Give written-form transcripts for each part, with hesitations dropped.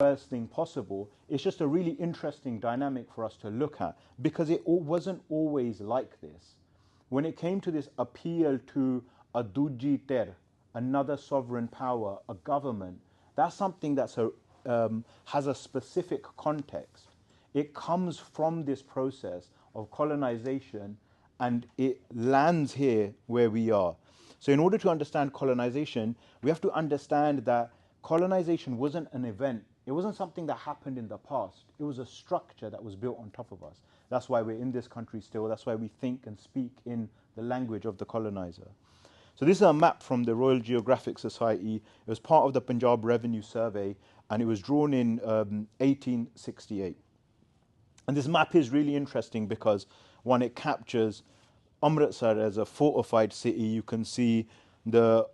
worst thing possible. It's just a really interesting dynamic for us to look at, because it wasn't always like this. When it came to this appeal to a duji ter, another sovereign power, a government, that's something that's has a specific context. It comes from this process of colonization, and it lands here where we are. So in order to understand colonization, we have to understand that colonization wasn't an event. It wasn't something that happened in the past. It was a structure that was built on top of us. That's why we're in this country still. That's why we think and speak in the language of the colonizer. So this is a map from the Royal Geographic Society. It was part of the Punjab Revenue Survey, and it was drawn in 1868. And this map is really interesting because, one, it captures Amritsar as a fortified city. You can see the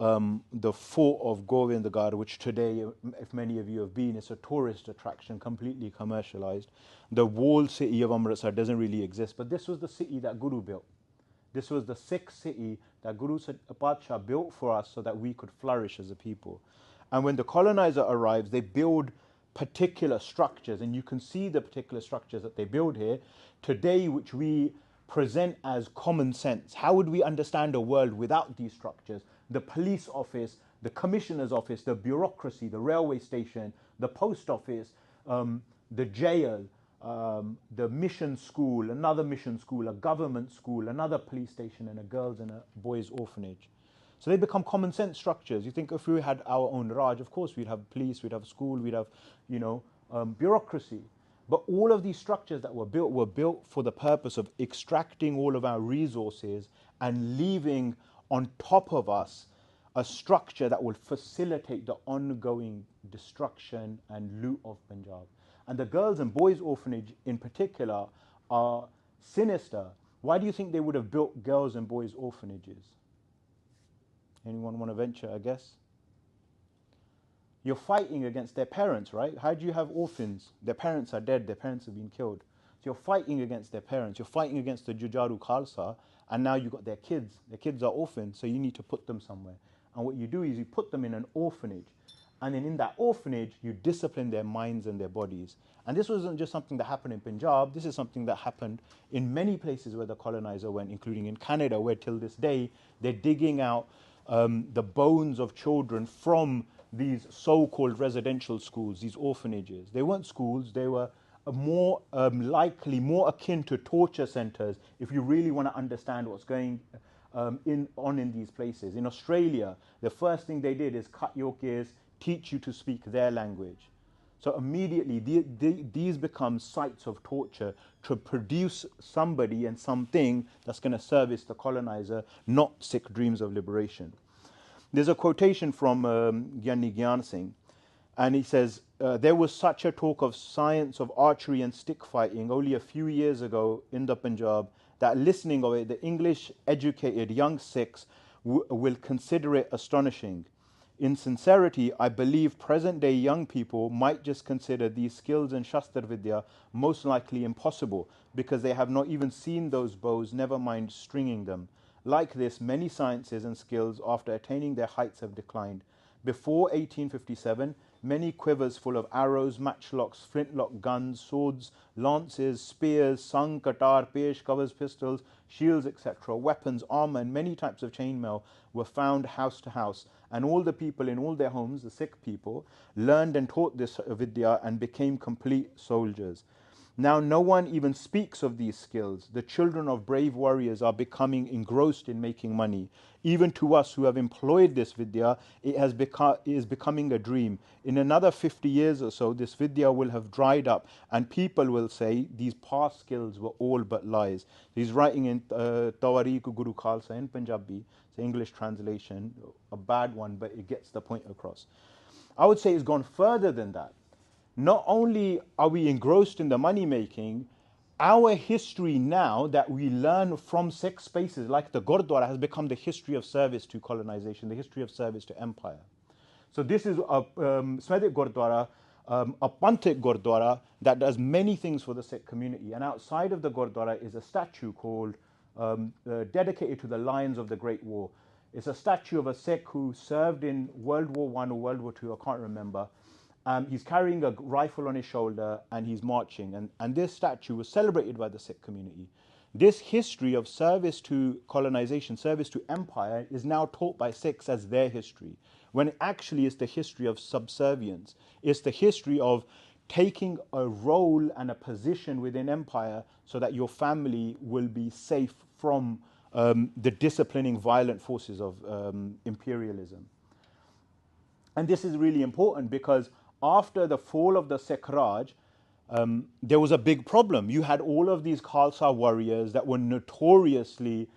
fort of Govindgarh, which today, if many of you have been, it's a tourist attraction, completely commercialized. The walled city of Amritsar doesn't really exist, but this was the city that Guru built. This was the Sikh city that Guru Padshah built for us so that we could flourish as a people. And when the colonizer arrives, they build particular structures, and you can see the particular structures that they build here today, which we present as common sense. How would we understand a world without these structures? The police office, the commissioner's office, the bureaucracy, the railway station, the post office, the jail, the mission school, another mission school, a government school, another police station, and a girls' and a boys' orphanage. So they become common sense structures. You think if we had our own Raj, of course we'd have police, we'd have school, we'd have, bureaucracy. But all of these structures that were built for the purpose of extracting all of our resources and leaving on top of us a structure that will facilitate the ongoing destruction and loot of Punjab. And the girls' and boys' orphanage in particular are sinister. Why do you think they would have built girls' and boys' orphanages? Anyone want to venture a guess? You're fighting against their parents, right? How do you have orphans? Their parents are dead, their parents have been killed. So you're fighting against their parents, you're fighting against the Jujaru Khalsa, and now you've got their kids. Their kids are orphans, so you need to put them somewhere. And what you do is you put them in an orphanage. And then in that orphanage, you discipline their minds and their bodies. And this wasn't just something that happened in Punjab. This is something that happened in many places where the colonizer went, including in Canada, where till this day, they're digging out the bones of children from these so-called residential schools, these orphanages. They weren't schools, they were more likely, more akin to torture centers if you really want to understand what's going on in these places. In Australia, the first thing they did is cut your ears, teach you to speak their language. So immediately these become sites of torture to produce somebody and something that's going to service the colonizer, not Sikh dreams of liberation. There's a quotation from Gyani Gyan Singh, and he says, there was such a talk of science of archery and stick fighting only a few years ago in the Punjab that listening of it, the English educated young Sikhs will consider it astonishing. In sincerity, I believe present-day young people might just consider these skills in Shastra Vidya most likely impossible because they have not even seen those bows, never mind stringing them. Like this, many sciences and skills after attaining their heights have declined. Before 1857, many quivers full of arrows, matchlocks, flintlock guns, swords, lances, spears, sung, katar, pesh, covers, pistols, shields, etc., weapons, armor, and many types of chainmail were found house to house. And all the people in all their homes, the Sikh people, learned and taught this vidya and became complete soldiers. Now no one even speaks of these skills. The children of brave warriors are becoming engrossed in making money. Even to us who have employed this vidya, it is becoming a dream. In another 50 years or so, this vidya will have dried up and people will say these past skills were all but lies. He's writing in Tawarikh Guru Khalsa in Punjabi. It's an English translation, a bad one, but it gets the point across. I would say it's gone further than that. Not only are we engrossed in the money making, our history now that we learn from Sikh spaces like the Gurdwara has become the history of service to colonization, the history of service to empire. So this is a Smedic Gurdwara, a Panthik Gurdwara that does many things for the Sikh community. And outside of the Gurdwara is a statue called, dedicated to the Lions of the Great War. It's a statue of a Sikh who served in World War I or World War II, I can't remember. He's carrying a rifle on his shoulder and he's marching. And this statue was celebrated by the Sikh community. This history of service to colonization, service to empire, is now taught by Sikhs as their history, when it actually is the history of subservience. It's the history of taking a role and a position within empire so that your family will be safe from the disciplining violent forces of imperialism. And this is really important because after the fall of the Sikh Raj, there was a big problem. You had all of these Khalsa warriors that were notoriously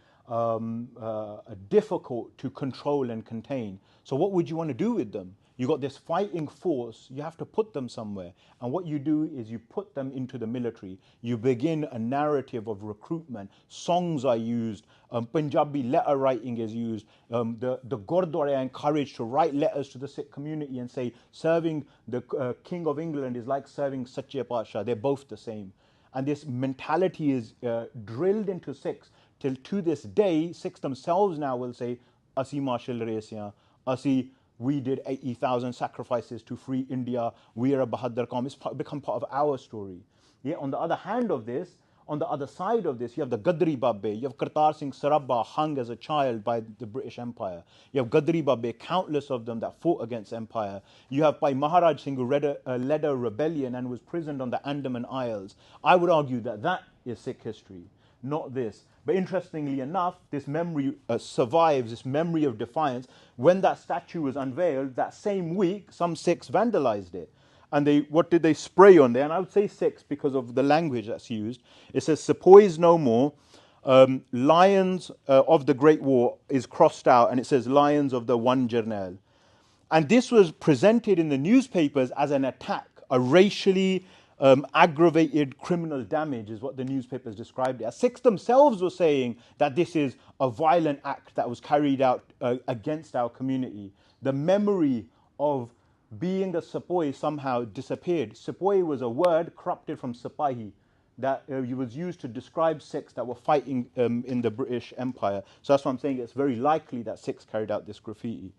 difficult to control and contain. So what would you want to do with them? You got this fighting force, you have to put them somewhere. And what you do is you put them into the military. You begin a narrative of recruitment. Songs are used, Punjabi letter writing is used. The Gurdwara are encouraged to write letters to the Sikh community and say, serving the King of England is like serving Sache Pasha. They're both the same. And this mentality is drilled into Sikhs till to this day. Sikhs themselves now will say, Asi marshal race, Asi we did 80,000 sacrifices to free India. We are a Bahadur Qawm. It's become part of our story. Yeah. On the other hand of this, on the other side of this, you have the Gadri Babbe. You have Kartar Singh Sarbat hung as a child by the British Empire. You have Gadri Babbe, countless of them that fought against empire. You have Bhai Maharaj Singh, who led a rebellion and was prisoned on the Andaman Isles. I would argue that that is Sikh history, not this. But interestingly enough, this memory survives, this memory of defiance. When that statue was unveiled, that same week, some Sikhs vandalized it. And what did they spray on there? And I would say Sikhs because of the language that's used. It says, Sepoys no more. Lions of the Great War is crossed out, and it says Lions of the one Jarnail. And this was presented in the newspapers as an attack, a racially aggravated criminal damage is what the newspapers described it as. Sikhs themselves were saying that this is a violent act that was carried out against our community. The memory of being a sepoy somehow disappeared. Sepoy was a word corrupted from sipahi that was used to describe Sikhs that were fighting in the British Empire. So that's why I'm saying it's very likely that Sikhs carried out this graffiti.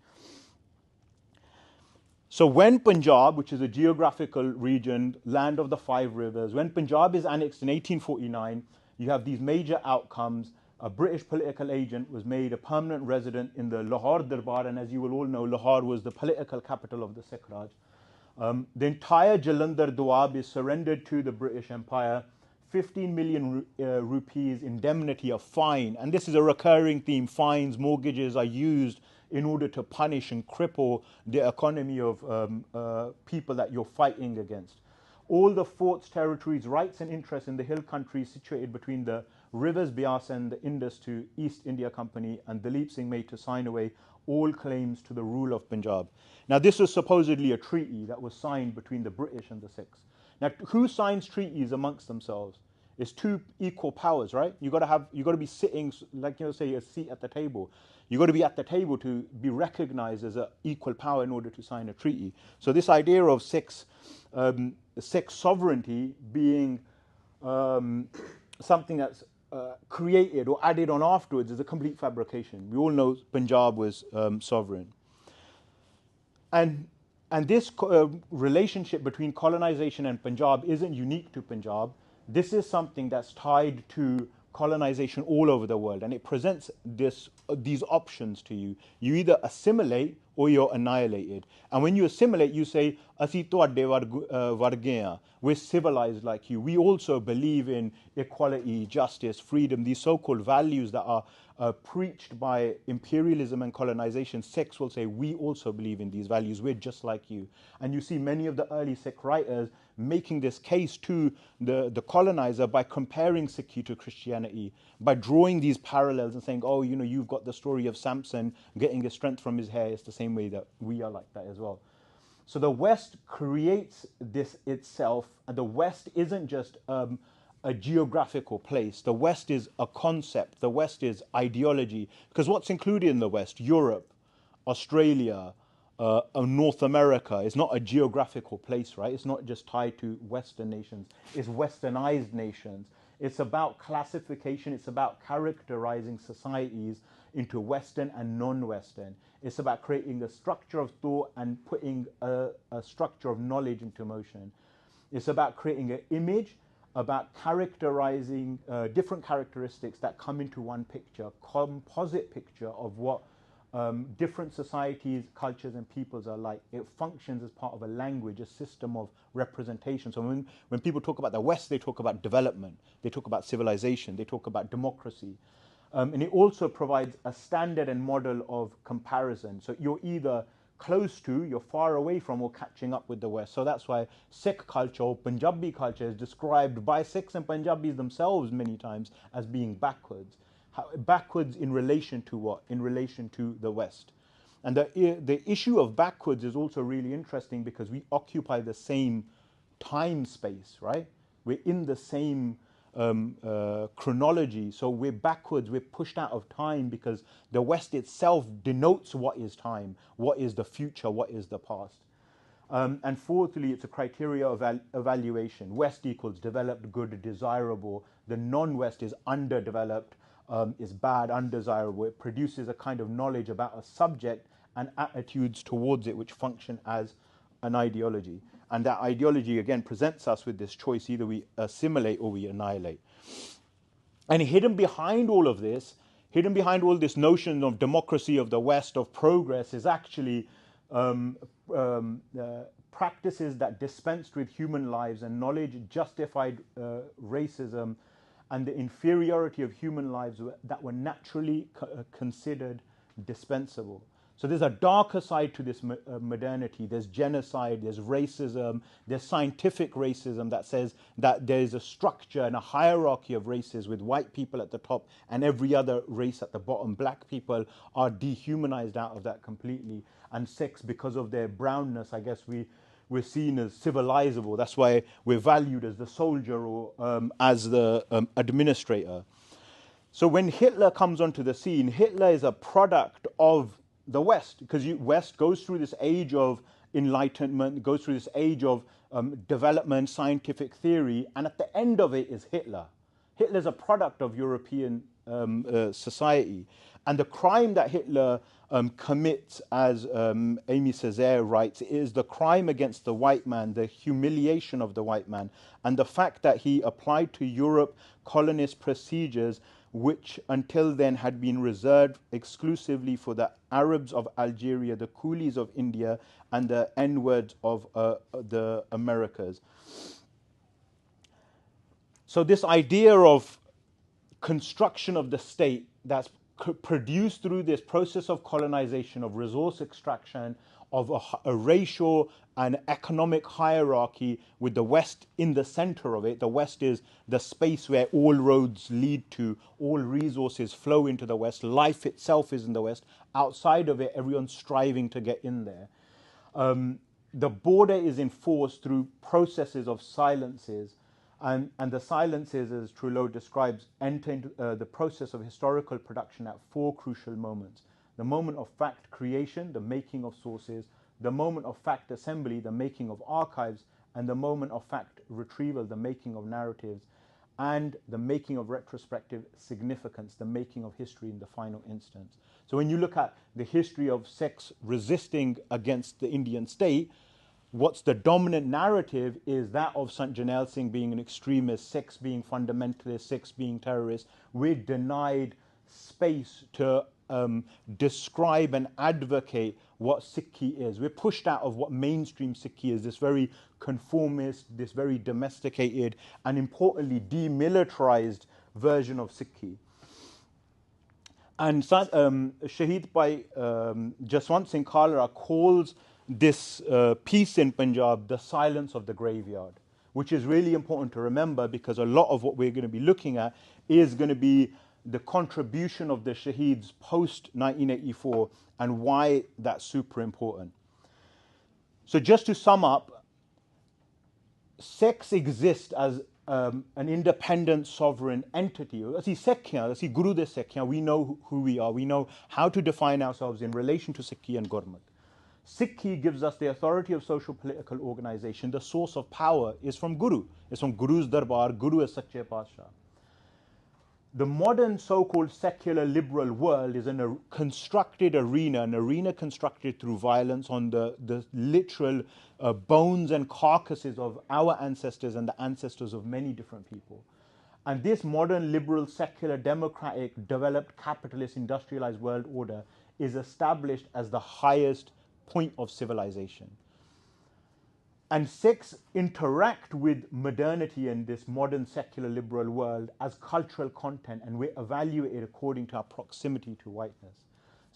So when Punjab, which is a geographical region, land of the five rivers, when Punjab is annexed in 1849, you have these major outcomes. A British political agent was made a permanent resident in the Lahore Darbar, and as you will all know, Lahore was the political capital of the Sikh Raj. The entire Jalandhar Doab is surrendered to the British Empire. 15 million rupees indemnity, a fine, and this is a recurring theme. Fines, mortgages are used in order to punish and cripple the economy of people that you're fighting against. All the forts, territories, rights and interests in the hill country situated between the rivers Beas and the Indus to East India Company, and Dalip Singh made to sign away all claims to the rule of Punjab. Now this was supposedly a treaty that was signed between the British and the Sikhs. Now who signs treaties amongst themselves? It's two equal powers, right? You got to be sitting, like say a seat at the table. You got to be at the table to be recognized as an equal power in order to sign a treaty. So this idea of Sikh sovereignty being something that's created or added on afterwards is a complete fabrication. We all know Punjab was sovereign. And this relationship between colonization and Punjab isn't unique to Punjab. This is something that's tied to colonization all over the world, and it presents these options to you. You either assimilate or you're annihilated. And when you assimilate, you say, "Asi tuadde varge hain." We're civilized like you. We also believe in equality, justice, freedom, these so-called values that are preached by imperialism and colonization. Sikhs will say, we also believe in these values. We're just like you. And you see many of the early Sikh writers making this case to the colonizer by comparing Sikhi to Christianity, by drawing these parallels and saying, oh, you've got the story of Samson getting his strength from his hair. It's the same way that we are like that as well. So the West creates this itself, and the West isn't just a geographical place. The West is a concept. The West is ideology. Because what's included in the West? Europe, Australia, North America is not a geographical place, right? It's not just tied to Western nations. It's westernized nations. It's about classification. It's about characterizing societies. into Western and non-Western. It's about creating a structure of thought and putting a structure of knowledge into motion. It's about creating an image, about characterizing different characteristics that come into one picture, composite picture of what different societies, cultures, and peoples are like. It functions as part of a language, a system of representation. So when people talk about the West, they talk about development, they talk about civilization, they talk about democracy. And it also provides a standard and model of comparison. So you're either close to, you're far away from, or catching up with the West. So that's why Sikh culture or Punjabi culture is described by Sikhs and Punjabis themselves many times as being backwards. Backwards in relation to what? In relation to the West. And the issue of backwards is also really interesting because we occupy the same time space, right? We're in the same chronology. So we're backwards, we're pushed out of time because the West itself denotes what is time, what is the future, what is the past. And fourthly, it's a criteria of evaluation. West equals developed, good, desirable. The non-West is underdeveloped, is bad, undesirable. It produces a kind of knowledge about a subject and attitudes towards it which function as an ideology. And that ideology, again, presents us with this choice: either we assimilate or we annihilate. And hidden behind all of this, hidden behind all this notion of democracy, of the West, of progress, is actually practices that dispensed with human lives and knowledge, justified racism, and the inferiority of human lives that were naturally considered dispensable. So there's a darker side to this modernity. There's genocide, there's racism, there's scientific racism that says that there is a structure and a hierarchy of races with white people at the top and every other race at the bottom. Black people are dehumanized out of that completely. And Sikhs, because of their brownness, I guess we're seen as civilizable. That's why we're valued as the soldier or as the administrator. So when Hitler comes onto the scene, Hitler is a product of the West, because West goes through this age of enlightenment, goes through this age of development, scientific theory, and at the end of it is Hitler. Hitler's a product of European society. And the crime that Hitler commits, as Amy Césaire writes, is the crime against the white man, the humiliation of the white man, and the fact that he applied to Europe colonist procedures which until then had been reserved exclusively for the Arabs of Algeria, the coolies of India, and the N-words of the Americas. So this idea of construction of the state that's produced through this process of colonization, of resource extraction, of a racial and economic hierarchy with the West in the center of it. The West is the space where all roads lead to, all resources flow into the West. Life itself is in the West. Outside of it, everyone's striving to get in there. The border is enforced through processes of silences. And the silences, as Trullo describes, enter into the process of historical production at four crucial moments. The moment of fact creation, the making of sources, the moment of fact assembly, the making of archives, and the moment of fact retrieval, the making of narratives, and the making of retrospective significance, the making of history in the final instance. So when you look at the history of Sikhs resisting against the Indian state, what's the dominant narrative is that of Sant Jarnail Singh being an extremist, Sikhs being fundamentalists, Sikhs being terrorists. We're denied space to describe and advocate what Sikhi is. We're pushed out of what mainstream Sikhi is, this very conformist, this very domesticated, and importantly, demilitarized version of Sikhi. And Shaheed Bhai Jaswant Singh Khalra calls this piece in Punjab the silence of the graveyard, which is really important to remember because a lot of what we're going to be looking at is going to be the contribution of the Shaheeds post-1984 and why that's super important. So just to sum up, Sikhs exist as an independent sovereign entity. ਅਸੀਂ Sikh ਹਾਂ, ਅਸੀਂ Guru ਦੇ Sikh ਹਾਂ. We know who we are. We know how to define ourselves in relation to Sikhi and Gurmukhi. Sikhi gives us the authority of social political organization. The source of power is from Guru. It's from Guru's Darbar. Guru is Sache Pasha. the modern so-called secular liberal world is in a constructed arena, an arena constructed through violence on the literal bones and carcasses of our ancestors and the ancestors of many different people. And this modern liberal, secular, democratic, developed, capitalist, industrialized world order is established as the highest point of civilization. And Sikhs interact with modernity in this modern secular liberal world as cultural content, and we're evaluated according to our proximity to whiteness.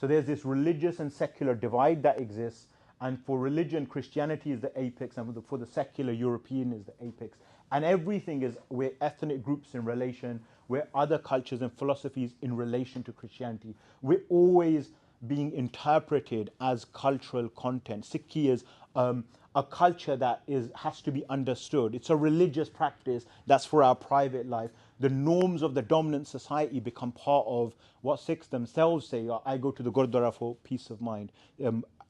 So there's this religious and secular divide that exists, and for religion, Christianity is the apex, and for the secular European is the apex. And everything is, we're ethnic groups in relation, we're other cultures and philosophies in relation to Christianity. We're always being interpreted as cultural content. Sikhi is a culture that has to be understood. It's a religious practice that's for our private life. The norms of the dominant society become part of what Sikhs themselves say, I go to the Gurdwara for peace of mind.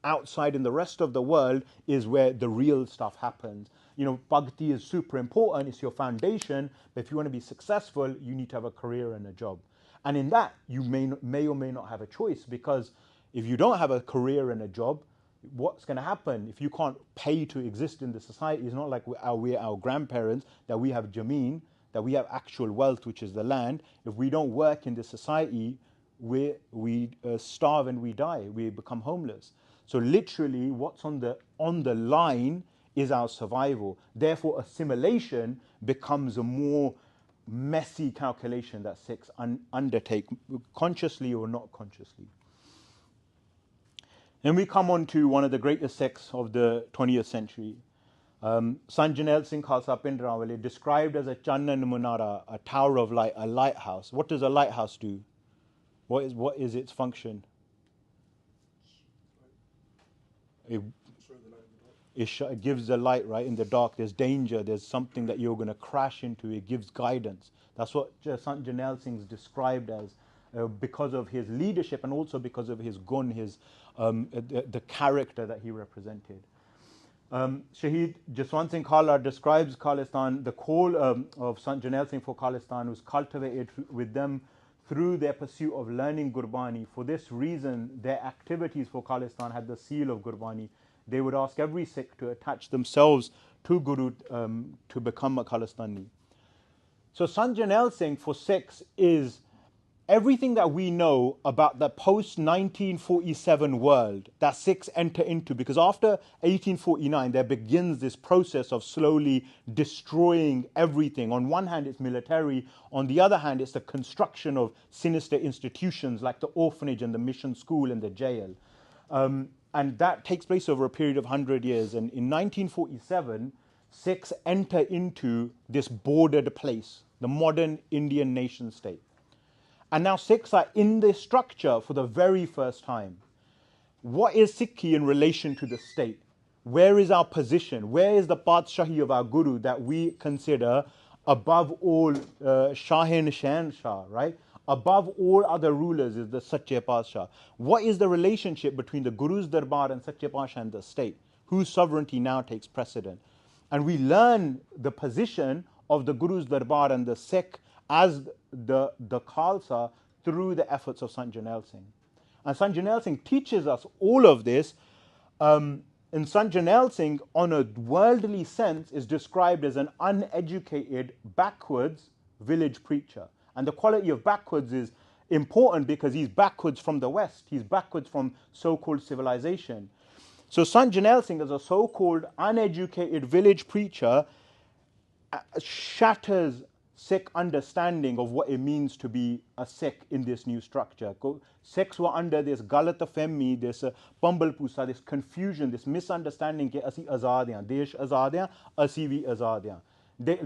Outside in the rest of the world is where the real stuff happens. You know, bhakti is super important, it's your foundation, but if you want to be successful, you need to have a career and a job. And in that, you may or may not have a choice, because if you don't have a career and a job, what's going to happen? If you can't pay to exist in the society, it's not like we're our grandparents, that we have jameen, that we have actual wealth, which is the land. If we don't work in the society, we starve and we die, we become homeless. So literally what's on the line is our survival. Therefore, assimilation becomes a more messy calculation that Sikhs undertake, consciously or not consciously. Then we come on to one of the greatest Sikhs of the 20th century. Sant Jarnail Singh Khalsa Pind Rawale, described as a Channan Munara, a tower of light, a lighthouse. What does a lighthouse do? What is its function? It gives the light, right? In the dark, there's danger, there's something that you're going to crash into. It gives guidance. That's what Sant Jarnail Singh is described as, because of his leadership and also because of his gun, the character that he represented. Shaheed Jaswant Singh Khala describes Khalistan, the call of Sant Jarnail Singh for Khalistan was cultivated with them through their pursuit of learning Gurbani. For this reason, their activities for Khalistan had the seal of Gurbani. They would ask every Sikh to attach themselves to Guru to become a Khalistani. So Sant Jarnail Singh for Sikhs is everything that we know about the post-1947 world that Sikhs enter into, because after 1849 there begins this process of slowly destroying everything. On one hand it's military, on the other hand it's the construction of sinister institutions like the orphanage and the mission school and the jail. And that takes place over a period of 100 years. And in 1947, Sikhs enter into this bordered place, the modern Indian nation state. And now Sikhs are in this structure for the very first time. What is Sikhi in relation to the state? Where is our position? Where is the Padshahi of our Guru that we consider above all Shahin Shahanshah, right? Above all other rulers is the Sache Padshah. What is the relationship between the Guru's Darbar and Sache Padshah and the state? Whose sovereignty now takes precedent? And we learn the position of the Guru's Darbar and the Sikh as the Khalsa through the efforts of Sant Jarnail Singh. And Sant Jarnail Singh teaches us all of this. And Sant Jarnail Singh, on a worldly sense, is described as an uneducated, backwards village preacher. And the quality of backwards is important because he's backwards from the West. He's backwards from so-called civilization. So Sant Jarnail Singh, as a so-called uneducated village preacher, shatters Sikh understanding of what it means to be a Sikh in this new structure. Sikhs were under this galatafehmi, this pambalpusa, this confusion, this misunderstanding that asi azad hain, desh azad hain, asi vi azad hain.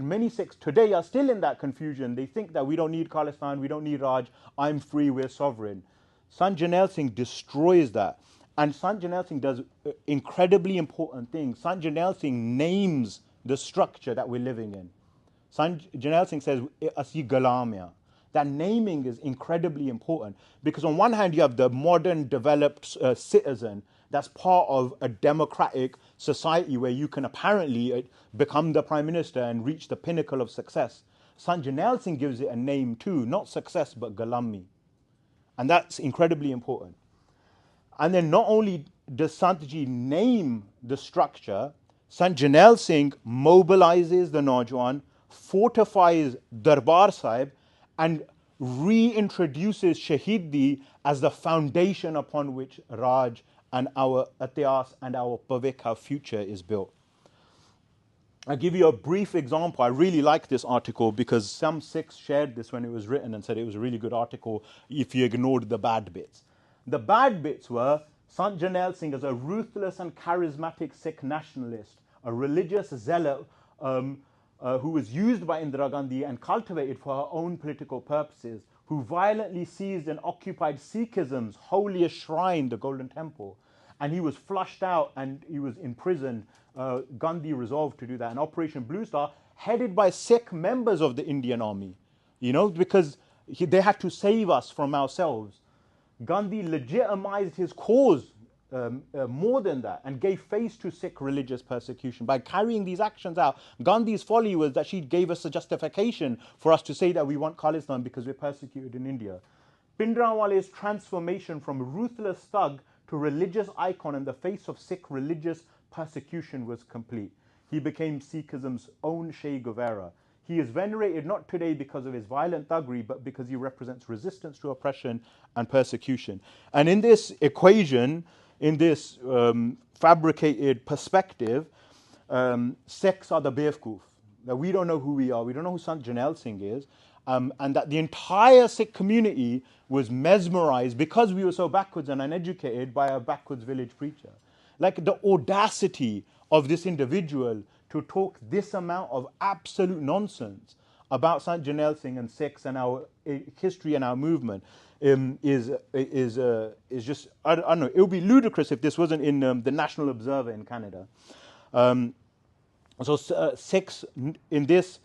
Many Sikhs today are still in that confusion. They think that we don't need Khalistan, we don't need Raj, I'm free, we're sovereign. Sant Jarnail Singh destroys that. And Sant Jarnail Singh does incredibly important things. Sant Jarnail Singh names the structure that we're living in. Sant Jarnail Singh says, Asi Galam. That naming is incredibly important because on one hand you have the modern developed citizen that's part of a democratic society where you can apparently become the prime minister and reach the pinnacle of success. Sant Jarnail Singh gives it a name too, not success, but Galami. And that's incredibly important. And then not only does Santji name the structure, Sant Jarnail Singh mobilizes the Naujawan, fortifies Darbar Sahib, and reintroduces Shahidi as the foundation upon which Raj and our Ityas and our Pavik, our future, is built. I'll give you a brief example. I really like this article because some Sikhs shared this when it was written and said it was a really good article if you ignored the bad bits. The bad bits were Sant Jarnail Singh is a ruthless and charismatic Sikh nationalist, a religious zealot who was used by Indira Gandhi and cultivated for her own political purposes, who violently seized and occupied Sikhism's holiest shrine, the Golden Temple. And he was flushed out and he was imprisoned. Gandhi resolved to do that. And Operation Blue Star, headed by Sikh members of the Indian Army, because they had to save us from ourselves. Gandhi legitimized his cause more than that and gave face to Sikh religious persecution. By carrying these actions out, Gandhi's folly was that she gave us a justification for us to say that we want Khalistan because we're persecuted in India. Bhindranwale's transformation from a ruthless thug to religious icon in the face of Sikh religious persecution was complete. He became Sikhism's own Che Guevara. He is venerated not today because of his violent thuggery, but because he represents resistance to oppression and persecution. And in this equation, in this fabricated perspective, Sikhs are the Bevkoof. That we don't know who we are. We don't know who Sant Jarnail Singh is. And that the entire Sikh community was mesmerized because we were so backwards and uneducated by a backwards village preacher. Like the audacity of this individual to talk this amount of absolute nonsense about Sant Jarnail Singh and Sikhs and our history and our movement is just, I don't know, it would be ludicrous if this wasn't in the National Observer in Canada. Sikhs in this,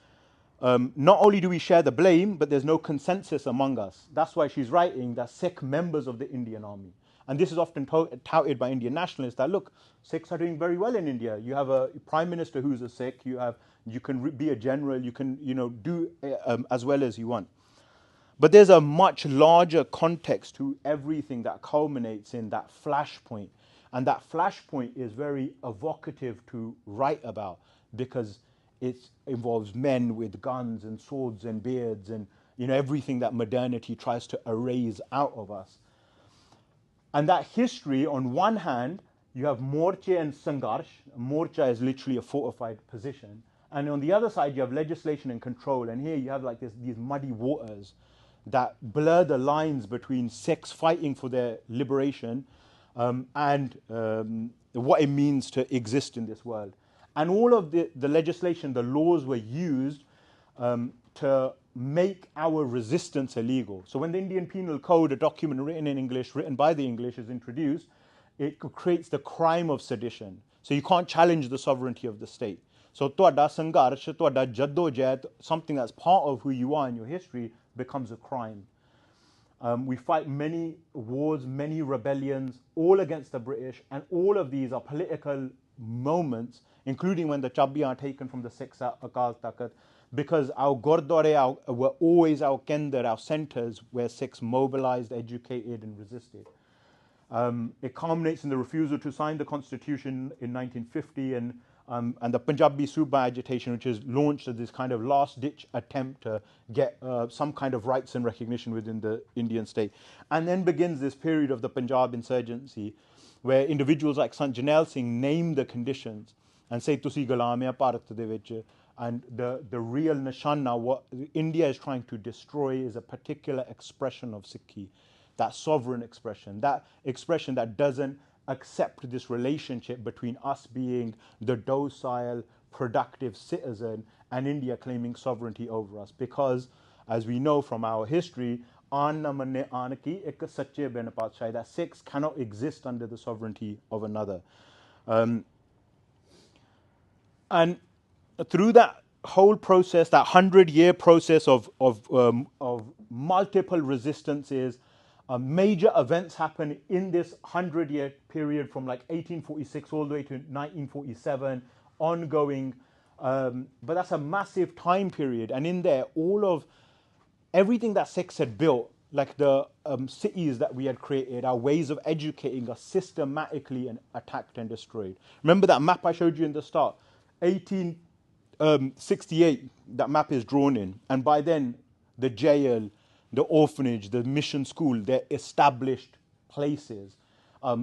not only do we share the blame, but there's no consensus among us. That's why she's writing that Sikh members of the Indian Army. And this is often touted by Indian nationalists that, look, Sikhs are doing very well in India. You have a prime minister who's a Sikh. You can be a general. You can do as well as you want. But there's a much larger context to everything that culminates in that flashpoint. And that flashpoint is very evocative to write about because it involves men with guns and swords and beards and everything that modernity tries to erase out of us. And that history, on one hand, you have Morche and Sangharsh. Morcha is literally a fortified position. And on the other side, you have legislation and control. And here you have like these muddy waters that blur the lines between Sikhs fighting for their liberation and what it means to exist in this world. And all of the legislation, the laws were used to make our resistance illegal. So when the Indian Penal Code, a document written in English, written by the English, is introduced, it creates the crime of sedition. So you can't challenge the sovereignty of the state. So tuada sangharsh, tuada jaddo-jahd, something that's part of who you are in your history, becomes a crime. We fight many wars, many rebellions, all against the British, and all of these are political moments, including when the Chabbiyan are taken from the Sikhs at Akal Takat, because our Gurdwara were always our Kendar, our centres where Sikhs mobilised, educated and resisted. It culminates in the refusal to sign the constitution in 1950 and the Punjabi Suba agitation, which is launched as this kind of last-ditch attempt to get some kind of rights and recognition within the Indian state. And then begins this period of the Punjab insurgency, where individuals like Sant Jarnail Singh name the conditions and say, "Tusi gulam hai Bharat de vich." And the real Nishaan, what India is trying to destroy, is a particular expression of Sikhi, that sovereign expression that doesn't accept this relationship between us being the docile, productive citizen and India claiming sovereignty over us. Because, as we know from our history, that Sikhs cannot exist under the sovereignty of another. And through that whole process, that 100-year process of multiple resistances, major events happen in this 100-year period from like 1846 all the way to 1947, ongoing But that's a massive time period. And in there, everything that Sikhs had built, like the cities that we had created, our ways of educating are systematically attacked and destroyed. Remember that map I showed you in the start? 1868, that map is drawn in. And by then, the jail, the orphanage, the mission school, they're established places.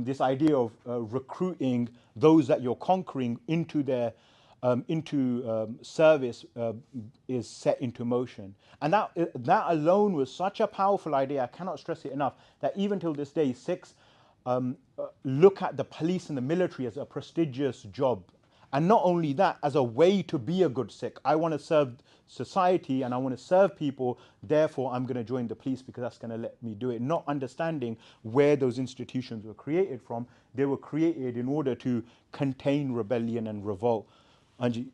This idea of recruiting those that you're conquering into service is set into motion. And that alone was such a powerful idea, I cannot stress it enough, that even till this day, Sikhs look at the police and the military as a prestigious job. And not only that, as a way to be a good Sikh. I want to serve society and I want to serve people, therefore I'm going to join the police because that's going to let me do it. Not understanding where those institutions were created from. They were created in order to contain rebellion and revolt. Anji?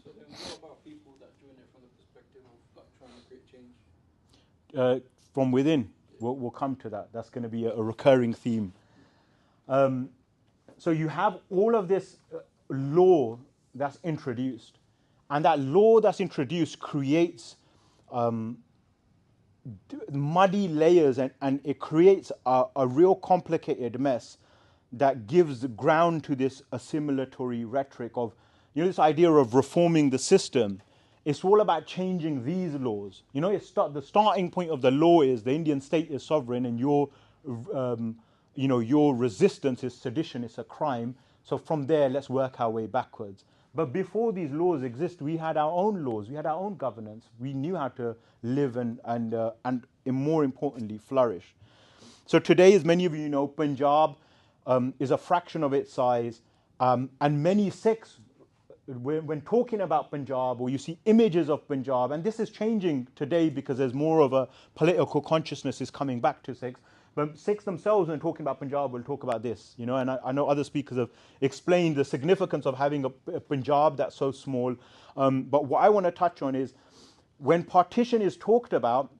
So then what about people that join it from the perspective of like, trying to create change? From within. We'll come to that. That's going to be a recurring theme. So you have all of this law that's introduced. And that law that's introduced creates muddy layers and it creates a real complicated mess that gives ground to this assimilatory rhetoric of, this idea of reforming the system. It's all about changing these laws. The starting point of the law is the Indian state is sovereign and your resistance is sedition, it's a crime. So from there, let's work our way backwards. But before these laws exist, we had our own laws, we had our own governance. We knew how to live and more importantly, flourish. So today, as many of you know, Punjab is a fraction of its size. And many Sikhs, when talking about Punjab, or you see images of Punjab, and this is changing today because there's more of a political consciousness is coming back to Sikhs. But Sikhs themselves, when talking about Punjab, will talk about this, and I know other speakers have explained the significance of having a Punjab that's so small. But what I want to touch on is when partition is talked about,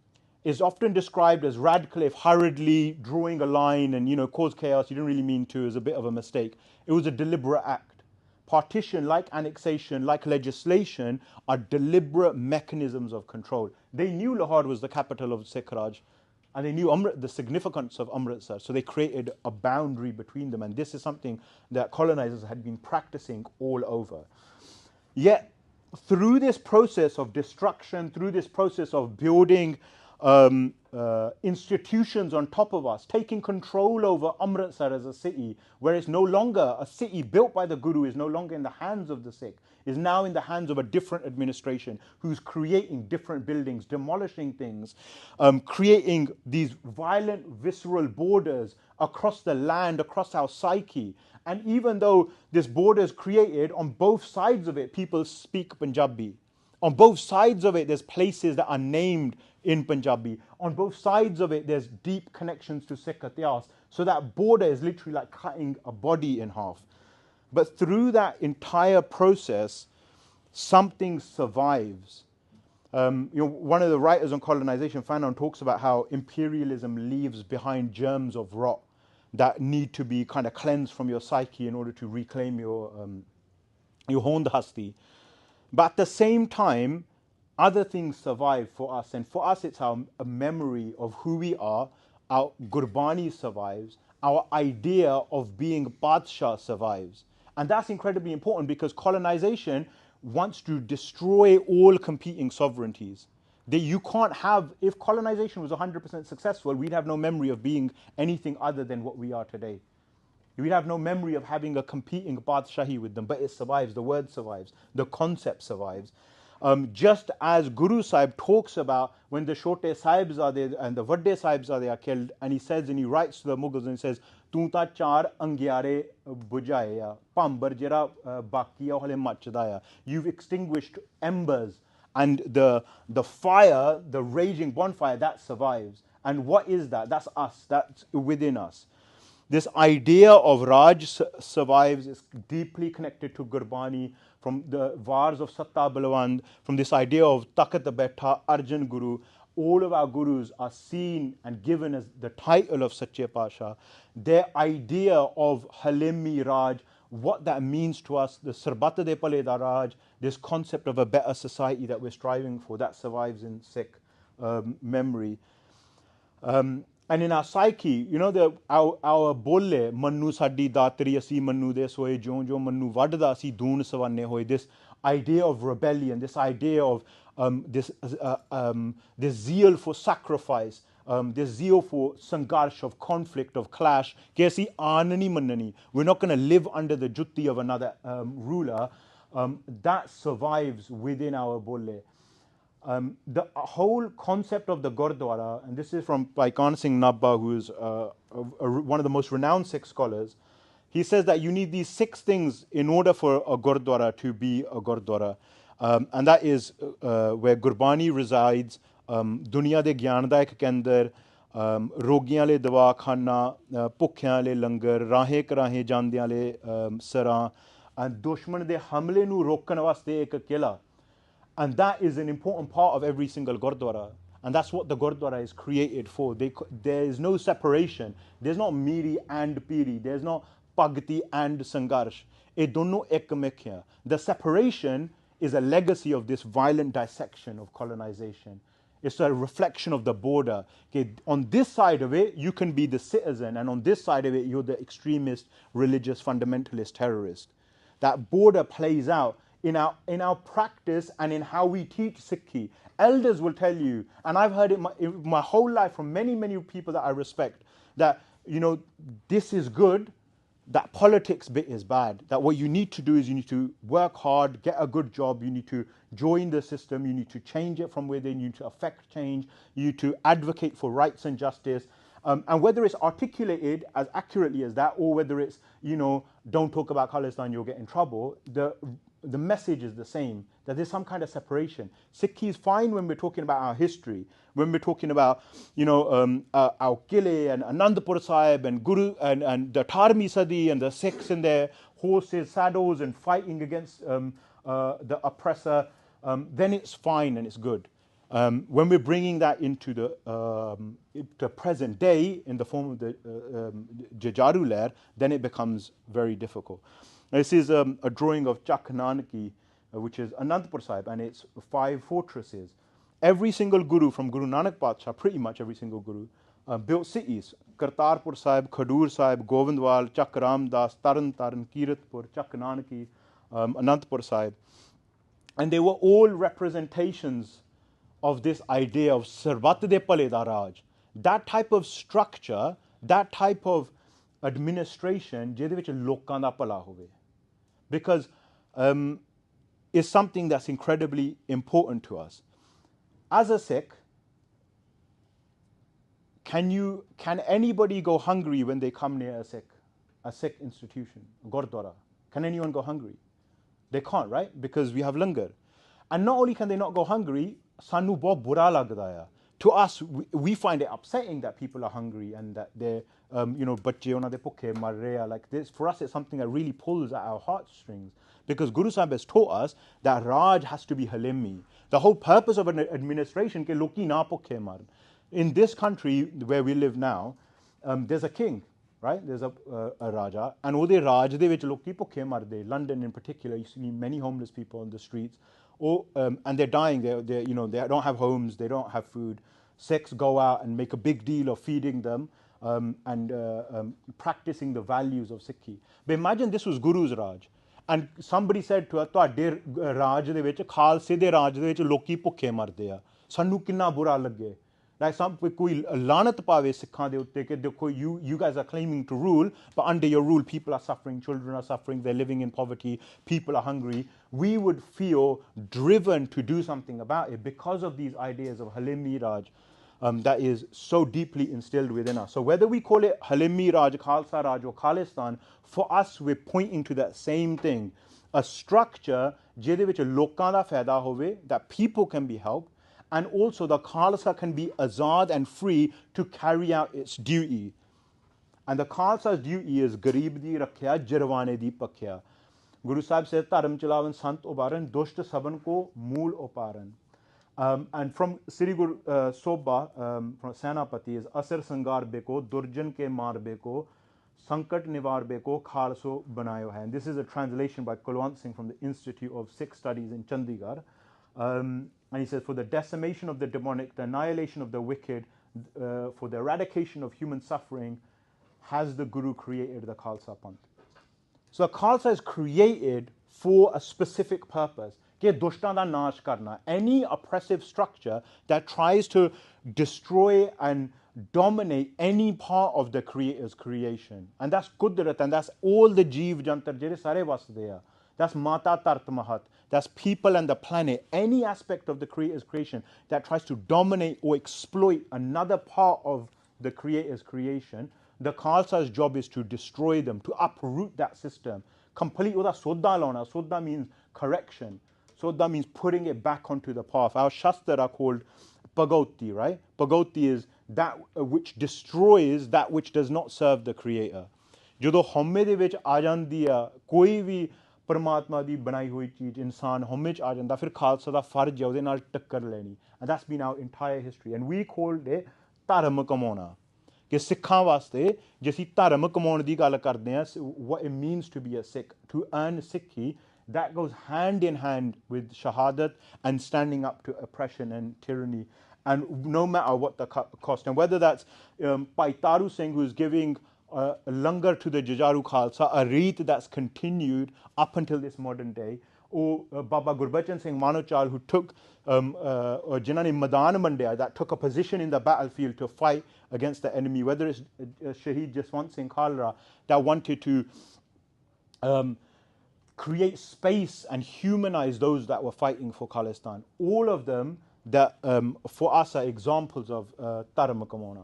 is often described as Radcliffe hurriedly drawing a line and cause chaos. He didn't really mean to. It was a bit of a mistake. It was a deliberate act. Partition, like annexation, like legislation, are deliberate mechanisms of control. They knew Lahore was the capital of Sikh Raj. And they knew the significance of Amritsar, so they created a boundary between them. And this is something that colonizers had been practicing all over. Yet, through this process of destruction, through this process of building institutions on top of us, taking control over Amritsar as a city, where it's no longer a city built by the Guru, is no longer in the hands of the Sikh, is now in the hands of a different administration who's creating different buildings, demolishing things, creating these violent, visceral borders across the land, across our psyche. And even though this border is created, on both sides of it, people speak Punjabi. On both sides of it, there's places that are named in Punjabi. On both sides of it, there's deep connections to Sikh Ityas. So that border is literally like cutting a body in half. But through that entire process, something survives. One of the writers on colonization, Fanon, talks about how imperialism leaves behind germs of rot that need to be kind of cleansed from your psyche in order to reclaim your hond hasti. But at the same time, other things survive for us. And for us, it's a memory of who we are. Our Gurbani survives. Our idea of being Badshah survives. And that's incredibly important because colonization wants to destroy all competing sovereignties. You can't have, if colonization was 100% successful, we'd have no memory of being anything other than what we are today. We'd have no memory of having a competing Badshahi with them, but it survives, the word survives, the concept survives. Just as Guru Sahib talks about when the Shote Sahibzade and the Vadde Sahibzade are killed, and he says, and he writes to the Mughals and he says, "Tu ta char angyare bujaya, pambar jera bakiya hole machdaya." You've extinguished embers, and the fire, the raging bonfire, that survives. And what is that? That's us. That's within us. This idea of Raj survives, is deeply connected to Gurbani, from the Vars of Satta Balwand, from this idea of Takat Betha, Arjan Guru. All of our Gurus are seen and given as the title of Sache Pasha. Their idea of Halimi Raj, what that means to us, the Sarbat de Pale da Raj, this concept of a better society that we're striving for, that survives in Sikh memory. And in our psyche, you know, our bolle, Mannu Sadi Datri Asi Mannu de Soe Jo Jo Mannu Vadda Asi Doon Savanne Hoy, this idea of rebellion, this idea of this zeal for sacrifice, this zeal for sangarsh, of conflict, of clash. Kaisi anani manani. We're not going to live under the jutti of another ruler. That survives within our bolle. The whole concept of the Gurdwara, and this is from Bhai Singh Nabba, who is one of the most renowned Sikh scholars. He says that you need these 6 things in order for a Gurdwara to be a Gurdwara. And that is where Gurbani resides, Dunya de Gyan da ek kendar, Rogiyan le dawa khana, Bhukhiyan le langar, Rahe karahe jandiyan le saran, and Dushman de hamle nu rokan waste ek kila. And that is an important part of every single Gurdwara. And that's what the Gurdwara is created for. There is no separation. There's not Miri and Piri. There's not Pagti and Sangarsh. Dono ek mein hai. The separation is a legacy of this violent dissection of colonization. It's a reflection of the border. Okay, on this side of it, you can be the citizen, and on this side of it, you're the extremist, religious, fundamentalist terrorist. That border plays out in our practice and in how we teach Sikhi. Elders will tell you, and I've heard it my whole life from many, many people that I respect, that, you know, this is good, that politics bit is bad, that what you need to do is you need to work hard, get a good job, you need to join the system, you need to change it from within, you need to affect change, you need to advocate for rights and justice. And whether it's articulated as accurately as that, or whether it's, you know, don't talk about Khalistan, you'll get in trouble, the message is the same, that there's some kind of separation. Sikhi is fine when we're talking about our history, when we're talking about, you know, our Kile and Anandapur Sahib and Guru and the 18वीं Sadi and the Sikhs and their horses, saddles and fighting against the oppressor, then it's fine and it's good. When we're bringing that into the present day in the form of the Jajaru layer, then it becomes very difficult. This is a drawing of Chak Nanaki, which is Anandpur Sahib, and it's 5 fortresses. Every single guru from Guru Nanak Patsha, pretty much every single guru, built cities. Kartarpur Sahib, Khadur Sahib, Govindwal, Chak Ramdas, Taran Taran, Kiratpur, Chak Nanaki, Anandpur Sahib. And they were all representations of this idea of Sarbat de Pale da Raj. That type of structure, that type of administration, ਜਿਹਦੇ ਵਿੱਚ ਲੋਕਾਂ ਦਾ ਭਲਾ ਹੋਵੇ. Because it's something that's incredibly important to us. As a Sikh, can anybody go hungry when they come near a Sikh institution, a Gurdwara? Can anyone go hungry? They can't, right? Because we have langar. And not only can they not go hungry, sanu bahut bura lagda hai. To us, we find it upsetting that people are hungry and that they're, you know, bachche ona de bhukhe mar rahe are like this. For us, it's something that really pulls at our heartstrings, because Guru Sahib has taught us that Raj has to be halimi. The whole purpose of an administration ke loki na bhukhe mar. In this country where we live now, there's a king, right? There's a Raja, and ode Raj de vich loki bhukhe marde. London in particular, you see many homeless people on the streets. And they're dying. They're, you know, they don't have homes. They don't have food. Sikhs go out and make a big deal of feeding them and practicing the values of Sikhi. But imagine this was Guru's Raj, and somebody said to her, "Tuade Raj de vich, Khalsa de Raj de vich loki bhukhe marde a. Sanu kinna bura lage." Like some koi lanat pave Sikhan de utte ke dekho, you guys are claiming to rule, but under your rule people are suffering, children are suffering, they're living in poverty, people are hungry. We would feel driven to do something about it because of these ideas of Halimi Raj that is so deeply instilled within us. So whether we call it Halimi Raj, Khalsa Raj or Khalistan, for us we're pointing to that same thing. A structure ਜਿਹਦੇ ਵਿੱਚ ਲੋਕਾਂ ਦਾ ਫਾਇਦਾ ਹੋਵੇ, that people can be helped, and also the Khalsa can be azad and free to carry out its duty. And the Khalsa's duty is Garib di Rakhya, Jirwane di Pakhya. Guru Sahib says, Dharam Chilavan Sant Obaran, Dosht Saban Ko Mool Oparan. And from Sri Guru Soba, from Senapati, is Asar Sangar Beko, Durjan Ke Mar Beko, Sankat Nivarbe ko Khalso Banayo hai. And this is a translation by Kulwant Singh from the Institute of Sikh Studies in Chandigarh. And he says, for the decimation of the demonic, the annihilation of the wicked, for the eradication of human suffering, has the Guru created the Khalsa Panth. So the Khalsa is created for a specific purpose. Any oppressive structure that tries to destroy and dominate any part of the Creator's creation. And that's Qudrat, and that's all the Jeev Jantar, jere sare vasde. That's Mata Tart Mahat. That's people and the planet. Any aspect of the Creator's creation that tries to dominate or exploit another part of the Creator's creation, the Khalsa's job is to destroy them, to uproot that system. Complete with a Sodda launa. Sodda means correction. Sodda means putting it back onto the path. Our Shastra are called Pagoti, right? Pagoti is that which destroys that which does not serve the Creator. ਜਦੋਂ ਹਉਮੈ ਦੇ ਵਿੱਚ ਆ ਜਾਂਦੀ ਆ ਕੋਈ ਵੀ ਪਰਮਾਤਮਾ ਦੀ ਬਣਾਈ ਹੋਈ ਚੀਜ਼ ਇਨਸਾਨ ਹਉਮੈ 'ਚ ਆ ਜਾਂਦਾ ਫਿਰ ਖਾਲਸਾ ਦਾ ਫਰਜ਼ ਹੈ ਉਹਦੇ ਨਾਲ ਟੱਕਰ ਲੈਣੀ and that's been our entire history and we called it ਧਰਮ ਕਮਾਉਣਾ ਕਿ ਸਿੱਖਾਂ ਵਾਸਤੇ ਜੇ ਅਸੀਂ ਧਰਮ ਕਮਾਉਣ ਦੀ ਗੱਲ ਕਰਦੇ ਹਾਂ what it means to be a Sikh, to earn Sikhi, that goes hand in hand with shahadat and standing up to oppression and tyranny, and no matter what the cost. And whether that's Bhai Taru Singh, who's giving langar to the Jujaru Khalsa, a reet that's continued up until this modern day, or Baba Gurbachan Singh Manochal, who took Jinani Madan Mandya, that took a position in the battlefield to fight against the enemy, whether it's Shaheed Jaswant Singh Khalra, that wanted to create space and humanize those that were fighting for Khalistan. All of them that for us are examples of Dharam Kamona.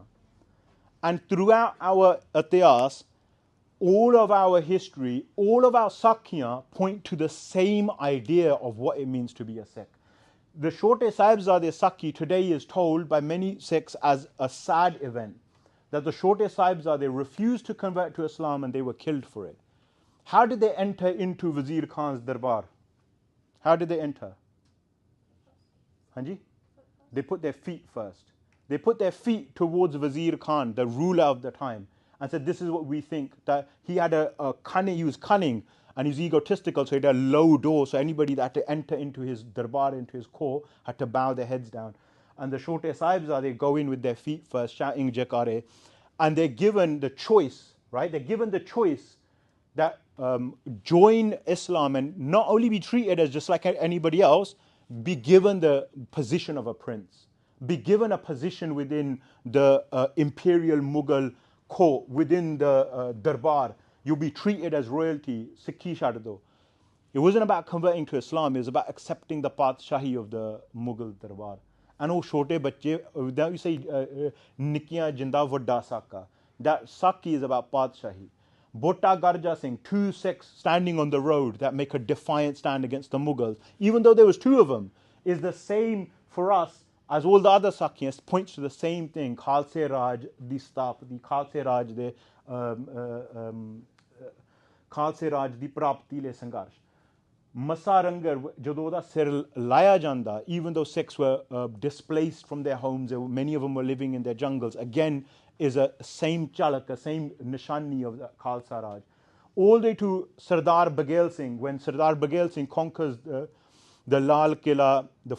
And throughout our Atiyas, all of our history, all of our Sakya point to the same idea of what it means to be a Sikh. The Shote Sahibzade Sakhi today is told by many Sikhs as a sad event, that the Shote Sahibzade refused to convert to Islam and they were killed for it. How did they enter into Wazir Khan's darbar? How did they enter? Hanji? They put their feet first. They put their feet towards Wazir Khan, the ruler of the time, and said, this is what we think. That he had a cunning, he was cunning and he was egotistical, so he had a low door, so anybody that had to enter into his darbar, into his court, had to bow their heads down. And the Shote Sahibzade, they go in with their feet first, shouting Jakare, and they're given the choice, right? They're given the choice that join Islam and not only be treated as just like anybody else, be given the position of a prince, be given a position within the imperial Mughal court, within the darbar. You'll be treated as royalty. Sikhi Shardo. It wasn't about converting to Islam, it was about accepting the Padshahi of the Mughal darbar. And oh, Shote Bache, that we say Nikiya Jinda Vadda Saka. That Saki is about Padshahi. Bota Garja Singh, 2 Sikhs standing on the road that make a defiant stand against the Mughals, even though there was 2 of them, is the same for us as all the other Sakyas, points to the same thing. Khalsa Raj, the stop, the Khalsa Raj, the Khalsa Raj, the Prapti le Sangarsh. Masarangar, ਜਦੋਂ ਉਹਦਾ ਸਿਰ ਲਾਇਆ ਜਾਂਦਾ, even though Sikhs were displaced from their homes, many of them were living in their jungles, again is a same chalak, a same nishani of the Khalsa Raj. All the way to Sardar Baghel Singh, when Sardar Baghel Singh conquers the Lal Killa, the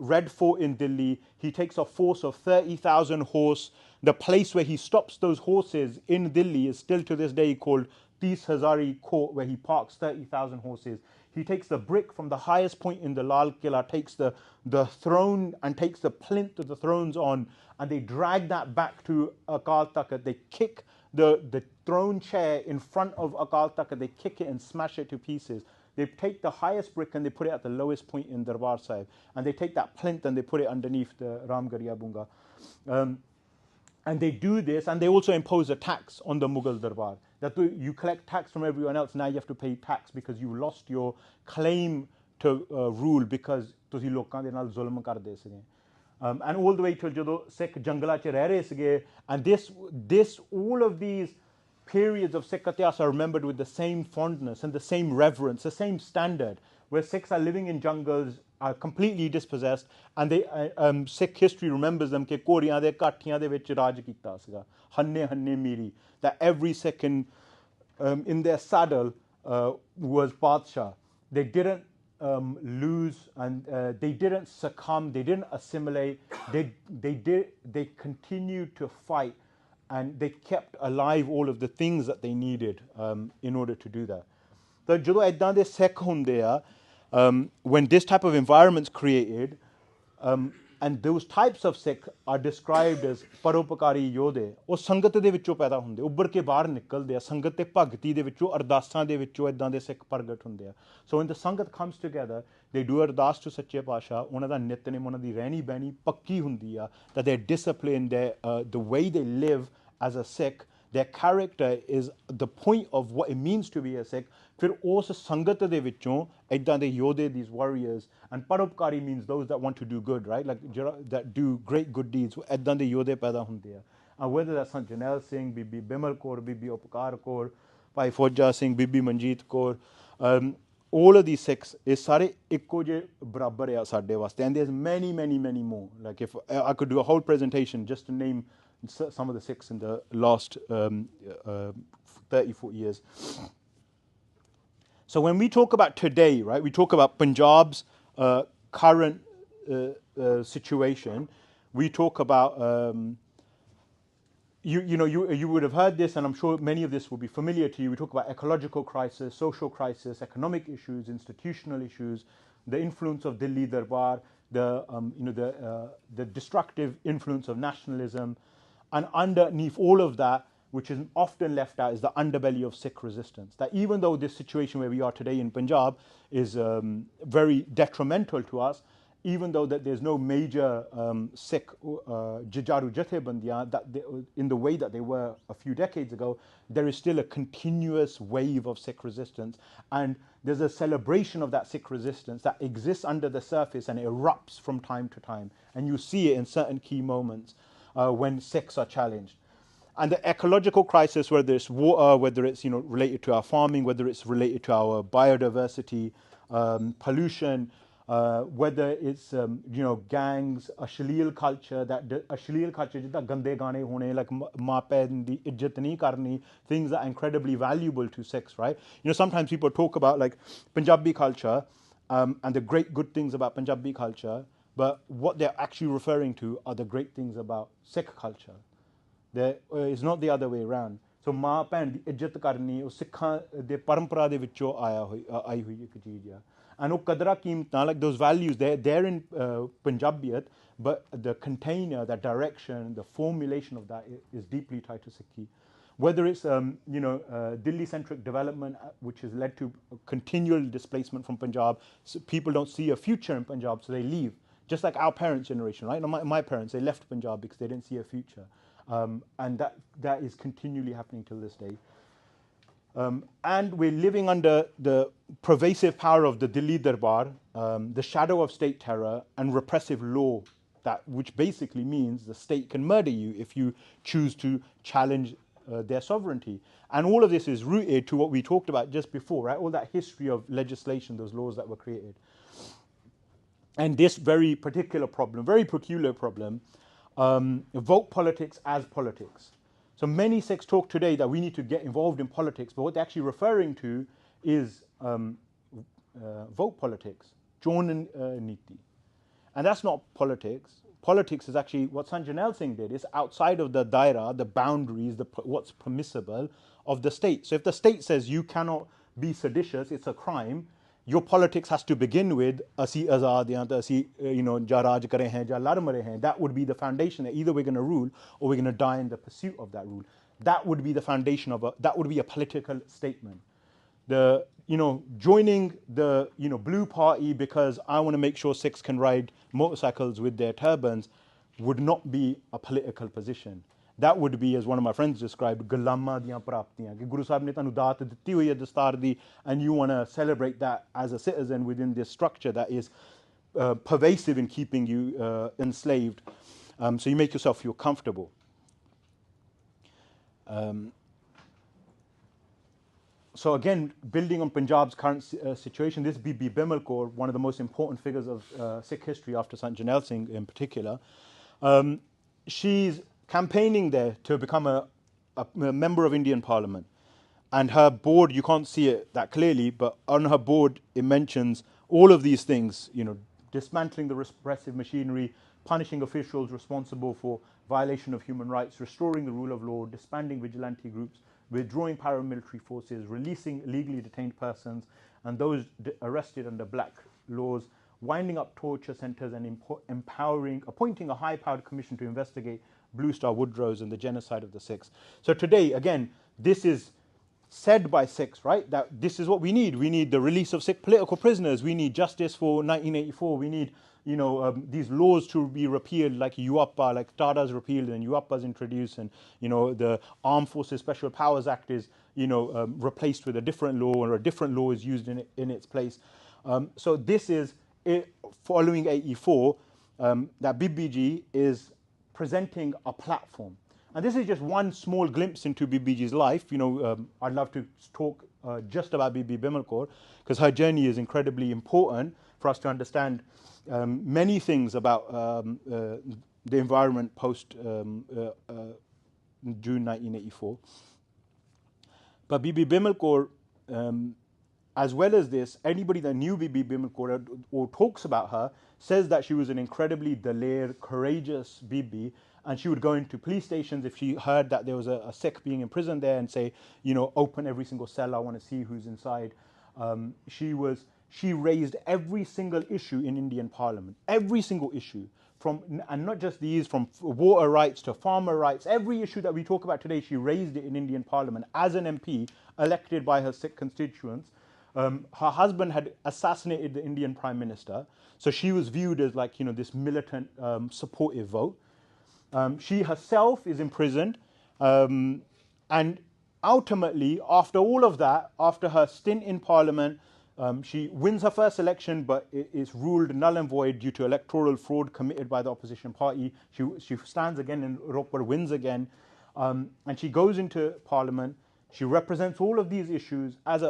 Red Fort in Delhi, he takes a force of 30,000 horse. The place where he stops those horses in Delhi is still to this day called Tis Hazari Court, where he parks 30,000 horses. He takes the brick from the highest point in the Lal Killa, takes the throne and takes the plinth of the thrones on, and they drag that back to Akal Takht. They kick the throne chair in front of Akal Takht, they kick it and smash it to pieces. They take the highest brick and they put it at the lowest point in Darbar Sahib. And they take that plinth and they put it underneath the Ramgarya Bunga. And they do this, and they also impose a tax on the Mughal Darbar. That you collect tax from everyone else, now you have to pay tax because you lost your claim to rule because ਤੁਸੀਂ ਲੋਕਾਂ ਦੇ ਨਾਲ ਜ਼ੁਲਮ ਕਰਦੇ ਸੀਗੇ. And all the way till ਜਦੋਂ Sikh ਜੰਗਲਾਂ 'ਚ ਰਹਿ ਰਹੇ ਸੀਗੇ, and all of these periods of Sikh Ityas are remembered with the same fondness and the same reverence, the same standard, where Sikhs are living in jungles are completely dispossessed, and they Sikh history remembers them कि कोरियां दे काठियां दे विच राज कीता सीगा हन्ने हन्ने मीरी, that every second in their saddle was Badshah. They didn't lose, and they didn't succumb, they didn't assimilate, they continued to fight, and they kept alive all of the things that they needed in order to do that. So ਜਦੋਂ ਇੱਦਾਂ ਦੇ ਸਿੱਖ ਹੁੰਦੇ ਆ, when this type of environment's created, and those types of Sikh are described as ਪਰਉਪਕਾਰੀ ਯੋਧੇ, ਉਹ ਸੰਗਤ ਦੇ ਵਿੱਚੋਂ ਪੈਦਾ ਹੁੰਦੇ, ਉੱਭਰ ਕੇ ਬਾਹਰ ਨਿਕਲਦੇ ਆ, ਸੰਗਤ ਤੇ ਭਗਤੀ ਦੇ ਵਿੱਚੋਂ, ਅਰਦਾਸਾਂ ਦੇ ਵਿੱਚੋਂ ਇੱਦਾਂ ਦੇ ਸਿੱਖ ਪ੍ਰਗਟ ਹੁੰਦੇ ਆ. So when the ਸੰਗਤ comes together, they do ਅਰਦਾਸ to ਸੱਚੇ ਪਾਤਸ਼ਾਹ, ਉਹਨਾਂ ਦਾ ਨਿਤਨੇਮ, ਉਹਨਾਂ ਦੀ ਰਹਿਣੀ ਬਹਿਣੀ ਪੱਕੀ ਹੁੰਦੀ ਆ, that their discipline, the way they live as a Sikh, their character is the point of what it means to be a Sikh. ਫਿਰ ਉਸ ਸੰਗਤ ਦੇ ਵਿੱਚੋਂ ਇੱਦਾਂ ਦੇ ਯੋਧੇ, these warriors, and ਪਰਉਪਕਾਰੀ means those that want to do good, right? Like that do great good deeds. ਇੱਦਾਂ ਦੇ ਯੋਧੇ ਪੈਦਾ ਹੁੰਦੇ ਆ. And whether that's Sant Jarnail Singh, Bibi Bimal Kaur, Bibi ਉਪਕਾਰ Kaur, Bhai Fauja Singh, Bibi Manjeet Kaur, all of these Sikhs ਇਹ ਸਾਰੇ ਇੱਕੋ ਜਿਹੇ ਬਰਾਬਰ ਆ ਸਾਡੇ ਵਾਸਤੇ. And there's many, many, many more. Like if I could do a whole presentation just to name some of the Sikhs in the last 30, 40 years. So when we talk about today, right, we talk about Punjab's current situation. We talk about, you would have heard this, and I'm sure many of this will be familiar to you. We talk about ecological crisis, social crisis, economic issues, institutional issues, the influence of Delhi Darbar, the destructive influence of nationalism, and underneath all of that, which is often left out, is the underbelly of Sikh resistance. That even though this situation where we are today in Punjab is very detrimental to us, even though that there's no major Sikh Jujaru Jathebandiyan in the way that they were a few decades ago, there is still a continuous wave of Sikh resistance. And there's a celebration of that Sikh resistance that exists under the surface and it erupts from time to time. And you see it in certain key moments when Sikhs are challenged. And the ecological crisis, whether it's water, whether it's related to our farming, whether it's related to our biodiversity, pollution, whether it's gangs, ashleel culture, jitna gande gaane hone, like maa pen di ijjat nahi karni, things that are incredibly valuable to Sikhs, right? Sometimes people talk about like Punjabi culture and the great good things about Punjabi culture, but what they're actually referring to are the great things about Sikh culture. It's not the other way around. So ਮਾਂ ਭੈਣ ਦੀ ਇੱਜ਼ਤ ਕਰਨੀ ਉਹ ਸਿੱਖਾਂ ਦੇ ਪਰੰਪਰਾ ਦੇ ਵਿੱਚੋਂ ਆਈ ਹੋਈ ਇੱਕ ਚੀਜ਼ ਆ. And ਉਹ ਕਦਰਾਂ ਕੀਮਤਾਂ, like those values, they're in Punjabiyat, but the container, the direction, the formulation of that is deeply tied to Sikhi. Whether it's Delhi-centric development, which has led to continual displacement from Punjab, so people don't see a future in Punjab, so they leave. Just like our parents' generation, right? My parents, they left Punjab because they didn't see a future. And that is continually happening till this day. And we're living under the pervasive power of the Delhi Darbar, the shadow of state terror and repressive law, which basically means the state can murder you if you choose to challenge their sovereignty. And all of this is rooted to what we talked about just before, right? All that history of legislation, those laws that were created. And this very particular problem, very peculiar problem, vote politics as politics. So many Sikhs talk today that we need to get involved in politics, but what they're actually referring to is vote politics, chon niti. And that's not politics. Politics is actually what Sant Jarnail Singh did. It's outside of the daira, the boundaries, what's permissible of the state. So if the state says you cannot be seditious, it's a crime, your politics has to begin with asi azad ya ta asi ja raj kare hain ja lar mare hain. That would be the foundation that either we're going to rule or we're going to die in the pursuit of that rule. That would be the foundation of that would be a political statement. The joining the blue party because I want to make sure Sikhs can ride motorcycles with their turbans would not be a political position. That would be, as one of my friends described, gulama diyan praptiyan. Ki Guru Sahib ne tanu daat ditti hui hai dastar di, and you want to celebrate that as a citizen within this structure that is pervasive in keeping you enslaved. So you make yourself feel comfortable. So again, building on Punjab's current situation, this Bibi Bimal Kaur, one of the most important figures of Sikh history after Sant Jarnail Singh in particular, she's campaigning there to become a member of Indian Parliament. And her board, you can't see it that clearly, but on her board it mentions all of these things, dismantling the repressive machinery, punishing officials responsible for violation of human rights, restoring the rule of law, disbanding vigilante groups, withdrawing paramilitary forces, releasing illegally detained persons and those arrested under black laws, winding up torture centres and appointing a high-powered commission to investigate Blue Star Woodrows and the genocide of the Sikhs. So today, again, this is said by Sikhs, right, that this is what we need. We need the release of Sikh political prisoners. We need justice for 1984. We need, these laws to be repealed, like UAPA, like Tada's repealed and UAPA's introduced, and the Armed Forces Special Powers Act is replaced with a different law, or a different law is used in its place. So this is following 84, that BBG is presenting a platform. And this is just one small glimpse into BBG's life. I'd love to talk just about Bibi Bimal Kaur, because her journey is incredibly important for us to understand many things about the environment post June 1984. But Bibi Bimal Kaur, as well as this, anybody that knew Bibi Bimal Kaur or talks about her says that she was an incredibly daler, courageous Bibi, and she would go into police stations if she heard that there was a Sikh being imprisoned there and say, open every single cell, I want to see who's inside. She raised every single issue in Indian Parliament, every single issue, and not just these, from water rights to farmer rights, every issue that we talk about today, she raised it in Indian Parliament as an MP elected by her Sikh constituents. Her husband had assassinated the Indian Prime Minister, so she was viewed as like, this militant, supportive vote. She herself is imprisoned, and ultimately, after all of that, after her stint in Parliament, she wins her first election, but it is ruled null and void due to electoral fraud committed by the opposition party. She stands again in Ropar, wins again, and she goes into Parliament. She represents all of these issues as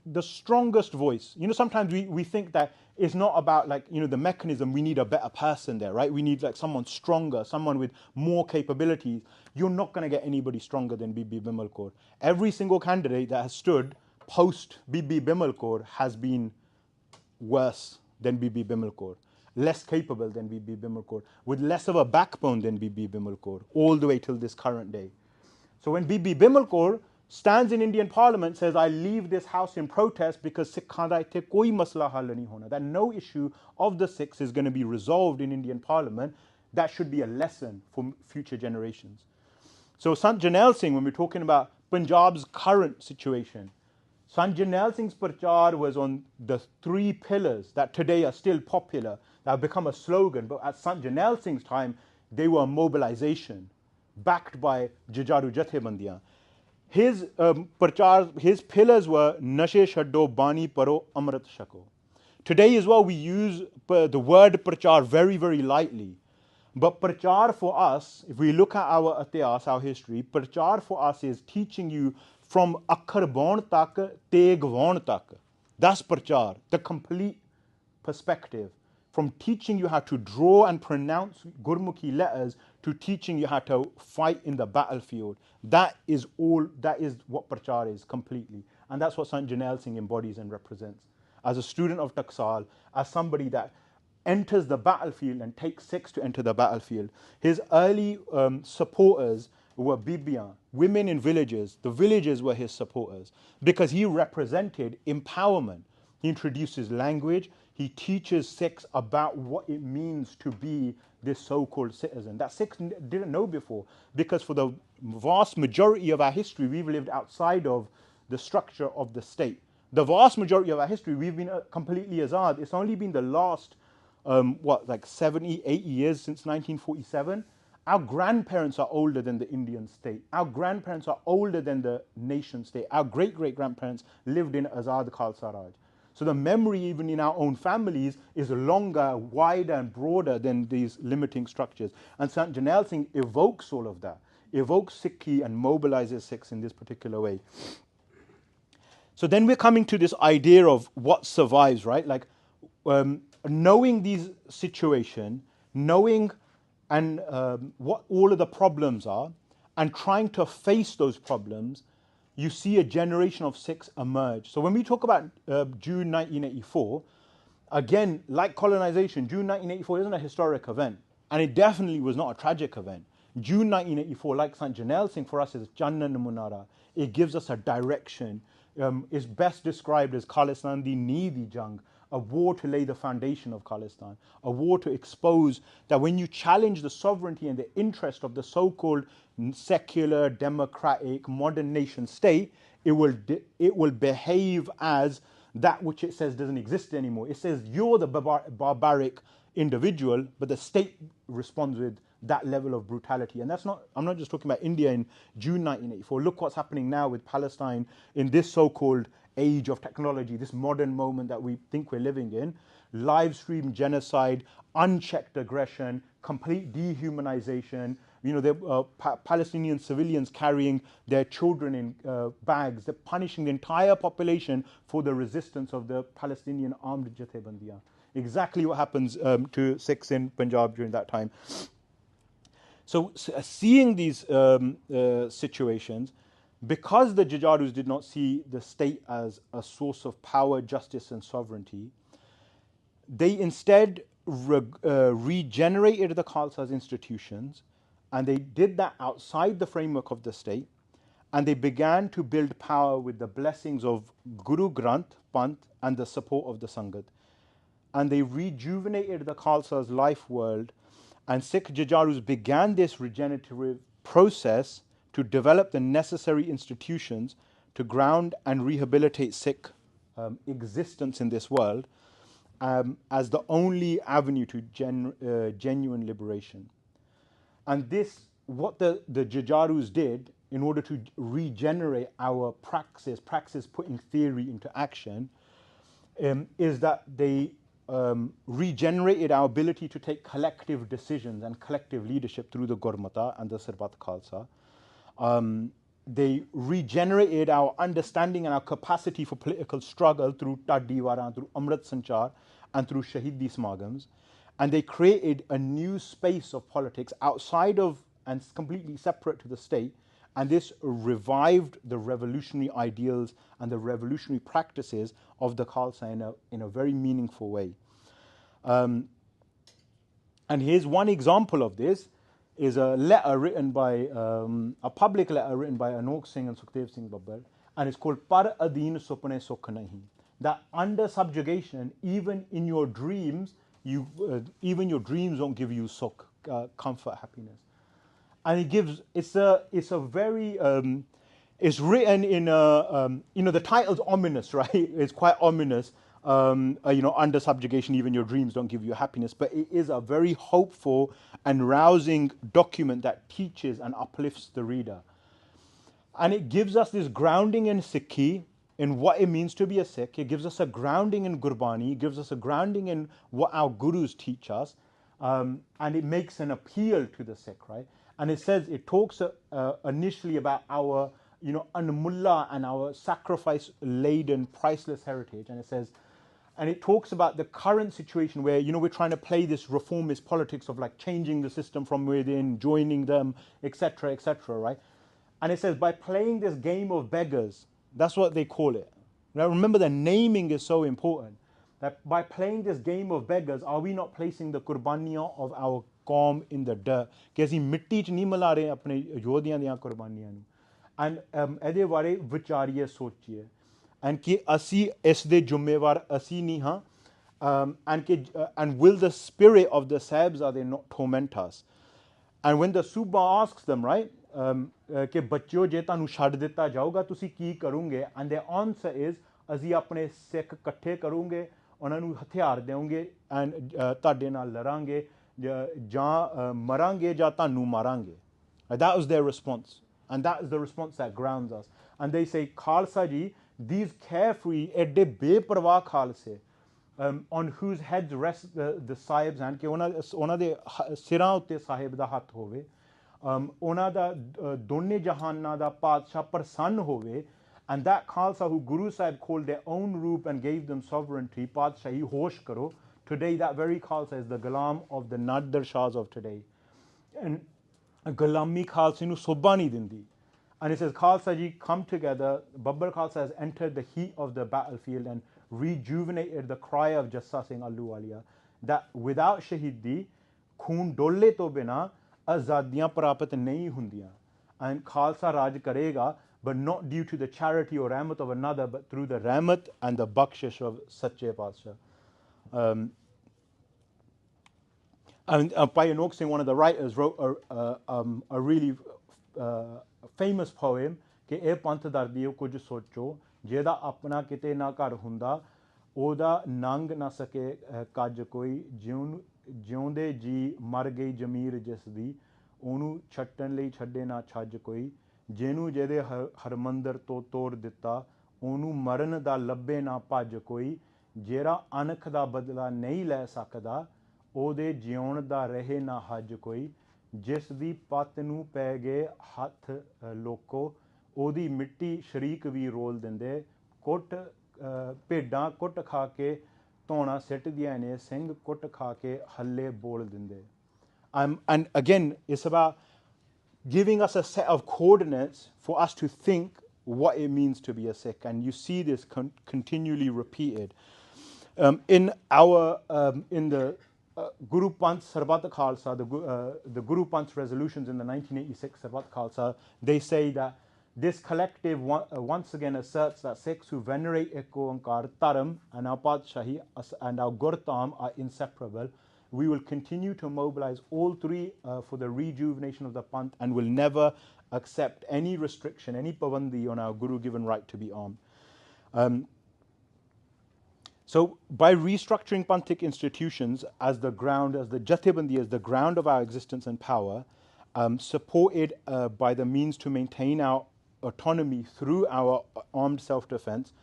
the strongest voice. Sometimes we think that it's not about the mechanism. We need a better person there, right? We need someone stronger, someone with more capabilities. You're not going to get anybody stronger than Bibi Bimal Kaur. Every single candidate that has stood post Bibi Bimal Kaur has been worse than Bibi Bimal Kaur, less capable than Bibi Bimal Kaur, with less of a backbone than Bibi Bimal Kaur, all the way till this current day. So when Bibi Bimal Kaur stands in Indian Parliament, says, I leave this house in protest because Sikhan da itthe koi masla hal nahi hona, that no issue of the Sikhs is going to be resolved in Indian Parliament, that should be a lesson for future generations. So Sant Jarnail Singh, when we're talking about Punjab's current situation, Sant Jarnail Singh's prachar was on the 3 pillars that today are still popular, that have become a slogan, but at Sant Jarnail Singh's time, they were a mobilization backed by Jujaru Jathebandiyan. His his pillars were Nashe Shaddo, Bani Paro, Amrit Shako. Today as well, we use the word prachar very, very lightly. But prachar for us, if we look at our atiyas, our history, prachar for us is teaching you from akhar baun tak, teg vaun tak. That's prachar, the complete perspective. From teaching you how to draw and pronounce Gurmukhi letters to teaching you how to fight in the battlefield. That is what prachar is completely. And that's what Sant Jarnail Singh embodies and represents. As a student of Taksal, as somebody that enters the battlefield and takes Sikhs to enter the battlefield. His early supporters were Bibiyan, women in villages. The villages were his supporters because he represented empowerment. He introduces language. He teaches Sikhs about what it means to be this so-called citizen that Sikhs didn't know before, because for the vast majority of our history, we've lived outside of the structure of the state. The vast majority of our history, we've been completely azad. It's only been the last, 70, 80 years since 1947. Our grandparents are older than the Indian state. Our grandparents are older than the nation state. Our great-great-grandparents lived in Azad Khalsa Raj. So the memory, even in our own families, is longer, wider, and broader than these limiting structures. And Sant Jarnail Singh evokes all of that, evokes Sikhi and mobilizes Sikhs in this particular way. So then we're coming to this idea of what survives, right? Like knowing these situations, knowing and what all of the problems are, and trying to face those problems, you see a generation of Sikhs emerge. So when we talk about June 1984, again, like colonization, June 1984 isn't a historic event, and it definitely was not a tragic event. June 1984, like Sant Jarnail Singh, for us is Janna Munara. It gives us a direction. Is best described as Khalistan di Needi Jang, a war to lay the foundation of Khalistan, a war to expose that when you challenge the sovereignty and the interest of the so-called secular, democratic, modern nation state, it will behave as that which it says doesn't exist anymore. It says you're the barbaric individual, but the state responds with that level of brutality. And that's not, I'm not just talking about India in June 1984. Look what's happening now with Palestine in this so-called age of technology, this modern moment that we think we're living in. Live stream genocide, unchecked aggression, complete dehumanization. You know, the Palestinian civilians carrying their children in bags. They're punishing the entire population for the resistance of the Palestinian armed Jathebandiyan. Exactly what happens to Sikhs in Punjab during that time. So seeing these situations, because the Jujarus did not see the state as a source of power, justice and sovereignty, they instead regenerated the Khalsa's institutions, and they did that outside the framework of the state, and they began to build power with the blessings of Guru Granth, Panth, and the support of the Sangat. And they rejuvenated the Khalsa's life world, and Sikh Jujarus began this regenerative process to develop the necessary institutions to ground and rehabilitate Sikh existence in this world as the only avenue to genuine liberation. And this, what the Jujarus did in order to regenerate our praxis putting theory into action, is that they regenerated our ability to take collective decisions and collective leadership through the Gurmata and the Sarbat Khalsa. They regenerated our understanding and our capacity for political struggle through Taddiwara, through Amrit Sanchar, and through Shahidi Smagams. And they created a new space of politics outside of and completely separate to the state. And this revived the revolutionary ideals and the revolutionary practices of the Khalsa in a very meaningful way. And here's one example of this, is a letter written by, a public letter written by Anok Singh and Sukhdev Singh Babbar, and it's called Par Adeen Supne Sukh Nahi. That under subjugation, even in your dreams, even your dreams don't give you sukh, comfort, happiness. And it gives, it's a very, it's written in a, the title's ominous, right? It's quite ominous. Under subjugation, even your dreams don't give you happiness. But it is a very hopeful and rousing document that teaches and uplifts the reader. And it gives us this grounding in Sikhi, in what it means to be a Sikh. It gives us a grounding in Gurbani. It gives us a grounding in what our gurus teach us. And it makes an appeal to the Sikh, right? And it talks initially about our, Anmullah and our sacrifice-laden, priceless heritage. And it talks about the current situation where, we're trying to play this reformist politics of like changing the system from within, joining them, etc., right? And it says, by playing this game of beggars, that's what they call it. Now remember, the naming is so important. That by playing this game of beggars, are we not placing the qurbaniyan of our qawm in the dirt? कि ਅਸੀਂ ਮਿੱਟੀ 'ਚ ਨਹੀਂ ਮਿਲਾ ਰਹੇ ਆਪਣੇ ਯੋਧਿਆਂ ਦੀਆਂ ਕੁਰਬਾਨੀਆਂ ਨੂੰ. And ਇਹਦੇ ਬਾਰੇ ਵਿਚਾਰੀਏ, ਸੋਚੀਏ. And ਕਿ ਅਸੀਂ ਇਸ ਦੇ ਜ਼ਿੰਮੇਵਾਰ ਅਸੀਂ ਨਹੀਂ ਹਾਂ. And will the spirit of the Sahibzade not torment us? And when the Suba asks them, right, ਕਿ ਬੱਚਿਓ ਜੇ ਤੁਹਾਨੂੰ ਛੱਡ ਦਿੱਤਾ ਜਾਊਗਾ ਤੁਸੀਂ ਕੀ ਕਰੋਗੇ? And their answer is, ਅਸੀਂ ਆਪਣੇ ਸਿੱਖ ਇਕੱਠੇ ਕਰੋਗੇ, ਉਹਨਾਂ ਨੂੰ ਹਥਿਆਰ ਦੇਵਾਂਗੇ, and ਤੁਹਾਡੇ ਨਾਲ ਲੜਾਂਗੇ, ਜਾਂ ਮਰਾਂਗੇ ਜਾਂ ਤੁਹਾਨੂੰ ਮਾਰਾਂਗੇ. That was their response. And that is the response that grounds us. And they say, Khalsa ji, these carefree, edde beparwah Khalse, on whose heads rest the Sahib's hand, ਕਿ ਉਹਨਾਂ ਦੇ ਸਿਰਾਂ ਉੱਤੇ ਸਾਹਿਬ ਦਾ ਹੱਥ ਹੋਵੇ, ਉਹਨਾਂ ਦਾ ਦੋਨੇ ਜਹਾਨਾਂ ਦਾ ਪਾਤਸ਼ਾਹ ਪ੍ਰਸੰਨ ਹੋਵੇ, And that Khalsa who Guru Sahib called their own roop and gave them sovereignty, Padshahi hosh karo, today that very Khalsa is the Ghulam of the Nadir Shahs of today. And Gulami Khalsa nu sobha nahi dindi. And it says, Khalsa ji, come together. Babbar Khalsa has entered the heat of the battlefield and rejuvenated the cry of Jassa Singh Ahluwalia, that without Shahidi, khoon dole to bina, azadiyan prapat nahi hundiyan. And Khalsa Raj karega, but not due to the charity or rahmat of another, but through the rahmat and the bakshish of Sache Padshah. And Bhai Anok Singh, one of the writers, wrote a really famous poem कि ए पंथ दर्दियो कुछ सोचो जेदा अपना किते ना घर हुंदा ओदा नंग ना सके कज कोई जिउंदे जी मर गई जमीर जिस दी ओनू छट्टन लई छड्डे ना छज कोई जेनू जेदे हरमंदर तो तोड़ दिता ओनू मरण दा लब्बे ना भज कोई जेरा अनख दा बदला नहीं लै सकदा ओदे जिउण दा रहे ना हज कोई जिस दी पत नू पै गए हथ लोको ओदी मिट्टी शरीक भी रोल दिंदे कुट भेडां कुट खा के धौना सिट दियां ने सिंह कुट खा के हल्ले बोल दिंदे. And again, it's about giving us a set of coordinates for us to think what it means to be a Sikh, and you see this continually repeated in the Guru Panth Sarbat Khalsa, the Guru Panth resolutions in the 1986 Sarbat Khalsa. They say that this collective once again asserts that Sikhs who venerate Ek Oankar, Dharam and our Padshahi and our Gurtam are inseparable. We will continue to mobilize all three for the rejuvenation of the Panth and will never accept any restriction, any pabandi on our Guru given right to be armed. So by restructuring Panthic institutions as the ground, as the Jathebandi, as the ground of our existence and power, supported by the means to maintain our autonomy through our armed self-defense,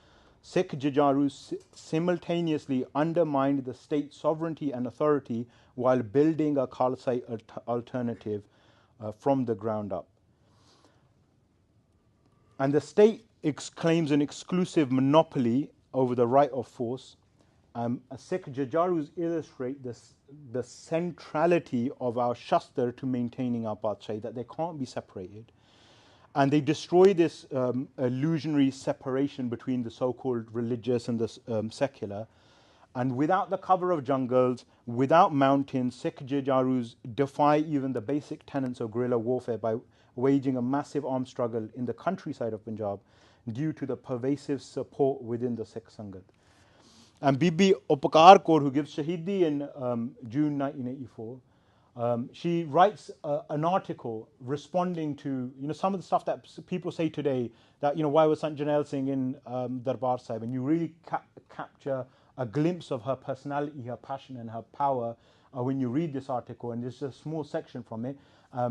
Sikh Jujarus simultaneously undermined the state sovereignty and authority while building a Khalsa alternative from the ground up. And the state claims an exclusive monopoly over the right of force. Sikh Jujarus illustrate the centrality of our Shastra to maintaining our Padshahi, that they can't be separated. And they destroy this illusionary separation between the so-called religious and the secular. And without the cover of jungles, without mountains, Sikh Jujarus defy even the basic tenets of guerrilla warfare by waging a massive armed struggle in the countryside of Punjab due to the pervasive support within the Sikh Sangat. And Bibi Upakar Kaur, who gives Shahidi in June 1984, she writes an article responding to some of the stuff that people say today, that why was Sant Jarnail Singh in Darbar Sahib, and you really capture a glimpse of her personality, her passion and her power when you read this article, and there's a small section from it.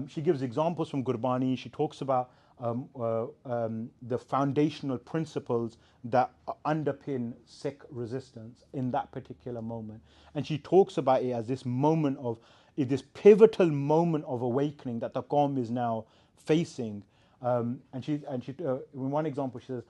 She gives examples from Gurbani. She talks about the foundational principles that underpin Sikh resistance in that particular moment, and she talks about it as this moment of this pivotal moment of awakening that the Qawm is now facing. And she in one example she says,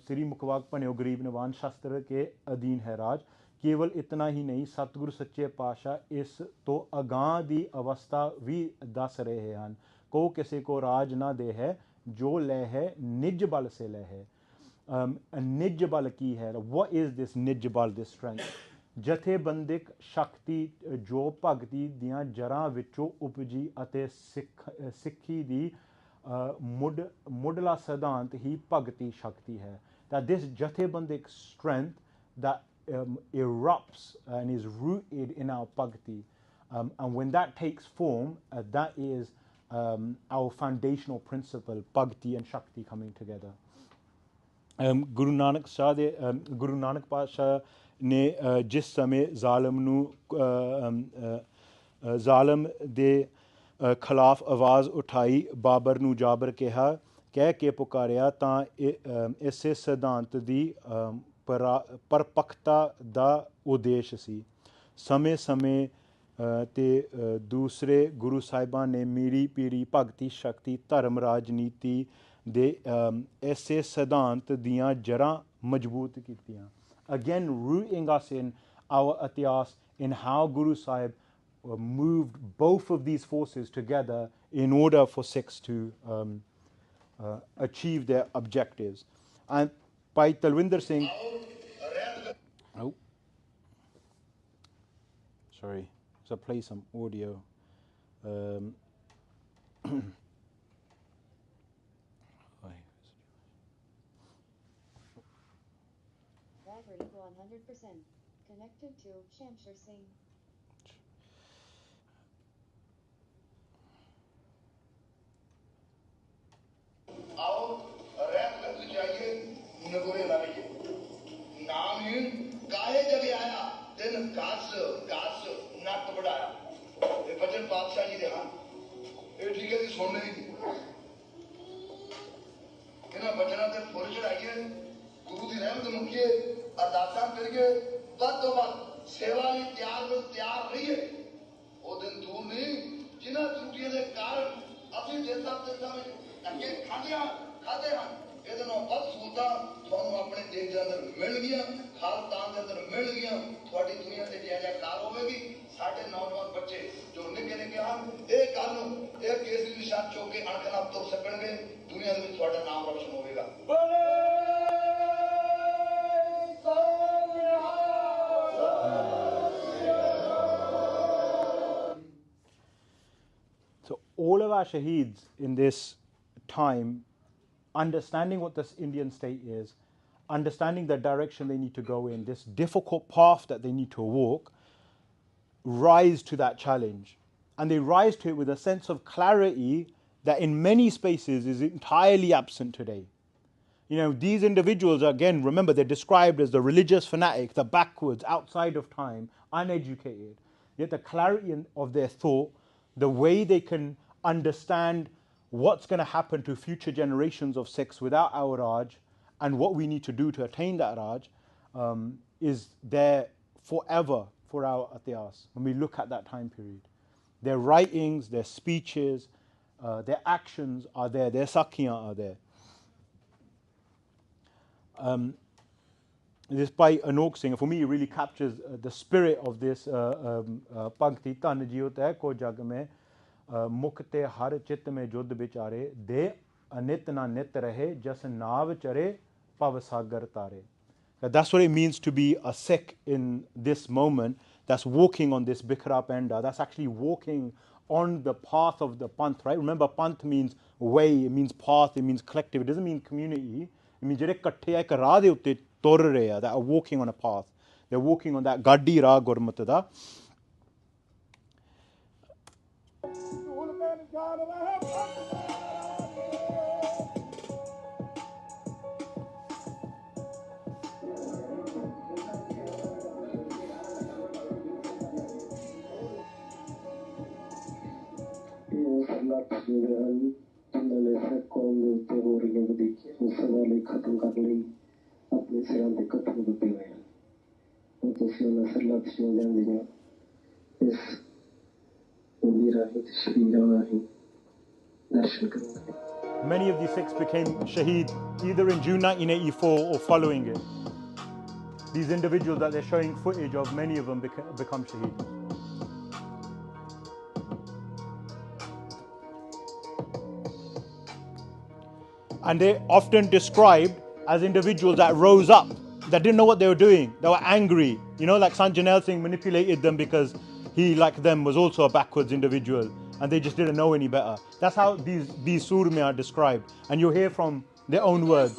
Sri Mukhwag Paneo Garib Nawan Shastra ke Adeen hai Raj, केवल इतना ही नहीं सतगुरु सच्चे पातशाह इस तो अगां दी अवस्था भी दस रहे हैं को किसी को राज ना दे है जो ले है निज बल से ले है. निज बल की है, what is this निज बल, this strength? जथेबंदिक शक्ति जो भगती दियां जरां विचों उपजी अते सिक्खी दी मुडला सिद्धांत ही भगती शक्ति है. That this जथेबंदिक strength that erupts and is rooted in our bhakti, and when that takes form, that is our foundational principle, bhakti and shakti coming together. Guru Nanak Pasha ne jis samay zalim de खिलाफ आवाज़ उठाई, बाबर नू जाबर कहा कह के पुकारिया तां इसे सिद्धांत दी परपक्ता दा उद्देश सी. समय समय ते दूसरे गुरु साहिबां ने मीरी पीरी भगती शक्ति धर्म राजनीति ਦੇ ਐਸੇ ਸਿਧਾਂਤ ਦੀਆਂ ਜੜ੍ਹਾਂ ਮਜ਼ਬੂਤ ਕੀਤੀਆਂ. Again, rooting us in our ਇਤਿਹਾਸ, in how Guru Sahib moved both of these forces together in order for Sikhs to achieve their objectives. And by Talwinder Singh, oh, sorry, so play some audio. Battery 100%. Connected to Shamsher Singh. आओ rap करनी चाहिए नगोरे लाइए नाम ही काहे जब आया दिन कास कास नक बढ़ाया ये बचन बादशाह जी दे हां ये ठीक है जी सुनने दी इन्हां बचनां ते फुल चढ़ाइए गुरु दी रहमत मुखिए अरदासां करिए ਵੱਧ ਤੋਂ ਵੱਧ सेवा ਲਈ ਤਿਆਰ ਰਹੀਏ ਉਹ ਦਿਨ ਦੂਰ ਨਹੀਂ ਜਿਨ੍ਹਾਂ त्रुटियों ਦੇ ਕਾਰਨ ਅਸੀਂ ਦੇਸਾਂ ਦੇ ਵਿੱਚ ਅੱਗੇ ਖਾਦੇ ਹਨ ਇਹਦੇ ਨਾਲ ਵੱਧ ਸਹੂਲਤਾਂ ਤੁਹਾਨੂੰ ਆਪਣੇ ਦੇਸ਼ ਦੇ ਅੰਦਰ ਮਿਲਣਗੀਆਂ ਖਾਲਸਤਾਨ ਦੇ ਅੰਦਰ ਮਿਲਣਗੀਆਂ ਤੁਹਾਡੀ ਦੁਨੀਆ ਤੇ ਜੈਕਾਰ ਹੋਵੇਗੀ ਸਾਡੇ ਨੌਜਵਾਨ ਬੱਚੇ ਜੋ ਨਿੱਕੇ ਨਿੱਕੇ ਹਨ ਇਹ ਕੱਲ ਨੂੰ ਇਹ ਕੇਸਰੀ ਨਿਸ਼ਾਨ ਚੁੱਕ ਕੇ ਅਣਖ ਨਾਲ ਤੁਰ ਸਕਣਗੇ ਦੁਨੀਆ ਦੇ ਵਿੱਚ ਤੁਹਾਡਾ ਨਾਮ ਰੌਸ਼ਨ ਹੋਵੇਗਾ. So all of our shaheeds in this time, understanding what this Indian state is, understanding the direction they need to go in, this difficult path that they need to walk, rise to that challenge. And they rise to it with a sense of clarity that in many spaces is entirely absent today. You know, these individuals, again, remember, they're described as the religious fanatic, the backwards, outside of time, uneducated. Yet the clarity of their thought, the way they can understand what's going to happen to future generations of Sikhs without our Raj and what we need to do to attain that Raj is there forever for our Atiyas when we look at that time period. Their writings, their speeches, their actions are there, their sakhiyan are there. This by Anok Singh, for me, it really captures the spirit of this Pankti Tan Jiyo Teh Ko Jag Mein Mukte Har Chit Mein Judh Bichare De Anit Na Nit Rahe Jas Nav Chare Pav Sagar Tare. That's what it means to be a Sikh in this moment, that's walking on this Bikra Penda, that's actually walking on the path of the Panth, right? Remember, Panth means way, it means path, it means collective, it doesn't mean community. It means ਜਿਹੜੇ ਇਕੱਠੇ ਆ ਇੱਕ ਰਾਹ ਦੇ ਉੱਤੇ ਤੁਰ ਰਹੇ ਆ, that are walking on a path. They're walking on that ਗਾਡੀ ਰਾਹ ਗੁਰਮਤਿ ਦਾ. जिन्होंने सिख कौम के उत्ते हो रही वधीकियां नूं सदा लई खत्म कर लई अपने सिरां ते कत्थे दुबे होए हैं और तुसीं उन्हां सरलत शहीदां दीआं इस उम्मीद राहीं ते शहीदां राहीं दर्शन करोगे. Many of these Sikhs became shaheed either in June 1984 or following it. These individuals that they're showing footage of, many of them become shaheed. And they're often described as individuals that rose up, that didn't know what they were doing, they were angry. You know, like Sant Jarnail Singh manipulated them because he, like them, was also a backwards individual and they just didn't know any better. That's how these surme are described. And you'll hear from their own words.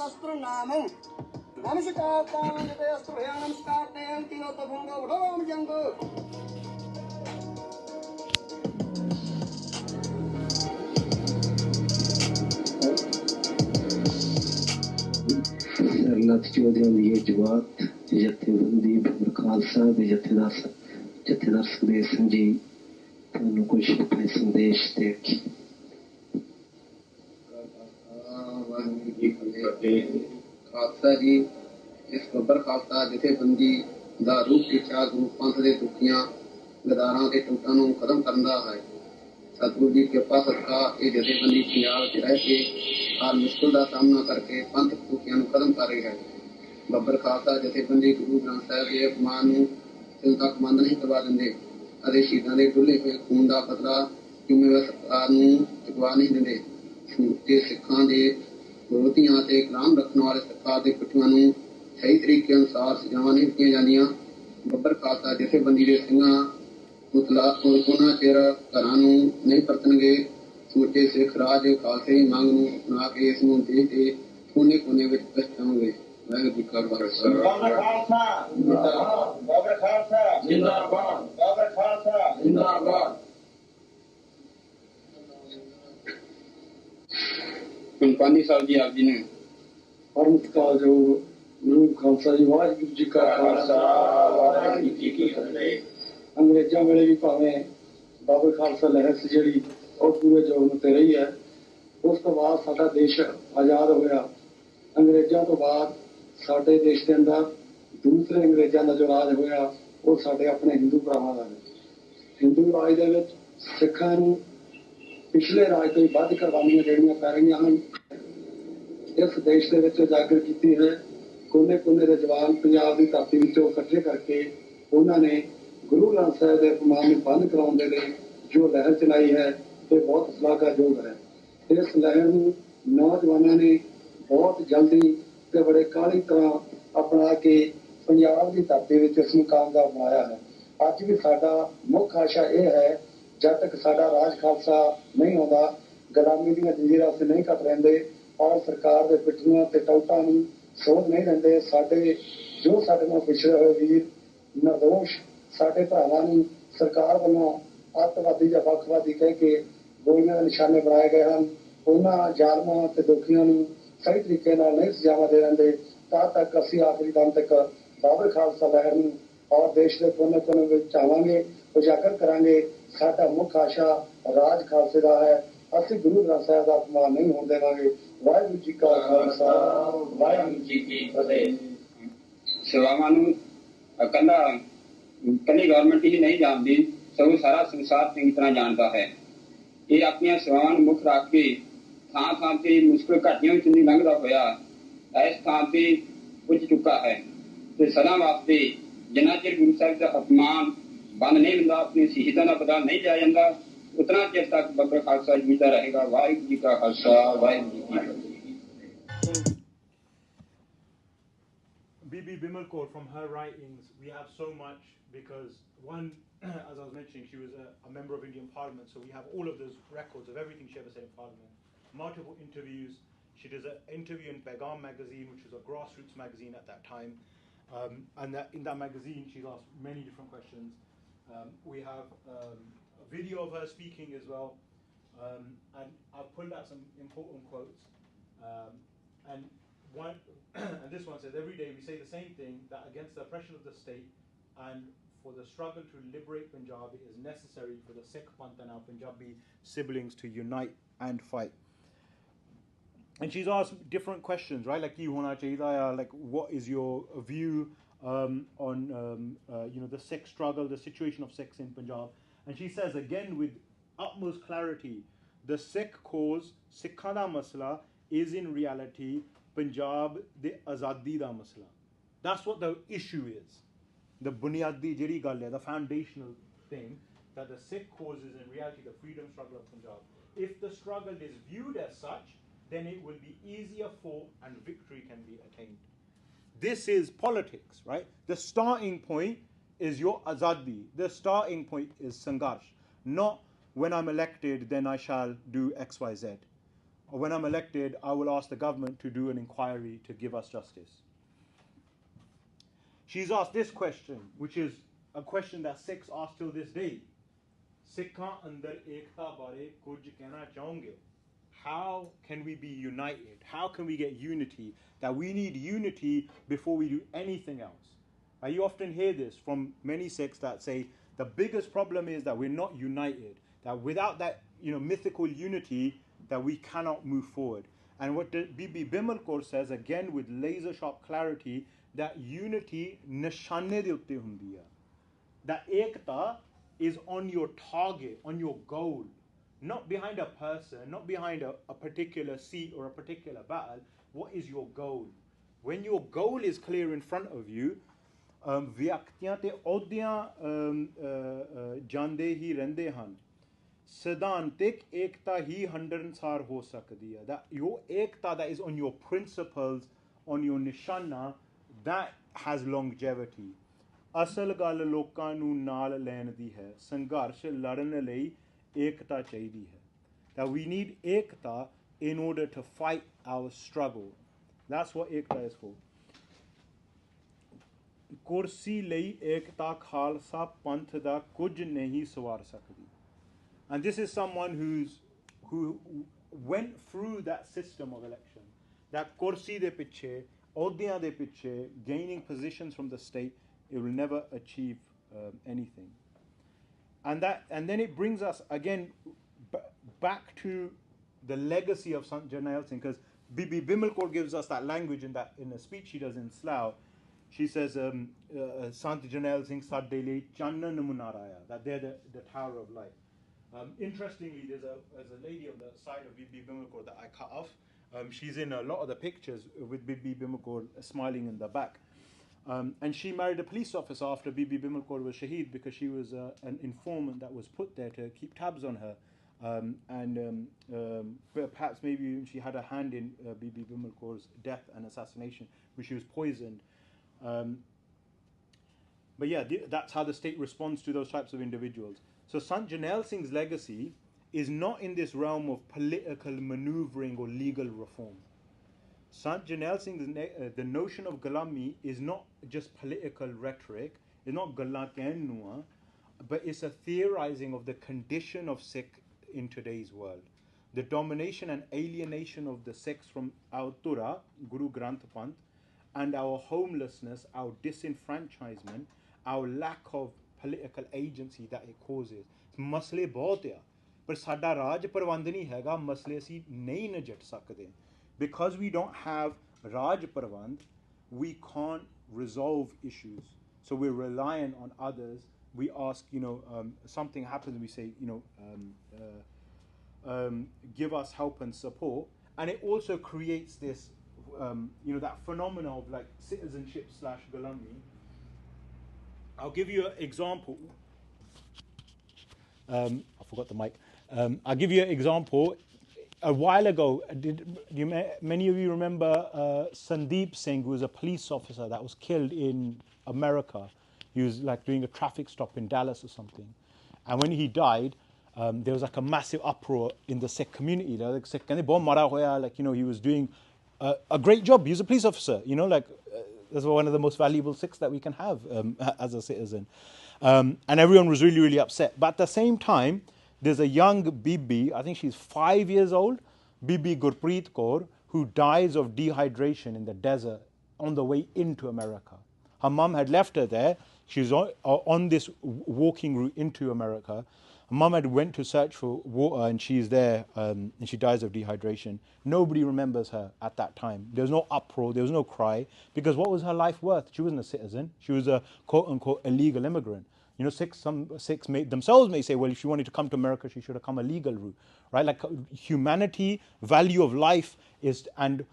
सरलत Chaudhary दी जवाब जथेबंदी खालसा दे जथेदार सुखदेव सिंह जी ਤੁਹਾਨੂੰ ਕੁਝ ਆਪਣੇ ਸੰਦੇਸ਼ ਦੇ ਕੇ ਖਾਲਸਾ ਜੀ ਇਸ ਬੱਬਰ ਖਾਲਸਾ ਜਥੇਬੰਦੀ ਦਾ ਰੂਪ ਖਿੱਚਿਆ ਗੁਰੂ ਪੰਥ ਦੇ ਦੁਖੀਆਂ ਗਦਾਰਾਂ ਤੇ ਟੁੱਟਾਂ ਨੂੰ ਖਤਮ ਕਰਨ ਦਾ ਹੈ. सतगुरु जी कृपा सदका ये जथेबंदी पंजाब च रह के हर मुश्किल का सामना करके पंथ भूखियां खत्म कर रही है। ਬੱਬਰ ਖਾਲਸਾ ਜਥੇਬੰਦੀ ਗੁਰੂ ਗ੍ਰੰਥ ਸਾਹਿਬ ਦੇ ਅਪਮਾਨ ਨੂੰ ਦਿਲ ਤੱਕ ਬੰਦ ਨਹੀਂ ਕਰਵਾ ਦਿੰਦੇ ਅਤੇ ਸ਼ਹੀਦਾਂ ਦੇ ਡੁੱਲੇ ਹੋਏ ਖੂਨ ਦਾ ਬਦਲਾ ਜ਼ਿੰਮੇਵਾਰ ਸਰਕਾਰ ਨੂੰ ਚੁਕਵਾ ਨਹੀਂ ਦਿੰਦੇ। ਸਮੁੱਚੇ ਸਿੱਖਾਂ ਦੇ ਵਿਰੋਧੀਆਂ ਅਤੇ ਗੁਲਾਮ ਰੱਖਣ ਵਾਲੇ ਸਰਕਾਰ ਦੇ ਪਿੱਠੂਆਂ ਨੂੰ ਸਹੀ ਤਰੀਕੇ ਅਨੁਸਾਰ ਸਜ਼ਾਵਾਂ ਨਹੀਂ ਦਿੱਤੀਆਂ ਜਾਂਦੀਆਂ। ਬੱਬਰ ਖਾਲਸਾ ਜਥੇਬੰਦੀ ਦੇ ਸਿੰਘਾਂ ਉਹਨਾਂ ਚਿਰ ਘਰਾਂ ਨੂੰ ਨਹੀਂ ਪਰਤਣਗੇ। ਸਮੁੱਚੇ ਸਿੱਖ ਰਾਜ ਖਾਲਸੇ ਦੀ ਮੰਗ ਨੂੰ ਅਪਣਾ ਕੇ ਇਸ ਨੂੰ ਦੇਸ਼ ਦੇ ਕੋਨੇ ਕੋਨੇ ਵਿੱਚ ਪਹੁੰਚਾਉਣਗੇ। ਵਾਹਿਗੁਰੂ ਜੀ ਕਾ ਖਾਲਸਾ। ਬਾਬਰ ਖਾਲਸਾ ਜਿੰਦਾਬਾਦ। ਬਾਬਰ ਖਾਲਸਾ ਜਿੰਦਾਬਾਦ। ਬਾਬਰ ਖਾਲਸਾ ਜਿੰਦਾਬਾਦ। ਪੰਜ ਸਾਹਿਬ ਜੀ ਆਪ ਜੀ ਨੇ ਪਰਮਤਕਾਲ ਜੋ ਗੁਰੂ ਖਾਲਸਾ ਜੀ ਵਾਹਿਗੁਰੂ ਜੀ ਕਾ ਖਾਲਸਾ ਵਾਹਿਗੁਰੂ ਜੀ ਕੀ ਫਤਿਹ। ਅੰਗਰੇਜ਼ਾਂ ਵੇਲੇ ਵੀ ਭਾਵੇਂ ਬਾਬਰ ਖਾਲਸਾ ਲਹਿਰ ਸੀ ਜਿਹੜੀ ਉਹ ਪੂਰੇ ਜੋਰ ਤੇ ਰਹੀ ਹੈ। ਉਸ ਤੋਂ ਬਾਅਦ ਸਾਡਾ ਦੇਸ਼ ਆਜ਼ਾਦ ਹੋਇਆ। ਅੰਗਰੇਜ਼ਾਂ ਤੋਂ ਬਾਅਦ ਸਾਡੇ ਦੇਸ਼ ਦੇ ਅੰਦਰ ਦੂਸਰੇ ਅੰਗਰੇਜ਼ਾਂ ਦਾ ਜੋ ਰਾਜ ਹੋਇਆ ਉਹ ਸਾਡੇ ਆਪਣੇ ਹਿੰਦੂ ਭਰਾਵਾਂ ਦਾ ਹੈ। ਹਿੰਦੂ ਰਾਜ ਦੇ ਵਿੱਚ ਸਿੱਖਾਂ ਨੂੰ ਪਿਛਲੇ ਰਾਜ ਤੋਂ ਵੱਧ ਕੁਰਬਾਨੀਆਂ ਦੇਣੀਆਂ ਪੈ ਰਹੀਆਂ ਹਨ। ਇਸ ਦੇਸ਼ ਦੇ ਵਿੱਚ ਉਜਾਗਰ ਕੀਤੀ ਹੈ। ਕੋਨੇ ਕੋਨੇ ਦੇ ਜਵਾਨ ਪੰਜਾਬ ਦੀ ਧਰਤੀ ਵਿੱਚੋਂ ਇਕੱਠੇ ਕਰਕੇ ਉਹਨਾਂ ਨੇ ਗੁਰੂ ਗ੍ਰੰਥ ਸਾਹਿਬ ਦੇ ਅਪਮਾਨ ਨੂੰ ਬੰਦ ਕਰਾਉਣ ਦੇ ਲਈ ਜੋ ਲਹਿਰ ਚਲਾਈ ਹੈ ਇਹ ਬਹੁਤ ਸ਼ਲਾਘਾਯੋਗ ਹੈ। ਇਸ ਲਹਿਰ ਨੂੰ ਨੌਜਵਾਨਾਂ ਨੇ ਬਹੁਤ ਜਲਦੀ ਤੇ ਬੜੇ ਕਾਹਲੀ ਤਰ੍ਹਾਂ ਅਪਣਾ ਕੇ ਪੰਜਾਬ ਦੀ ਧਰਤੀ ਵਿੱਚ ਇਸ ਨੂੰ ਕਾਮਯਾਬ ਬਣਾਇਆ ਹੈ। ਅੱਜ ਵੀ ਸਾਡਾ ਮੁੱਖ ਆਸ਼ਾ ਇਹ ਹੈ ਜਦ ਤੱਕ ਸਾਡਾ ਰਾਜ ਖਾਲਸਾ ਨਹੀਂ ਆਉਂਦਾ, ਗੁਲਾਮੀ ਦੀਆਂ ਜੰਜੀਰਾਂ ਅਸੀਂ ਨਹੀਂ ਕੱਟ ਲੈਂਦੇ ਔਰ ਸਰਕਾਰ ਦੇ ਪਿੱਠੂਆਂ ਤੇ ਟੌਟਾਂ ਨੂੰ ਸੋਧ ਨਹੀਂ ਦਿੰਦੇ, ਸਾਡੇ ਨਾਲ ਪਿਛੜੇ ਹੋਏ ਵੀਰ ਨਿਰਦੋਸ਼ ਸਾਡੇ ਭਰਾਵਾਂ ਨੂੰ ਸਰਕਾਰ ਵੱਲੋਂ ਅੱਤਵਾਦੀ ਜਾਂ ਵੱਖਵਾਦੀ ਕਹਿ ਕੇ ਗੋਲੀਆਂ ਦੇ ਨਿਸ਼ਾਨੇ ਬਣਾਏ ਗਏ ਹਨ। ਉਹਨਾਂ ਜ਼ਾਲਮਾਂ ਤੇ ਦੋਖੀਆਂ ਨੂੰ ਸਹੀ ਤਰੀਕੇ ਨਾਲ ਨਹੀਂ ਸਜ਼ਾਵਾਂ ਦੇ ਦਿੰਦੇ ਤਦ ਤੱਕ ਅਸੀਂ ਆਖਰੀ ਦਮ ਤੱਕ ਬਾਬਰ ਖਾਲਸਾ ਲਹਿਰ ਨੂੰ ਔਰ ਦੇਸ਼ ਦੇ ਕੋਨੇ ਕੋਨੇ ਵਿੱਚ ਚਾਵਾਂਗੇ, ਉਜਾਗਰ ਕਰਾਂਗੇ। ਸਾਡਾ ਮੁੱਖ ਆਸ਼ਾ ਰਾਜ ਖਾਲਸੇ ਦਾ ਹੈ। ਅਸੀਂ ਗੁਰੂ ਗ੍ਰੰਥ ਸਾਹਿਬ ਦਾ ਅਪਮਾਨ ਨਹੀਂ ਹੋਣ ਦੇਵਾਂਗੇ। ਵਾਹਿਗੁਰੂ ਜੀ ਕਾ ਖਾਲਸਾ ਵਾਹਿਗੁਰੂ ਜੀ ਕੀ ਫਤਿਹ। ਸੇਵਾਵਾਂ ਨੂੰ ਕੱਲੀ ਗਵਰਨਮੈਂਟ ਹੀ ਨਹੀਂ ਜਾਣਦੀ, ਸਗੋਂ ਸਾਰਾ ਸੰਸਾਰ ਚੰਗੀ ਤਰ੍ਹਾਂ ਜਾਣਦਾ ਹੈ। ਇਹ ਆਪਣੀਆਂ ਸੇਵਾਵਾਂ ਨੂੰ ਮੁੱਖ ਰੱਖ ਕੇ ਥਾਂ ਥਾਂ ਤੇ ਮੁਸ਼ਕਿਲ ਘਾਟੀਆਂ ਵਿੱਚ ਨਹੀਂ ਲੰਘਦਾ ਹੋਇਆ ਇਸ ਥਾਂ ਤੇ ਪੁੱਜ ਚੁੱਕਾ ਹੈ ਤੇ ਸਦਾ ਵਾਸਤੇ ਜਿੰਨਾ ਚਿਰ ਗੁਰੂ ਸਾਹਿਬ ਦਾ ਅਪਮਾਨ ਬੰਦ ਨਹੀਂ ਹੁੰਦਾ, ਆਪਣੀ ਸ਼ਹੀਦਾਂ ਦਾ ਬਦਲਾ ਨਹੀਂ ਲਿਆ ਜਾਂਦਾ, ਉਤਨਾ ਚਿਰ ਤੱਕ ਬੱਬਰ ਖਾਲਸਾ ਜਿੰਦਾ ਰਹੇਗਾ। ਵਾਹਿਗੁਰੂ ਜੀ ਕਾ ਖਾਲਸਾ ਵਾਹਿਗੁਰੂ ਜੀ ਕੀ ਫਤਿਹ। Bibi Bimal Kaur, from her writings, we have so much because one, as I was mentioning, she was a member of Indian Parliament, so we have all of those records of everything she ever said in Parliament. Multiple interviews. She does an interview in Paigam magazine, which was a grassroots magazine at that time, and in that magazine, she's asked many different questions. We have a video of her speaking as well, and I've pulled out some important quotes. And this one says, every day we say the same thing, that against the oppression of the state and for the struggle to liberate Punjab, it is necessary for the Sikh Panth and our Punjabi siblings to unite and fight. And she's asked different questions, right? Like, like, what is your view on the Sikh struggle, the situation of Sikhs in Punjab? And she says again with utmost clarity, the Sikh cause, Sikha da masla, is in reality Punjab the azadi da masla. That's what the issue is. The bunyadi jehdi gall hai, the foundational thing, that the Sikh cause is in reality the freedom struggle of Punjab. If the struggle is viewed as such, then it will be easier for and victory can be attained. This is politics, right? The starting point is your azadi. The starting point is sangarsh. Not when I'm elected, then I shall do X, Y, Z. Or when I'm elected, I will ask the government to do an inquiry to give us justice. She's asked this question, which is a question that Sikhs ask till this day. Sikha andar ekta bare kuj kehna chahonge. How can we be united? How can we get unity? That we need unity before we do anything else. You often hear this from many Sikhs that say the biggest problem is that we're not united. That without that mythical unity, that we cannot move forward. And what Bibi Bimal Kaur says, again with laser sharp clarity, that unity nishane de utte hundi hai. That ekta is on your target, on your goal. not behind a person, not behind a particular seat or a particular battle. What is your goal? When your goal is clear in front of you, ਵਿਅਕਤੀਆਂ ਤੇ ਅਹੁਦਿਆਂ ਜਾਂਦੇ ਹੀ ਰਹਿੰਦੇ ਹਨ ਸਿਧਾਂਤਿਕ ਏਕਤਾ ਹੀ ਹੰਢਣਸਾਰ ਹੋ ਸਕਦੀ ਹੈ that your Ekta that is on your principles, on your ਨਿਸ਼ਾਨਾ, that has longevity. ਅਸਲ ਗੱਲ ਲੋਕਾਂ ਨੂੰ ਨਾਲ ਲੈਣ ਦੀ ਹੈ ਸੰਘਰਸ਼ ਲੜਨ ਲਈ ਏਕਤਾ ਚਾਹੀਦੀ ਹੈ that we need Ekta in order to fight our struggle. That's what Ekta is for. ਕੁਰਸੀ ਲਈ ਏਕਤਾ ਖਾਲਸਾ ਪੰਥ ਦਾ ਕੁਝ ਨਹੀਂ ਸਵਾਰ ਸਕਦੀ. And this is someone who went through that system of election. That kursi de piche, audhiyan de piche, gaining positions from the state, it will never achieve anything. And then it brings us again back to the legacy of Sant Jarnail Singh, because Bibi Bimal Kaur gives us that language in a speech she does in Slough. She says, Sant Jarnail Singh Sadde Li Channan Munaraya, that they're the Tower of Light. Interestingly, there's a lady on the side of Bibi Bimal Kaur that I cut off. She's in a lot of the pictures with Bibi Bimal Kaur smiling in the back. And she married a police officer after Bibi Bimal Kaur was shaheed because she was an informant that was put there to keep tabs on her. Perhaps maybe she had a hand in Bibi Bimal Kaur's death and assassination when she was poisoned. But yeah, that's how the state responds to those types of individuals. So Sant Jarnail Singh's legacy is not in this realm of political maneuvering or legal reform. Sant Jarnail Singh's the notion of Gulami is not just political rhetoric, it's not Galan Kehn Nua, but it's a theorizing of the condition of Sikh in today's world. The domination and alienation of the Sikhs from our Tura, Guru Granth Panth, and our homelessness, our disenfranchisement, our lack of political agency that it causes. ਮਸਲੇ ਬਹੁਤ ਆ ਪਰ ਸਾਡਾ ਰਾਜ ਪ੍ਰਬੰਧ ਨਹੀਂ ਹੈਗਾ ਮਸਲੇ ਅਸੀਂ ਨਹੀਂ ਨਜਿੱਠ ਸਕਦੇ because we don't have Raj Pravand, we can't resolve issues. So we're reliant on others. We ask, something happens, we say, give us help and support. And it also creates this, that phenomena of like citizenship / Gulami. I'll give you an example. I forgot the mic. I'll give you an example. A while ago, many of you remember Sandeep Singh, who was a police officer that was killed in America. He was like doing a traffic stop in Dallas or something. And when he died, there was like a massive uproar in the Sikh community. Like Sikh, he was doing a great job. He was a police officer, that's one of the most valuable Sikhs that we can have as a citizen. And everyone was really, really upset. But at the same time, there's a young Bibi, I think she's 5 years old, Bibi Gurpreet Kaur, who dies of dehydration in the desert on the way into America. Her mum had left her there. She was on this walking route into America. Her mum had went to search for water and she's there and she dies of dehydration. Nobody remembers her at that time. There was no uproar, there was no cry, because what was her life worth? She wasn't a citizen. She was a quote-unquote illegal immigrant. Some Sikhs themselves may say, well, if she wanted to come to America, she should have come a legal route, right? Like humanity, value of life is tied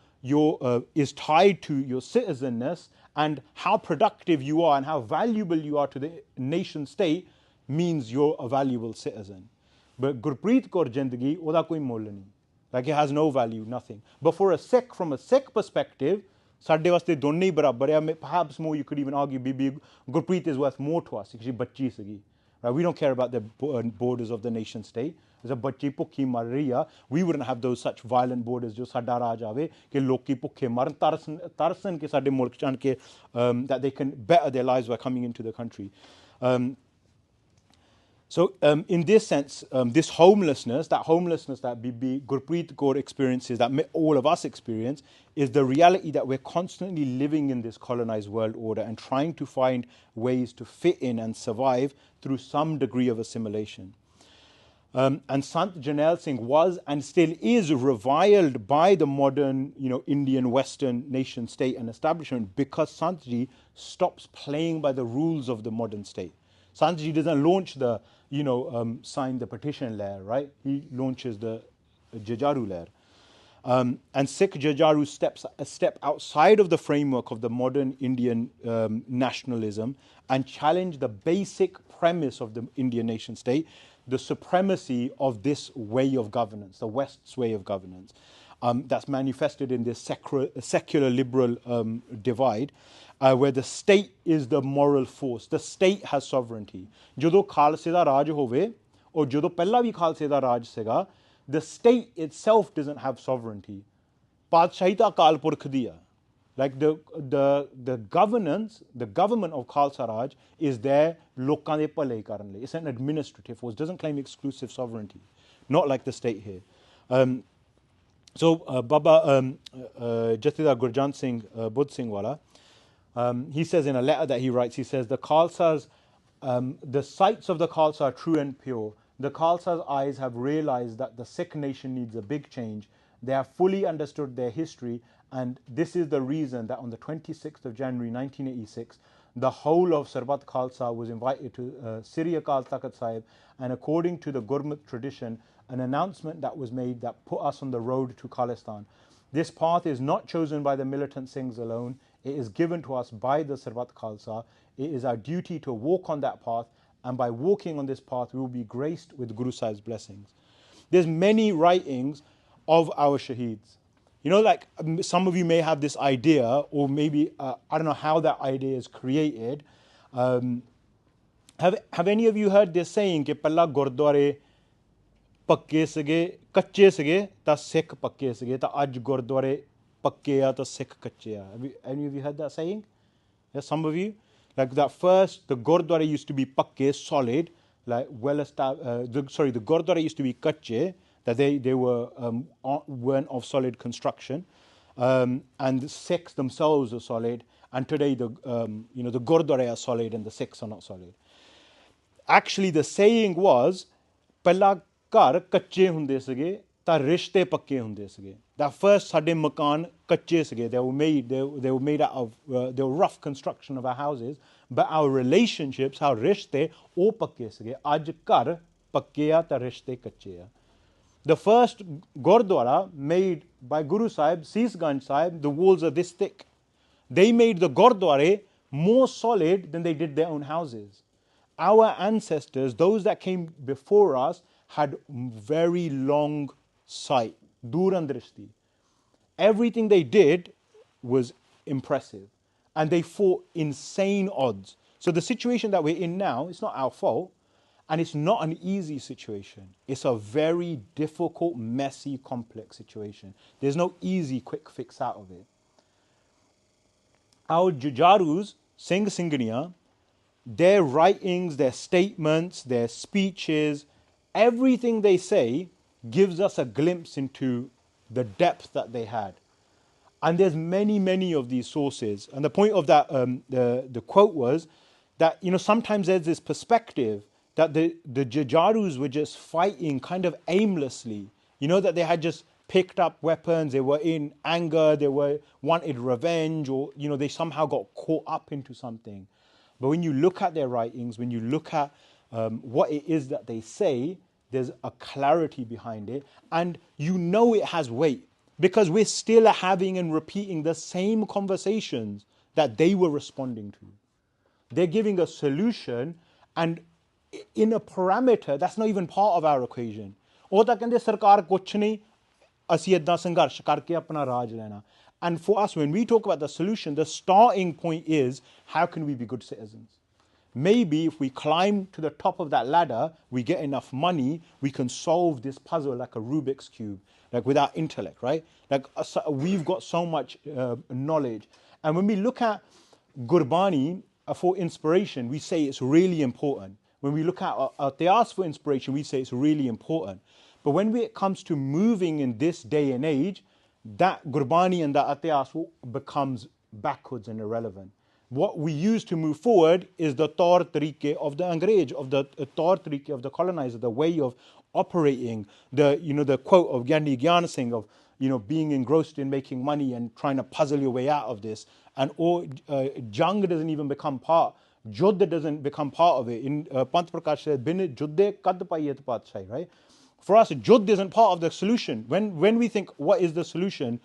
to your citizenness, and how productive you are and how valuable you are to the nation state means you're a valuable citizen. But Gurpreet Kaur Jindagi, oda koi moll nahi. Like it has no value, nothing. But for a Sikh, from a Sikh perspective, ਸਾਡੇ ਵਾਸਤੇ ਦੋਨੇ ਹੀ ਬਰਾਬਰ ਆ perhaps more you could even argue Bibi Gurpreet is worth more to us because she ਬੱਚੀ ਸੀਗੀ, right? We don't care about the borders of the nation state. As a ਬੱਚੀ ਭੁੱਖੀ ਮਰ ਰਹੀ ਆ, we wouldn't have those such violent borders ਜੋ ਸਾਡਾ ਰਾਜ ਆਵੇ ਕਿ ਲੋਕੀ ਭੁੱਖੇ ਮਰਨ ਤਰਸਣ ਕਿ ਸਾਡੇ ਮੁਲਕ ਚ ਆਣ ਕੇ that they can better their lives by coming into the country. So in this sense, this homelessness that Bibi Gurpreet Kaur experiences, that all of us experience, is the reality that we're constantly living in this colonized world order and trying to find ways to fit in and survive through some degree of assimilation. And Sant Jarnail Singh was and still is reviled by the modern, Indian Western nation state and establishment because Santji stops playing by the rules of the modern state. Santji doesn't launch the signed the Partition layer, right? He launches the Jujaru layer. And Sikh Jujaru step outside of the framework of the modern Indian nationalism and challenge the basic premise of the Indian nation state, the supremacy of this way of governance, the West's way of governance. That's manifested in this secular liberal divide, where the state is the moral force. The state has sovereignty. ਜਦੋਂ ਖਾਲਸੇ ਦਾ ਰਾਜ ਹੋਵੇ, or ਜਦੋਂ ਪਹਿਲਾਂ ਵੀ ਖਾਲਸੇ ਦਾ ਰਾਜ ਸੀਗਾ, the state itself doesn't have sovereignty. ਪਾਤਸ਼ਾਹੀ ਤਾਂ ਅਕਾਲ ਪੁਰਖ ਦੀ ਆ. Like the governance, the government of Khalsa Raj is there ਲੋਕਾਂ ਦੇ ਭਲੇ ਕਰਨ ਲਈ. It's an administrative force. It doesn't claim exclusive sovereignty. Not like the state here. So Baba Jathedar Gurjant Singh Budh Singh Wala, he says in a letter that he writes, he says, the Khalsa's, the sights of the Khalsa are true and pure. The Khalsa's eyes have realized that the Sikh nation needs a big change. They have fully understood their history, and this is the reason that on the 26th of January 1986, the whole of Sarbat Khalsa was invited to Sri Akal Takht Sahib, and according to the Gurmukhi tradition, an announcement that was made that put us on the road to Khalistan. This path is not chosen by the militant Singhs alone. It is given to us by the Sarbat Khalsa. It is our duty to walk on that path, and by walking on this path, we will be graced with Guru Sahib's blessings. There's many writings of our shaheeds. Like some of you may have this idea, or maybe, I don't know how that idea is created. Have any of you heard this saying, कि पहला गुरुद्वारे पक्के सगे कच्चे सगे ता सिख पक्के सगे ता आज गुरुद्वारे पक्के आ ता सिख कच्चे आ? Have any of you heard that saying? Yeah, some of you. Like that first, the Gurdwara used to be pakke, solid, like well established. The Gurdwara used to be kache, that they weren't of solid construction, and the Sikhs themselves are solid. And today, the Gurdwara are solid and the Sikhs are not solid. Actually, the saying was, "Pehla ghar kache hunde sige, ta rishte pakke hunde sige." That first sade makan kache sige. They were made out of they were rough construction of our houses, but our relationships, our rishte, o pakke sige. Aaj ghar pakke ya ta rishte kache ya. The first Gurdwara made by Guru Sahib, Sisganj Sahib, the walls are this thick. They made the Gurdwara more solid than they did their own houses. Our ancestors, those that came before us, had very long sight, durandrishti. Everything they did was impressive, and they fought insane odds. So the situation that we're in now, it's not our fault, and it's not an easy situation. It's a very difficult, messy, complex situation. There's no easy, quick fix out of it. Our Jujarus, Singh Singhaniya, their writings, their statements, their speeches, everything they say gives us a glimpse into the depth that they had. And there's many, many of these sources. And the point of that, the quote was that, sometimes there's this perspective that the Jujarus were just fighting kind of aimlessly. That they had just picked up weapons, they were in anger, they wanted revenge, or, they somehow got caught up into something. But when you look at their writings, when you look at what it is that they say, there's a clarity behind it, and it has weight, because we're still having and repeating the same conversations that they were responding to. They're giving a solution, and in a parameter that's not even part of our equation. ਉਹ ਤਾਂ ਕਹਿੰਦੇ ਸਰਕਾਰ ਕੁਛ ਨਹੀਂ, ਅਸੀਂ ਏਦਾਂ ਸੰਘਰਸ਼ ਕਰਕੇ ਆਪਣਾ ਰਾਜ ਲੈਣਾ. And for us, when we talk about the solution, the starting point is, how can we be good citizens? Maybe if we climb to the top of that ladder, we get enough money, we can solve this puzzle like a Rubik's Cube, like with our intellect, right? Like we've got so much knowledge. And when we look at Gurbani for inspiration, we say it's really important. When we look at Ityas for inspiration, we say it's really important. But when it comes to moving in this day and age, that Gurbani and that Ityas becomes backwards and irrelevant. What we use to move forward is the taur tariqe of the Angrez, of the taur tariqe of the colonizer, the way of operating, the quote of Gyani Gyan Singh of, being engrossed in making money and trying to puzzle your way out of this. And jang doesn't even become part. Judd doesn't become part of it. In Pant Prakash said, "Bin Judde kad payet patshahi," right? For us, Judd isn't part of the solution. When we think, what is the solution?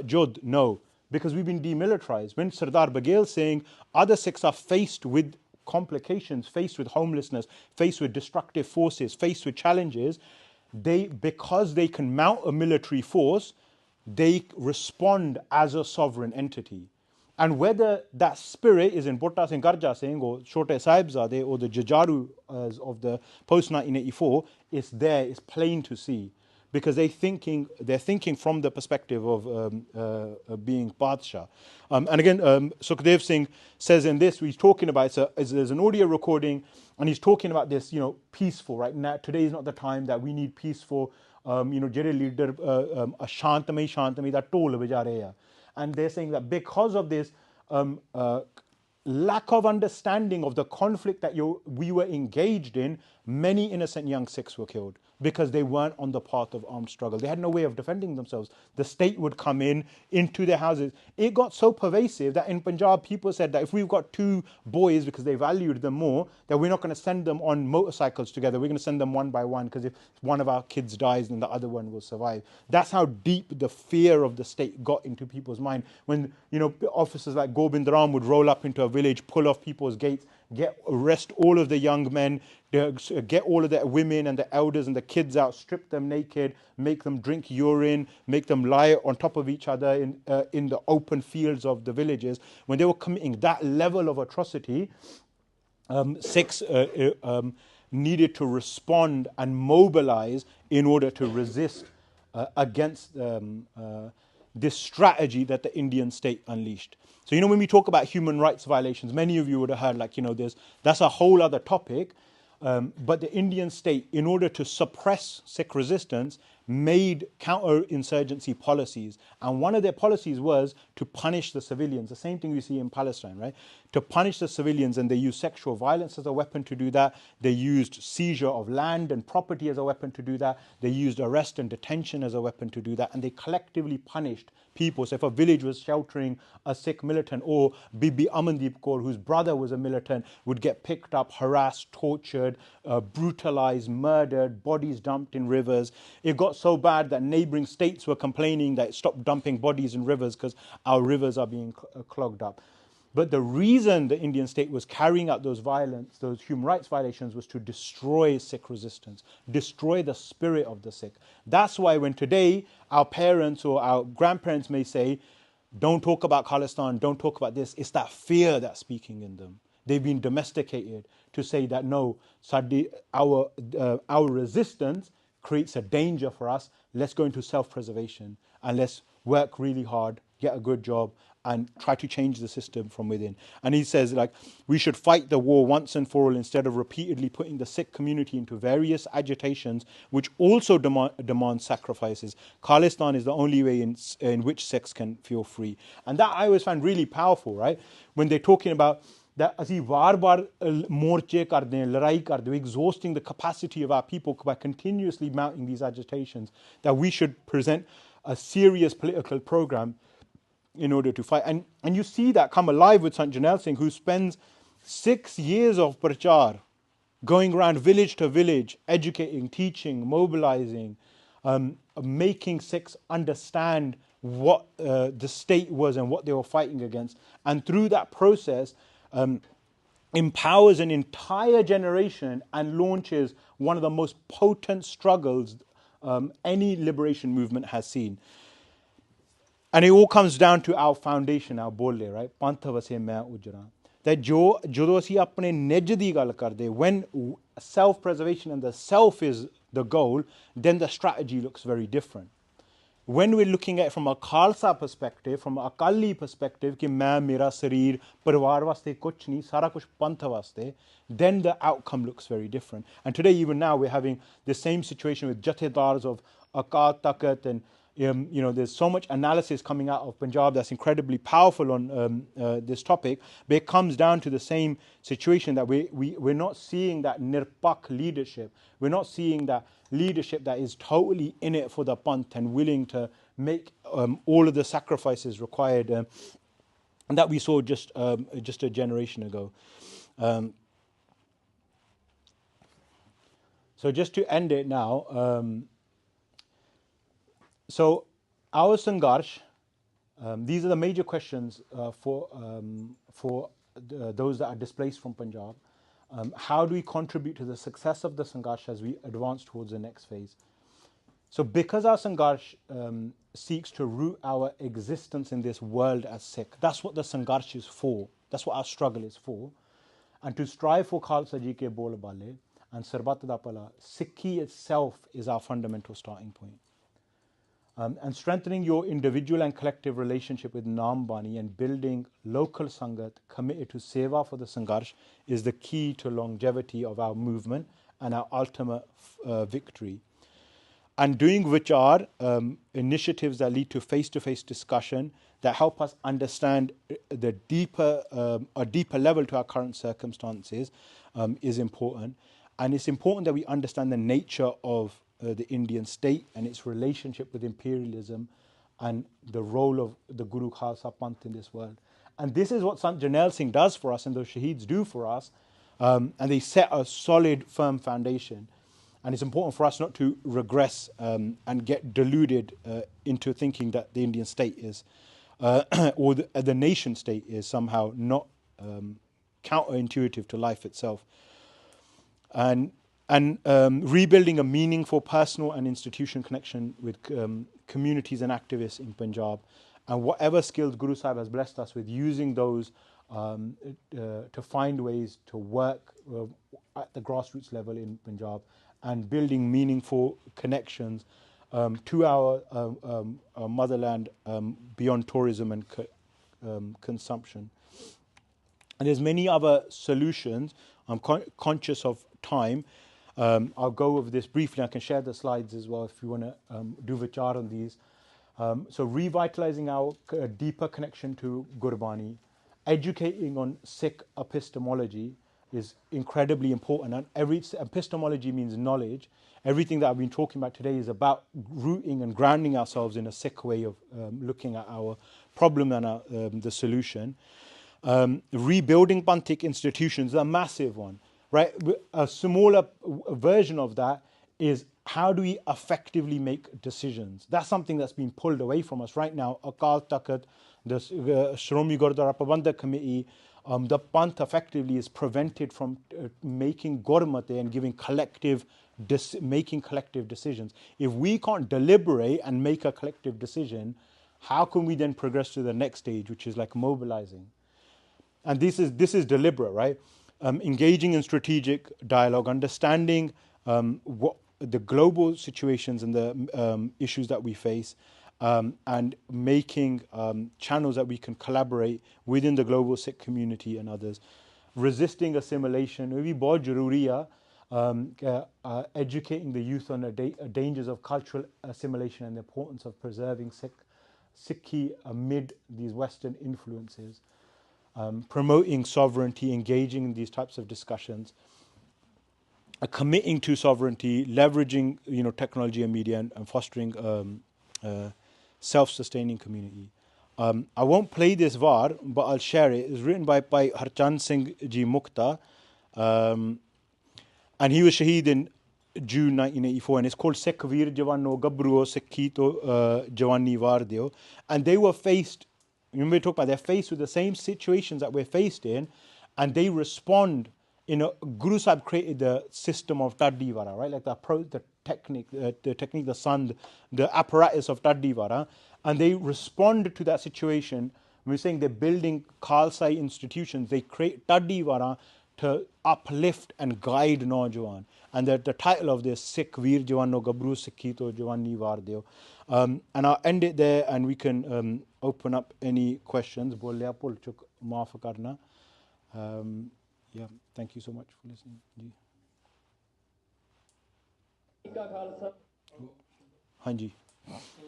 Judd, no. Because we've been demilitarized. When Sardar Baghel saying other Sikhs are faced with complications, faced with homelessness, faced with destructive forces, faced with challenges, because they can mount a military force, they respond as a sovereign entity. And whether that spirit is in Botta Singh Garja Singh or Chote Sahibzade or the Jajaru of the post-1984, it's there, it's plain to see. Because they're thinking from the perspective of being Badshah. And again, Sukhdev Singh says in this, he's talking about, there's an audio recording, and he's talking about this, peaceful, right? Now, today is not the time that we need peaceful, jere leader, shantamai, that toll bijare. And they're saying that because of this lack of understanding of the conflict that we were engaged in, many innocent young Sikhs were killed because they weren't on the path of armed struggle. They had no way of defending themselves. The state would come into their houses. It got so pervasive that in Punjab, people said that if we've got two boys, because they valued them more, that we're not going to send them on motorcycles together. We're going to send them one by one, because if one of our kids dies, then the other one will survive. That's how deep the fear of the state got into people's mind. When, officers like Gobind Ram would roll up into a village, pull off people's gates, arrest all of the young men, get all of the women and the elders and the kids out, strip them naked, make them drink urine, make them lie on top of each other in the open fields of the villages. When they were committing that level of atrocity, Sikhs needed to respond and mobilize in order to resist against this strategy that the Indian state unleashed. So, when we talk about human rights violations, many of you would have heard, that's a whole other topic. But the Indian state, in order to suppress Sikh resistance, made counterinsurgency policies. And one of their policies was to punish the civilians. The same thing we see in Palestine, right? To punish the civilians, and they used sexual violence as a weapon to do that. They used seizure of land and property as a weapon to do that. They used arrest and detention as a weapon to do that. And they collectively punished people. So if a village was sheltering a Sikh militant, or Bibi Amandeep Kaur, whose brother was a militant, would get picked up, harassed, tortured, brutalized, murdered, bodies dumped in rivers. It got so bad that neighboring states were complaining that stop dumping bodies in rivers because our rivers are being clogged up. But the reason the Indian state was carrying out those human rights violations, was to destroy Sikh resistance, destroy the spirit of the Sikh. That's why when today our parents or our grandparents may say, don't talk about Khalistan, don't talk about this, it's that fear that's speaking in them. They've been domesticated to say that no, our resistance creates a danger for us. Let's go into self-preservation and let's work really hard, get a good job, and try to change the system from within. And he says, we should fight the war once and for all, instead of repeatedly putting the Sikh community into various agitations, which also demand sacrifices. Khalistan is the only way in which Sikhs can feel free. And that I always find really powerful, right? When they're talking about that ਅਸੀਂ ਵਾਰ-ਵਾਰ ਮੋਰਚੇ ਕਰਦੇ ਹਾਂ, ਲੜਾਈ ਕਰਦੇ ਹਾਂ, exhausting the capacity of our people by continuously mounting these agitations, that we should present a serious political program in order to fight. And you see that come alive with Sant Jarnail Singh, who spends 6 years of prachar, going around village to village, educating, teaching, mobilizing, making Sikhs understand what the state was and what they were fighting against. And through that process, empowers an entire generation and launches one of the most potent struggles any liberation movement has seen. And it all comes down to our foundation, our bole, right? Pantha vase main ujra. That ਜਦੋਂ ਅਸੀਂ ਆਪਣੇ ਨਿੱਜ ਦੀ ਗੱਲ ਕਰਦੇ, when self-preservation and the self is the goal, then the strategy looks very different. When we're looking at it from a Khalsa perspective, from a Akali perspective, कि मैं मेरा शरीर परिवार वास्ते कुछ नहीं, सारा कुछ पंथ वास्ते, then the outcome looks very different. And today, even now, we're having the same situation with jathedars of Akat, Takat, and there's so much analysis coming out of Punjab that's incredibly powerful on this topic, but it comes down to the same situation that we're not seeing that nirpak leadership. We're not seeing that leadership that is totally in it for the panth and willing to make all of the sacrifices required, and that we saw just a generation ago. Um, so just to end it now, so our Sangharsh, these are the major questions for those that are displaced from Punjab. How do we contribute to the success of the Sangharsh as we advance towards the next phase? So because our Sangharsh seeks to root our existence in this world as Sikh, that's what the Sangharsh is for. That's what our struggle is for. And to strive for Khalsa Ji ke bol bale and Sarbat da pala, Sikhi itself is our fundamental starting point. And strengthening your individual and collective relationship with Naam Bani and building local Sangat committed to Seva for the Sangharsh is the key to longevity of our movement and our ultimate victory. And doing which are initiatives that lead to face-to-face discussion that help us understand the a deeper level to our current circumstances is important. And it's important that we understand the nature of the Indian state and its relationship with imperialism and the role of the Guru Khalsa Panth in this world. And this is what Sant Jarnail Singh does for us and those Shaheeds do for us. And they set a solid, firm foundation. And it's important for us not to regress and get deluded into thinking that the Indian state is, or the nation state is somehow not counterintuitive to life itself. And rebuilding a meaningful personal and institution connection with communities and activists in Punjab. And whatever skills Guru Sahib has blessed us with, using those to find ways to work at the grassroots level in Punjab and building meaningful connections to our motherland beyond tourism and consumption. And there's many other solutions. I'm conscious of time. I'll go over this briefly. I can share the slides as well if you want to do vichar on these. So revitalizing our deeper connection to Gurbani, educating on Sikh epistemology is incredibly important. And epistemology means knowledge. Everything that I've been talking about today is about rooting and grounding ourselves in a Sikh way of looking at our problem and the solution. Rebuilding Panthic institutions is a massive one, right? A smaller version of that is how do we effectively make decisions? That's something that's been pulled away from us right now. Akal Takht, the Shromi Gurdwara Prabandhak Committee, the Panth effectively is prevented from making Gurmate and making collective decisions. If we can't deliberate and make a collective decision, how can we then progress to the next stage, which is like mobilizing? And this is deliberate, right? Engaging in strategic dialogue, understanding what the global situations and the issues that we face, and making channels that we can collaborate within the global Sikh community and others. Resisting assimilation, maybe bahut jaruri hai, educating the youth on the dangers of cultural assimilation and the importance of preserving Sikhi amid these Western influences. Promoting sovereignty, engaging in these types of discussions, committing to sovereignty, leveraging technology and media, and fostering self-sustaining community. I won't play this var, but I'll share it. It's written by Harchand Singh Ji Mukta, and he was Shaheed in June 1984, and it's called Sikh Veer Javano Gabruo Sikhi to Javani Var Deo. And they were faced, remember we talked about, they're faced with the same situations that we're faced in, and they respond. Guru Sahib created the system of Taddivara, right? Like the technique, the sand, the apparatus of Taddivara, and they respond to that situation. We're saying they're building Khalsa institutions. They create Taddivara to uplift and guide Naujawan. And the title of this, Sikh Veer Javano Gabru Sikhi to Javani Var Deo. And I'll end it there, and we can open up any questions. Bolya pul chuk maaf karna. Yeah, thank you so much for listening. Hanji. So,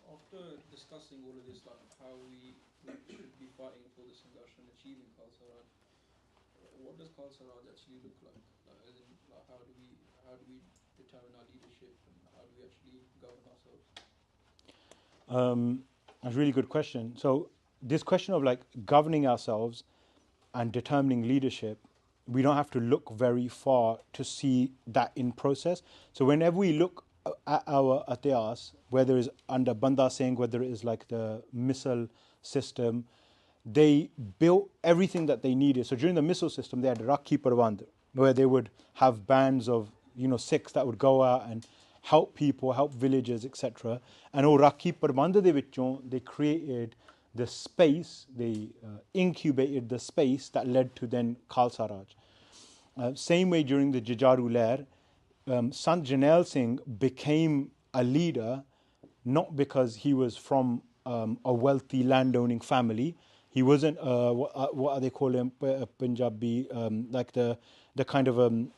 after discussing all of this, like how we should be fighting for this Sangharsh and achieving Khalsa Raj, what does Khalsa Raj actually look like? As in, how do we determine our leadership, and how do we actually govern ourselves? That's a really good question. So this question of like governing ourselves, and determining leadership, we don't have to look very far to see that in process. So whenever we look at our atiyas, whether it's under Banda Singh, whether it is like the missile system, they built everything that they needed. So during the missile system, they had Rakhi Parvand, where they would have bands of Sikhs that would go out and help people, help villages, etc. And ਉਹ Rakhi Parvand ਦੇ ਵਿੱਚੋਂ they created the space, they incubated the space that led to then Khalsa Raj. Same way during the Jujaru Lair, Sant Jarnail Singh became a leader not because he was from a wealthy landowning family. He wasn't, what are they calling Punjabi, like the kind of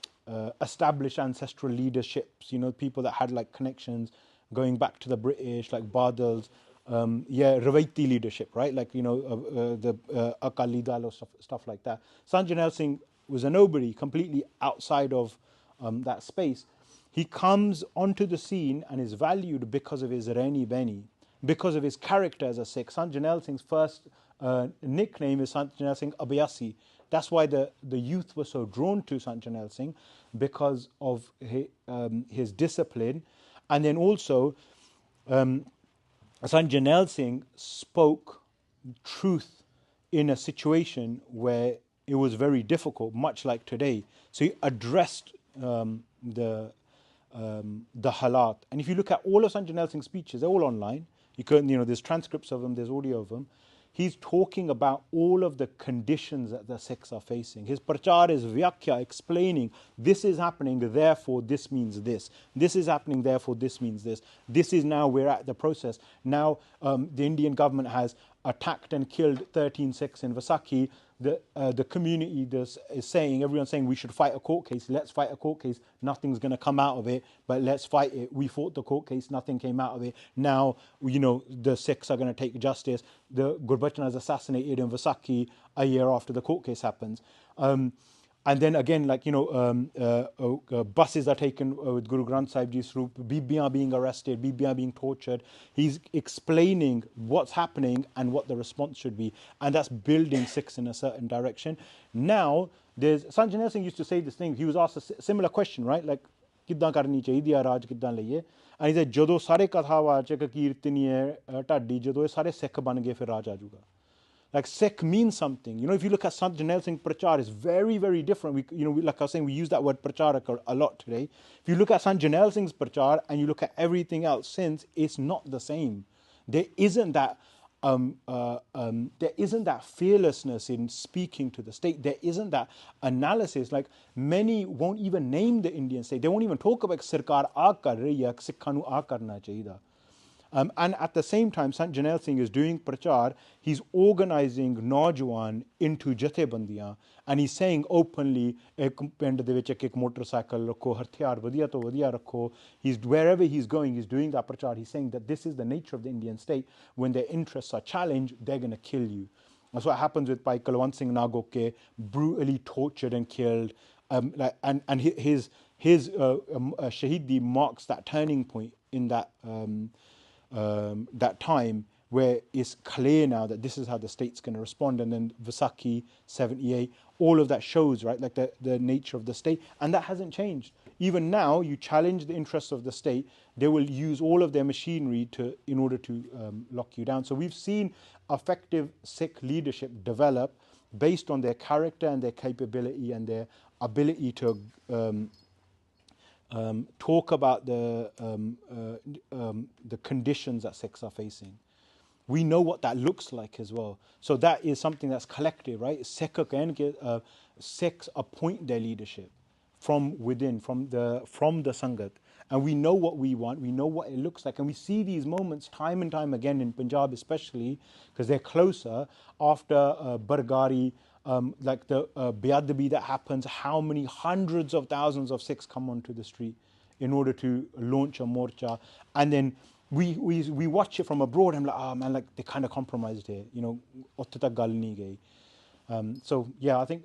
established ancestral leaderships, people that had like connections going back to the British, like Badals, Rawaiti leadership, right? Like, the Akali Dal or stuff like that. Sant Jarnail Singh was a nobody, completely outside of that space. He comes onto the scene and is valued because of his Reni Beni, because of his character as a Sikh. Sant Jarnail Singh's first nickname is Sant Jarnail Singh Abhyasi. That's why the youth were so drawn to Sant Jarnail Singh, because of his discipline. And then also, Sant Jarnail Singh spoke truth in a situation where it was very difficult, much like today. So he addressed the halat. And if you look at all of Sant Jarnail Singh's speeches, they're all online. You can, there's transcripts of them, there's audio of them. He's talking about all of the conditions that the Sikhs are facing. His prachar is vyakya, explaining this is happening, therefore this means this. This is happening, therefore this means this. This is now, we're at the process. Now the Indian government has attacked and killed 13 Sikhs in Vaisakhi. The community is saying, everyone's saying we should fight a court case. Let's fight a court case. Nothing's going to come out of it, but let's fight it. We fought the court case. Nothing came out of it. Now, the Sikhs are going to take justice. The Gurbachan is assassinated in Vaisakhi a year after the court case happens. And then again, like, buses are taken with Guru Granth Sahib Ji's Roop, Bibiyan being arrested, Bibiyan being tortured. He's explaining what's happening and what the response should be. And that's building Sikhs in a certain direction. Now, Sant Jarnail Singh used to say this thing. He was asked a similar question, right? Like, ਕਿੱਦਾਂ ਕਰਨੀ ਚਾਹੀਦੀ ਆ ਰਾਜ ਕਿੱਦਾਂ ਲਈਏ? And he said, ਜਦੋਂ ਸਾਰੇ ਕਥਾਵਾਚਕ ਕੀਰਤਨੀਏ ਢਾਡੀ ਜਦੋਂ ਇਹ ਸਾਰੇ ਸਿੱਖ ਬਣ ਗਏ ਫਿਰ ਰਾਜ ਆ ਜਾਊਗਾ. Like Sikh means something. If you look at Sant Jarnail Singh Prachar, it's very, very different. Like I was saying, we use that word Prachar a lot today. If you look at Sant Jarnail Singh's Prachar and you look at everything else since, it's not the same. There isn't that fearlessness in speaking to the state. There isn't that analysis. Like many won't even name the Indian state. They won't even talk about Sarkar aa kar rahi hai, Sikhan nu aa karna chahiye. And at the same time, Sant Jarnail Singh is doing prachar. He's organizing Naujawan into jathebandiyan, and he's saying openly, ek pind de vich ek motorcycle rakho, harthyar vadiya to vadiya rakho. Wherever he's going, he's doing that prachar. He's saying that this is the nature of the Indian state. When their interests are challenged, they're going to kill you. That's what happens with Bhai Kulwant Singh Nagoke, brutally tortured and killed. And his Shahidi marks that turning point in that time where it's clear now that this is how the state's going to respond. And then Vaisakhi, 78, all of that shows, right, like the nature of the state. And that hasn't changed. Even now, you challenge the interests of the state, they will use all of their machinery in order to lock you down. So we've seen effective Sikh leadership develop based on their character and their capability and their ability to talk about the conditions that Sikhs are facing. We know what that looks like as well. So that is something that's collective, right? Sikhs appoint their leadership from within, from the Sangat. And we know what we want, we know what it looks like. And we see these moments time and time again in Punjab especially, because they're closer, after Bargari, like the Beadabi that happens, how many hundreds of thousands of Sikhs come onto the street in order to launch a morcha. And then we watch it from abroad, I'm like, man, like they kind of compromised here, utte tak gal nahi gayi. So yeah, I think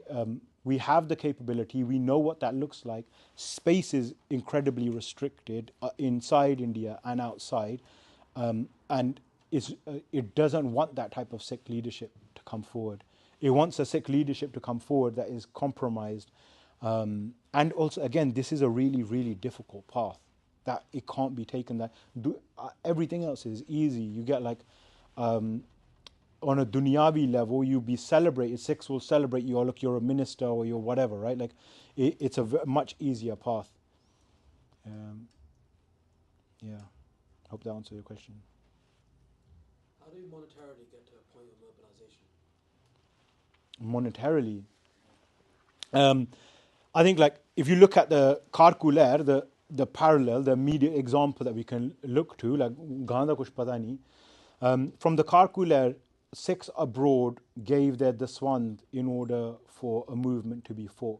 we have the capability, we know what that looks like. Space is incredibly restricted inside India and outside, and it doesn't want that type of Sikh leadership to come forward. It wants a Sikh leadership to come forward that is compromised. And also, again, this is a really, really difficult path that it can't be taken. Everything else is easy. You get like, on a dunyavi level, you'll be celebrated. Sikhs will celebrate you. Oh, look, you're a minister or you're whatever, right? Like, it's a much easier path. Yeah, hope that answers your question. How do you monetarily get to a point of mobilization? Monetarily, I think like if you look at the Karkuler, the parallel, the immediate example that we can look to, like Ganda kuch pata nahi. From the Karkuler, Sikhs abroad gave their daswand in order for a movement to be fought.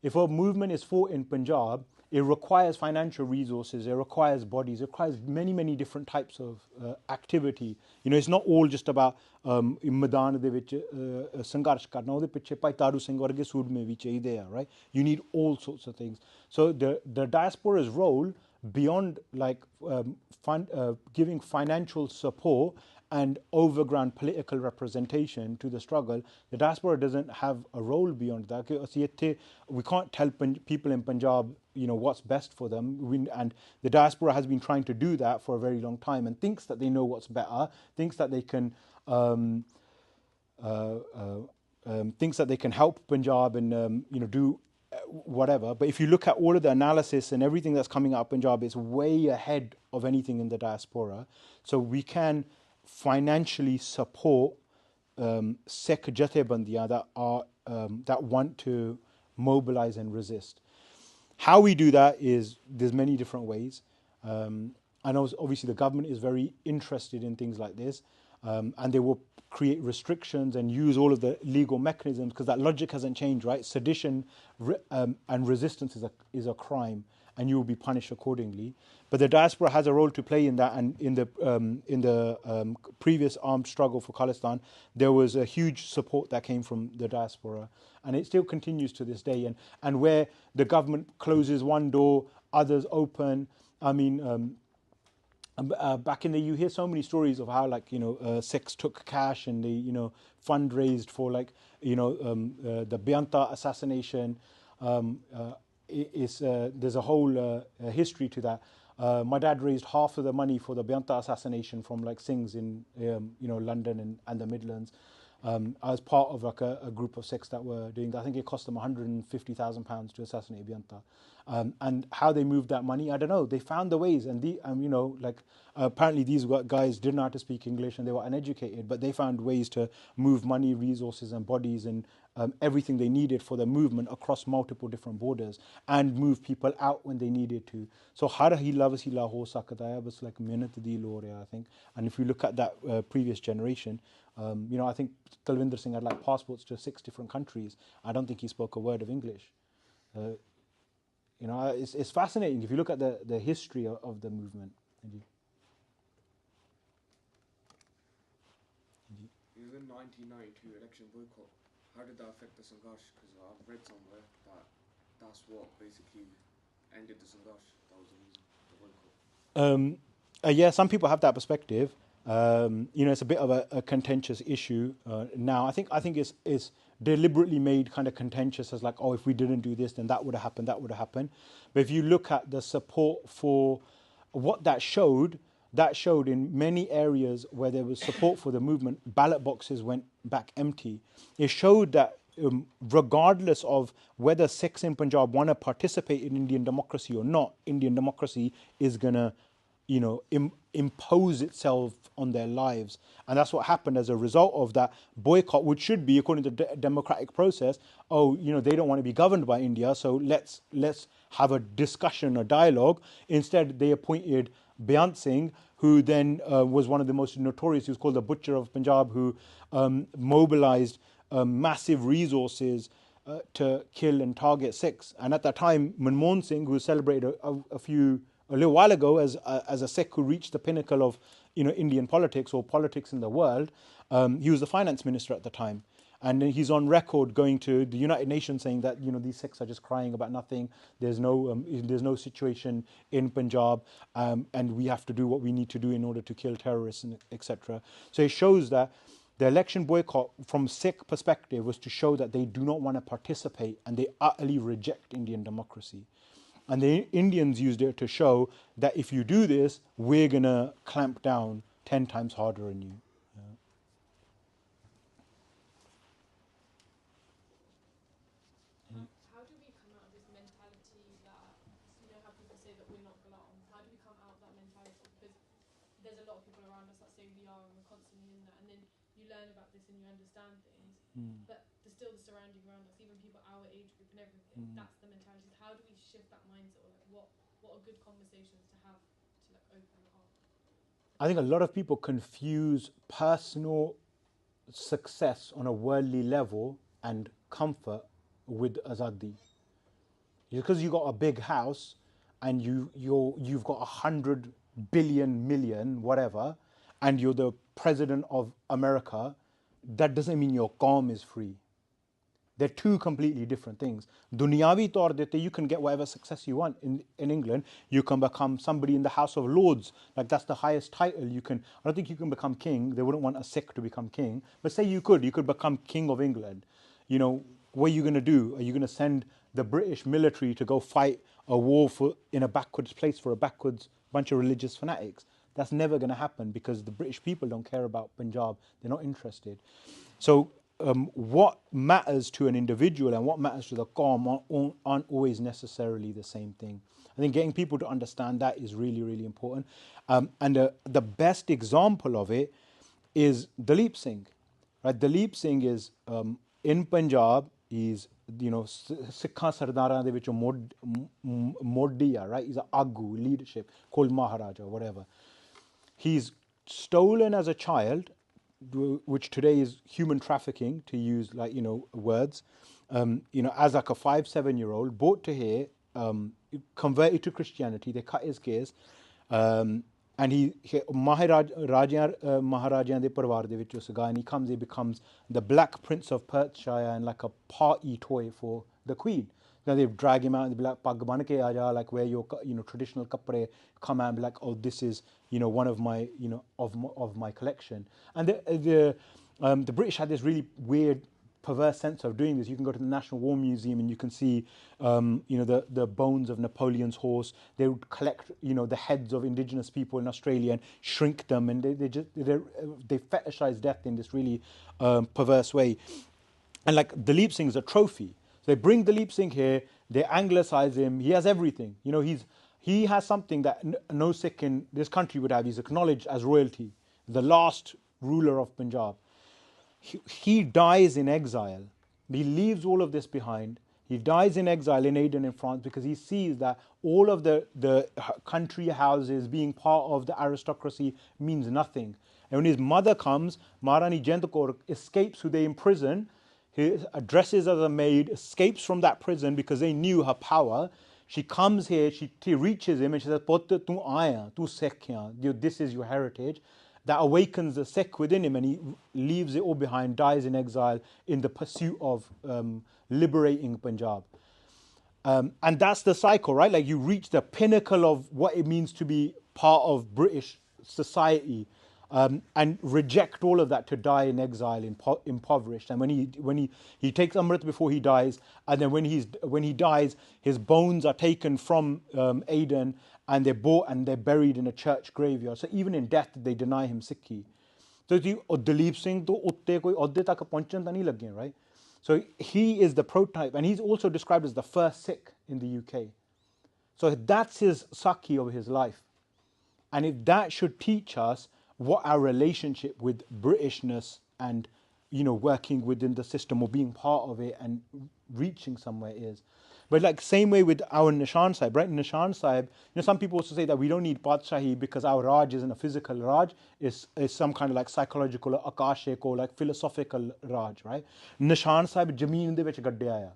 If a movement is fought in Punjab, it requires financial resources, it requires bodies, it requires many, many different types of activity. You know, it's not all just about Madan de vich sangharsh karna, ode piche Bhai Taru Singh varge sood mein vi chahiye, right? You need all sorts of things. So the diaspora's role, beyond like giving financial support and overground political representation to the struggle, the diaspora doesn't have a role beyond that. We can't tell people in Punjab, you know, what's best for them. And the diaspora has been trying to do that for a very long time and thinks that they know what's better, thinks that they can help Punjab and you know, do whatever. But if you look at all of the analysis and everything that's coming out of Punjab, it's way ahead of anything in the diaspora. So we can financially support Sikh jathebandiyan that want to mobilize and resist. How we do that is there's many different ways. And obviously the government is very interested in things like this, and they will create restrictions and use all of the legal mechanisms because that logic hasn't changed, right? Sedition and resistance is a crime, and you will be punished accordingly. But the diaspora has a role to play in that, and in the previous armed struggle for Khalistan, there was a huge support that came from the diaspora, and it still continues to this day. And where the government closes one door, others open. I mean, back in you hear so many stories of how, like, you know, Sikhs took cash and they, you know, fundraised for, like, you know, the Byanta assassination. There's a whole history to that. My dad raised half of the money for the Byanta assassination from like Singhs in you know, London and the Midlands. I was part of like a group of Sikhs that were doing that. I think it cost them £150,000 to assassinate Byanta. And how they moved that money, I don't know. They found the ways, and you know, like apparently these guys didn't know how to speak English and they were uneducated, but they found ways to move money, resources, and bodies and everything they needed for the movement across multiple different borders, and move people out when they needed to. So har hila wasila ho sakta hai, bas like mehnat di lor hai, I think. And if you look at that previous generation, you know, I think Talvinder Singh had like passports to 6 different countries. I don't think he spoke a word of English. You know, it's fascinating if you look at the history of the movement. In 1992 election boycott, how did that affect the Sangharsh? Because I've read somewhere that that's what basically ended the Sangharsh. That was the reason, the boycott. Yeah, some people have that perspective. You know, it's a bit of a contentious issue now. I think it's deliberately made kind of contentious as like, oh, if we didn't do this, then that would have happened, that would have happened. But if you look at the support for what that showed in many areas where there was support for the movement, ballot boxes went back empty. It showed that regardless of whether Sikhs in Punjab want to participate in Indian democracy or not, Indian democracy is going to, you know, impose itself on their lives. And that's what happened as a result of that boycott, which should be, according to the democratic process, oh, you know, they don't want to be governed by India, so let's have a discussion, a dialogue. Instead, they appointed Beyant Singh, who then was one of the most notorious, he was called the Butcher of Punjab, who mobilized massive resources to kill and target Sikhs. And at that time, Manmohan Singh, who was celebrated a little while ago as a Sikh who reached the pinnacle of, you know, Indian politics or politics in the world, he was the finance minister at the time. And he's on record going to the United Nations saying that, you know, these Sikhs are just crying about nothing. There's no situation in Punjab, and we have to do what we need to do in order to kill terrorists, and etc. So it shows that the election boycott from Sikh perspective was to show that they do not want to participate and they utterly reject Indian democracy. And the Indians used it to show that if you do this, we're going to clamp down 10 times harder on you. How do we come out of this mentality that, you know, how people say that we're not Ghulam? How do we come out of that mentality? Because there's a lot of people around us that say we are, and we're constantly in that. And then you learn about this and you understand things, but there's still the surrounding around us, even people our age group and everything. That's the mentality. How do we shift that mindset? Or like, what are good conversations to have to like open it up? I think a lot of people confuse personal success on a worldly level and comfort with azadi. Because you got a big house and you've got 100 billion million whatever, and you're the president of America, that doesn't mean your qawm is free. They're two completely different things. Dunyavi taur dete, you can get whatever success you want in England. You can become somebody in the House of Lords. Like, that's the highest title you can. I don't think you can become king. They wouldn't want a Sikh to become king. But say you could become king of England. You know, what are you going to do? Are you going to send the British military to go fight a war in a backwards place for a backwards bunch of religious fanatics? That's never going to happen because the British people don't care about Punjab. They're not interested. So what matters to an individual and what matters to the qawm aren't always necessarily the same thing. I think getting people to understand that is really, really important. And the best example of it is Dalip Singh. Right? Dalip Singh is in Punjab. He's, you know, Sikha Sardaran de vichon Modi, right? He's an Agu, leadership, called Maharaja, whatever. He's stolen as a child, which today is human trafficking, to use, like, you know, words, you know, as like a 5-7-year-old, brought to here, converted to Christianity. They cut his case, and he Maharaja de Parvar de vichon saga, and he becomes the Black Prince of Perthshire and like a party toy for the Queen. Now they drag him out and be like, "Pag ban ke aaja," like wear your, you know, traditional kapre, come out and be like, "Oh, this is, you know, one of my, you know, of my collection." And the British had this really weird, perverse sense of doing this. You can go to the National War Museum and you can see, you know, the bones of Napoleon's horse. They would collect, you know, the heads of indigenous people in Australia and shrink them, and they fetishize death in this really perverse way. And like Dalip Singh is a trophy. So they bring Dalip Singh here, they anglicize him, he has everything. You know, he has something that no Sikh in this country would have. He's acknowledged as royalty, the last ruler of Punjab. He dies in exile. He leaves all of this behind. He dies in exile in Aden in France because he sees that all of the country houses being part of the aristocracy means nothing. And when his mother comes, Maharani Jind Kaur escapes who they imprison. He dresses as a maid, escapes from that prison because they knew her power. She comes here, she reaches him and she says, "Pot tu aaya, tu Sikh hai. This is your heritage." That awakens the Sikh within him, and he leaves it all behind, dies in exile in the pursuit of liberating Punjab. And that's the cycle, right? Like, you reach the pinnacle of what it means to be part of British society, and reject all of that to die in exile, impoverished. And when he takes Amrit before he dies, and then when he dies, his bones are taken from Aden and they're bought and they're buried in a church graveyard. So even in death, they deny him Sikhi. So Dalip Singh to utte koi ohde tak pahunchn ta nahi lage, right? So he is the prototype, and he's also described as the first Sikh in the UK. So that's his Sakhi of his life. And if that should teach us what our relationship with Britishness and, you know, working within the system or being part of it and reaching somewhere is. But like, same way with our Nishaan Sahib, right? Nishaan Sahib, you know, some people also say that we don't need Padshahi because our Raj isn't a physical Raj, is some kind of like psychological or akashic or like philosophical Raj, right? Nishaan Sahib jameen de vich gadde aaya.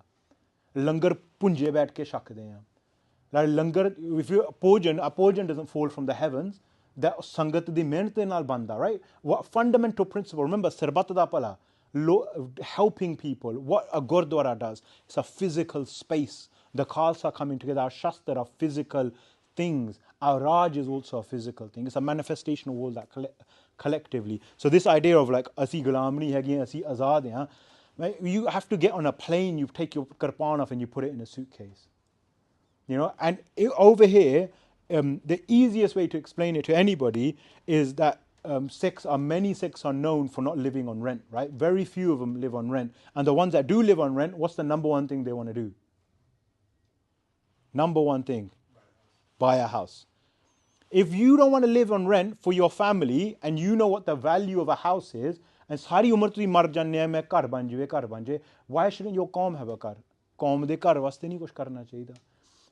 Langar punje baith ke shakde hain. Like langar, if you a Pojan doesn't fall from the heavens, that sangat di mehnat de naal banda, right? What fundamental principle, remember, Sarbat da pala, helping people, what a Gurdwara does, it's a physical space. The Khalsa coming together, our Shastra are physical things. Our Raj is also a physical thing. It's a manifestation of all that collectively. So this idea of like asi gulam nahi hege, asi azad hain, right? You have to get on a plane, you take your kirpan off and you put it in a suitcase. You know, and over here, the easiest way to explain it to anybody is that many Sikhs are known for not living on rent, right? Very few of them live on rent. And the ones that do live on rent, what's the number one thing they want to do? Number one thing, buy a house. If you don't want to live on rent for your family and you know what the value of a house is, and sari umar tu mar janne hai, main ghar ban jaye, why shouldn't your qawm have a ghar? Qawm de ghar waste nahi kuch karna chahiye.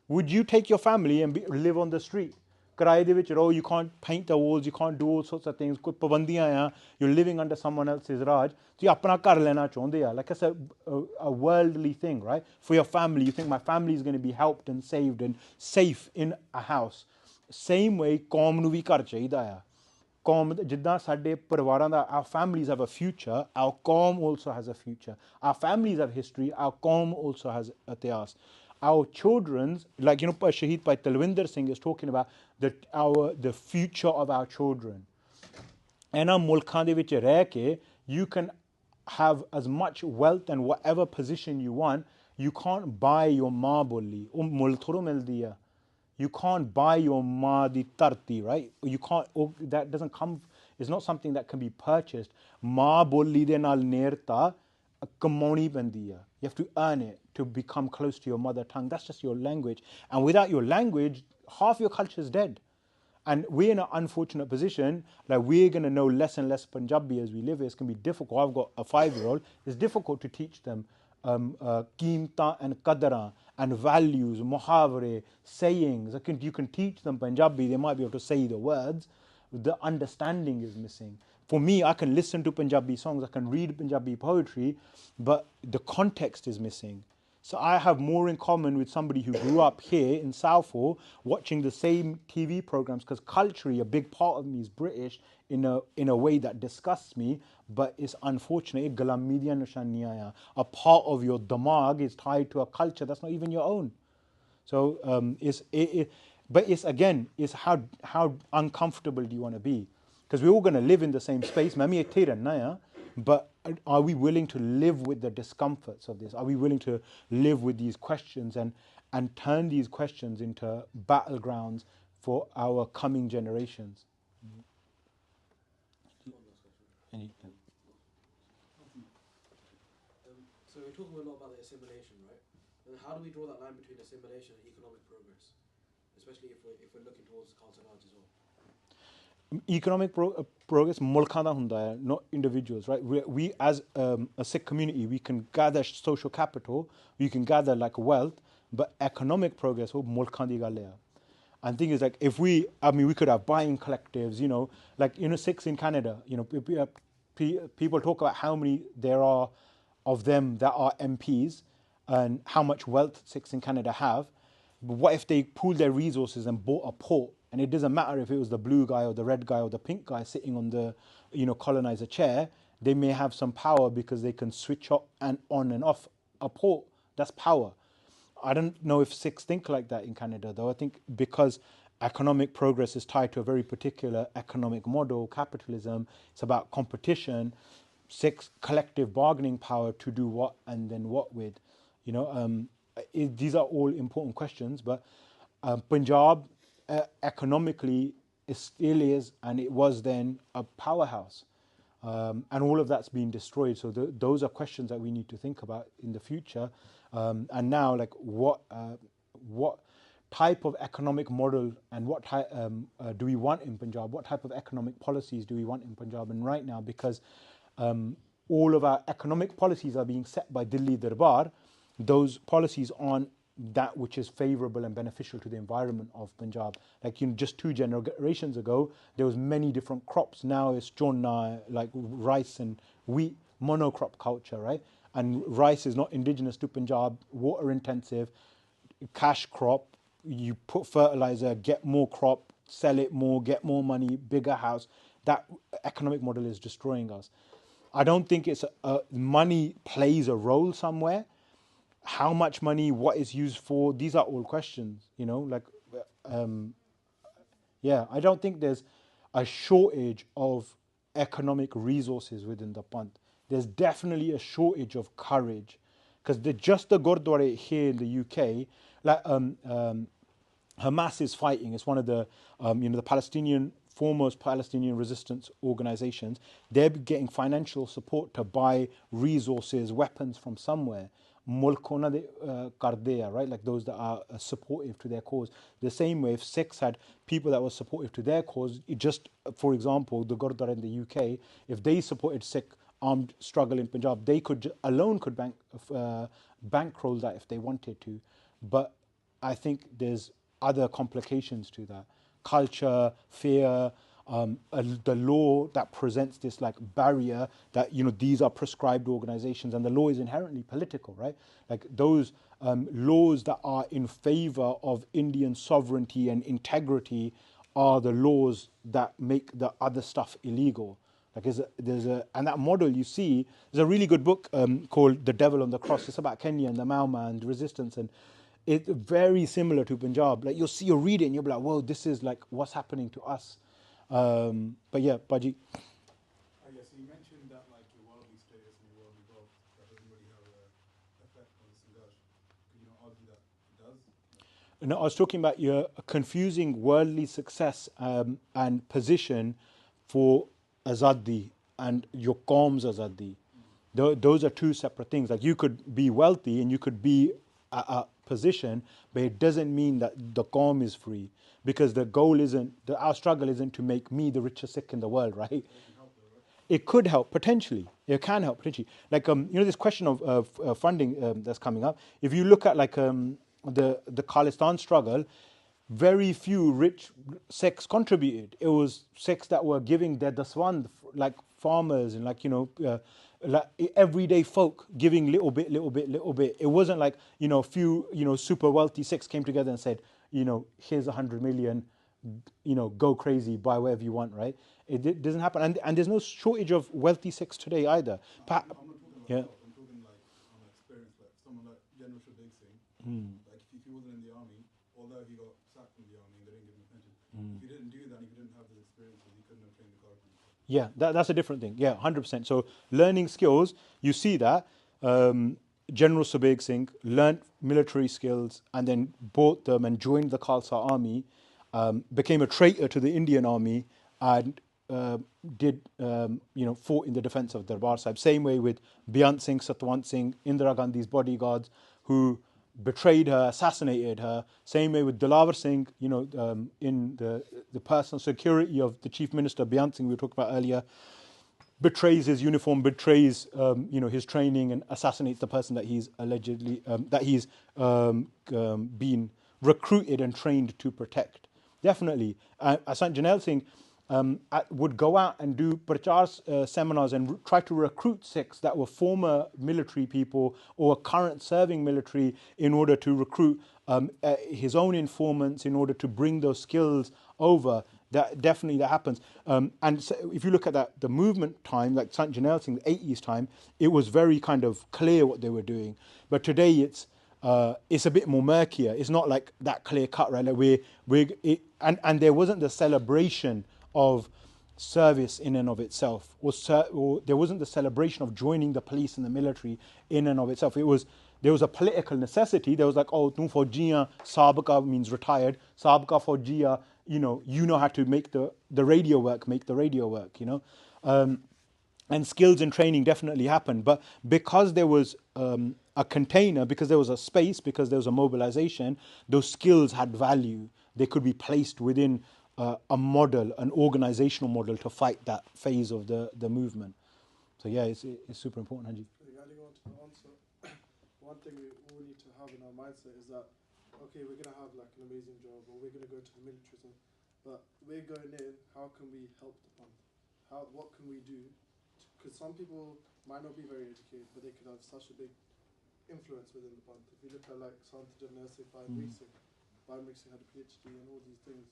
Would you take your family and live on the street? Karaye de vich raho, you can't paint the walls, you can't do all sorts of things. Koi pabandiyan hain, you're living under someone else's raj. So you apna ghar lena chaਹੁੰਦੇ ਆ. Like it's a worldly thing, right? For your family, you think my family is going to be helped and saved and safe in a house. Same way, qawm nu vi ghar ਚਾਹੀਦਾ ਆ. Qawm ਜਿੱਦਾਂ ਸਾਡੇ ਪਰਿਵਾਰਾਂ ਦਾ, our families have a future, our qawm also has a future. Our families have history, our qawm also has ਇਤਿਹਾਸ. Our children's, like, you know, Shaheed Bhai Talwinder Singh is talking about the future of our children. Ena mulkhan de vich reh ke, you can have as much wealth and whatever position you want, you can't buy your maa bolli. Mul thoro mildi hai. You can't buy your maa di tarti, right? You can't, that doesn't come, it's not something that can be purchased. Maa bolli de naal nerta kamauni pendi hai. You have to earn it to become close to your mother tongue. That's just your language. And without your language, half your culture is dead. And we're in an unfortunate position, like we're going to know less and less Punjabi as we live. It's going to be difficult. I've got a 5-year-old. It's difficult to teach them qeemta and qadra and values, muhavre, sayings. You can teach them Punjabi. They might be able to say the words. The understanding is missing. For me, I can listen to Punjabi songs, I can read Punjabi poetry, but the context is missing. So I have more in common with somebody who grew up here in Southall watching the same TV programs, because culturally a big part of me is British in a way that disgusts me, but it's unfortunate. A part of your damag is tied to a culture that's not even your own. So but it's again, it's how uncomfortable do you want to be? Because we're all going to live in the same space. But are we willing to live with the discomforts of this? Are we willing to live with these questions and turn these questions into battlegrounds for our coming generations? So we're talking a lot about the assimilation, right? And how do we draw that line between assimilation and economic progress? Especially if we're looking towards Khalsa Raj as well. Economic progress, mulkhan da hunda hai, not individuals, right? We as a Sikh community, we can gather social capital, we can gather like wealth, but economic progress, mulkhan di gal hai. And the thing is, like, we could have buying collectives, you know, like, you know, Sikhs in Canada, you know, people talk about how many there are of them that are MPs and how much wealth Sikhs in Canada have. But what if they pooled their resources and bought a port? And it doesn't matter if it was the blue guy or the red guy or the pink guy sitting on the, you know, colonizer chair. They may have some power because they can switch up and on and off a port. That's power. I don't know if Sikhs think like that in Canada, though. I think because economic progress is tied to a very particular economic model, capitalism, it's about competition, Sikhs collective bargaining power to do what and then what with. You know, these are all important questions, but Punjab economically it still is, and it was then, a powerhouse, and all of that's been destroyed. So those are questions that we need to think about in the future. And now, like, what type of economic model and what type do we want in Punjab? What type of economic policies do we want in Punjab? And right now, because all of our economic policies are being set by Delhi Darbar, those policies aren't that which is favorable and beneficial to the environment of Punjab. Like, you know, just 2 generations ago, there was many different crops. Now it's jonna, like rice and wheat, monocrop culture, right? And rice is not indigenous to Punjab, water intensive, cash crop. You put fertilizer, get more crop, sell it more, get more money, bigger house. That economic model is destroying us. I don't think it's money plays a role somewhere. How much money, what is used for, these are all questions, you know, like yeah, I don't think there's a shortage of economic resources within the Panth. There's definitely a shortage of courage, because just the Gurdwara here in the UK, like Hamas is fighting. It's one of the the foremost Palestinian resistance organizations. They're getting financial support to buy resources, weapons from somewhere. Mulk ਉਹਨਾਂ ਦੇ ਕਰਦੇ ਆ, right? Like those that are supportive to their cause. The same way, if Sikhs had people that were supportive to their cause, just for example, the Gurdwara in the UK, if they supported Sikh armed struggle in Punjab, they could bankroll that if they wanted to. But I think there's other complications to that. Culture, fear, the law that presents this like barrier that these are prescribed organizations, and the law is inherently political, right? Like those laws that are in favor of Indian sovereignty and integrity are the laws that make the other stuff illegal. Like and that model you see, there's a really good book called The Devil on the Cross. It's about Kenya and the Mau Mau and resistance, and it's very similar to Punjab. Like you'll read it and you'll be like, whoa, this is like what's happening to us. But yeah, Baji. Yes, so you mentioned that like your worldly status and your worldly wealth, that doesn't really have an effect on the Sangharsh. Could you not argue that it does? No, I was talking about you're confusing worldly success and position for Azadi and your Qaum's Azadi. Those are two separate things. Like you could be wealthy and you could be a position, but it doesn't mean that the Qaum is free, because the goal our struggle isn't to make me the richest Sikh in the world, right? It could help potentially. It can help potentially. Like this question of funding that's coming up. If you look at like the Khalistan struggle, very few rich Sikhs contributed. It was Sikhs that were giving their daswand, like farmers and like like everyday folk giving little bit. It wasn't like few super wealthy Sikhs came together and said, here's 100 million, go crazy, buy whatever you want, right? It doesn't happen, and there's no shortage of wealthy Sikhs today either. I'm not talking about Yeah. wealth, I'm talking like on experience, like someone like General Shabig Singh, like if he wasn't in the army, although he got sacked from the army and they didn't give him a pension, if he didn't do that, if he didn't have those experiences, he couldn't have trained the guard. Yeah, that's a different thing. Yeah, 100%. So learning skills, you see that. General Subeg Singh learnt military skills and then bought them and joined the Khalsa army, became a traitor to the Indian army, and fought in the defense of Darbar Sahib. Same way with Beyant Singh, Satwant Singh, Indira Gandhi's bodyguards, who betrayed her, assassinated her. Same way with Dilawar Singh, in the personal security of the Chief Minister, Beyant Singh, we talked about earlier, betrays his uniform, betrays his training, and assassinates the person that he's allegedly been recruited and trained to protect. Definitely, Sant Jarnail Singh would go out and do prachar seminars and try to recruit Sikhs that were former military people or current serving military, in order to recruit his own informants, in order to bring those skills over. That happens. And so if you look at the movement time, like Sant Jarnail Singh, the 80s time, it was very kind of clear what they were doing. But today it's a bit more murkier. It's not like that clear cut, right? Like and there wasn't the celebration of service in and of itself, or there wasn't the celebration of joining the police and the military in and of itself. There was a political necessity. There was like, oh, tum faujiya, sabaka means retired, sabaka faujiya, you know how to make the radio work, and skills and training definitely happened. But because there was a container, because there was a space, because there was a mobilization, those skills had value. They could be placed within a model, an organizational model, to fight that phase of the movement. So yeah, it's super important, Haji. Adding on to the answer, one thing we all need to have in our mindset is that, okay, we're going to have like an amazing job, or we're going to go to the military, but we're going in, how can we help the Panth? What can we do? Because some people might not be very educated, but they could have such a big influence within the Panth. If you look at like Sant Jarnail Singh, Bhai Singh had a PhD and all these things.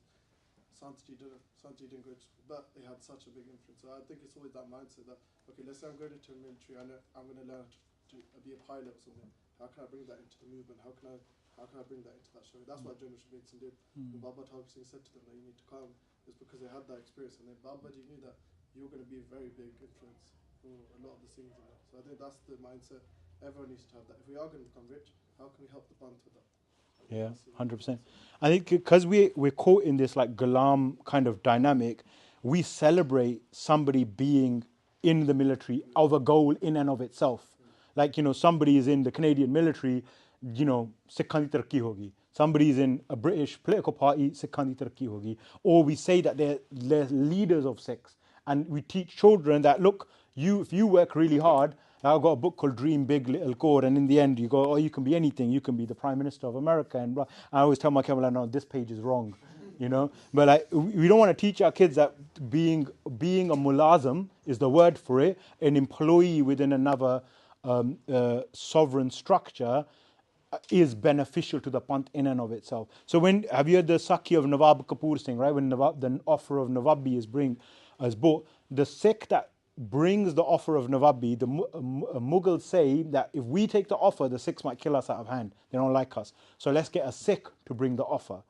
Santi didn't go to school, but they had such a big influence. So I think it's always that mindset that, okay, let's say I'm going into the military, I know I'm going to learn to be a pilot or something. How can I bring that into the movement? How can I how can I bring that into that story? That's what General Big Singh did. When Baba Talib Singh said to them that you need to come, it's because they had that experience, and then Babaji knew that you were going to be a very big influence for a lot of the Singhs in that. So I think that's the mindset. Everyone needs to have that. If we are going to become rich, how can we help the Bant with that? Yeah, 100%. I think because we're caught in this like Ghulam kind of dynamic, we celebrate somebody being in the military of a goal in and of itself. Like, you know, somebody is in the Canadian military, you know, Sikhan di tarakki hogi. Somebody is in a British political party, Sikhan di tarakki hogi. Or we say that they're leaders of Sikhs. And we teach children that, look, if you work really hard, I've got a book called Dream Big Little Core, and in the end you go, oh, you can be anything. You can be the Prime Minister of America. And I always tell my kid, like, no, this page is wrong, you know. But like, we don't want to teach our kids that being a mulazim is the word for it, an employee within another sovereign structure is beneficial to the Panth in and of itself. So have you heard the Sakhi of Nawab Kapoor Singh, right? When the offer of Nawabi is bought, the Sikh that brings the offer of Nawabi, the Mughals say that if we take the offer, the Sikhs might kill us out of hand. They don't like us. So let's get a Sikh to bring the offer.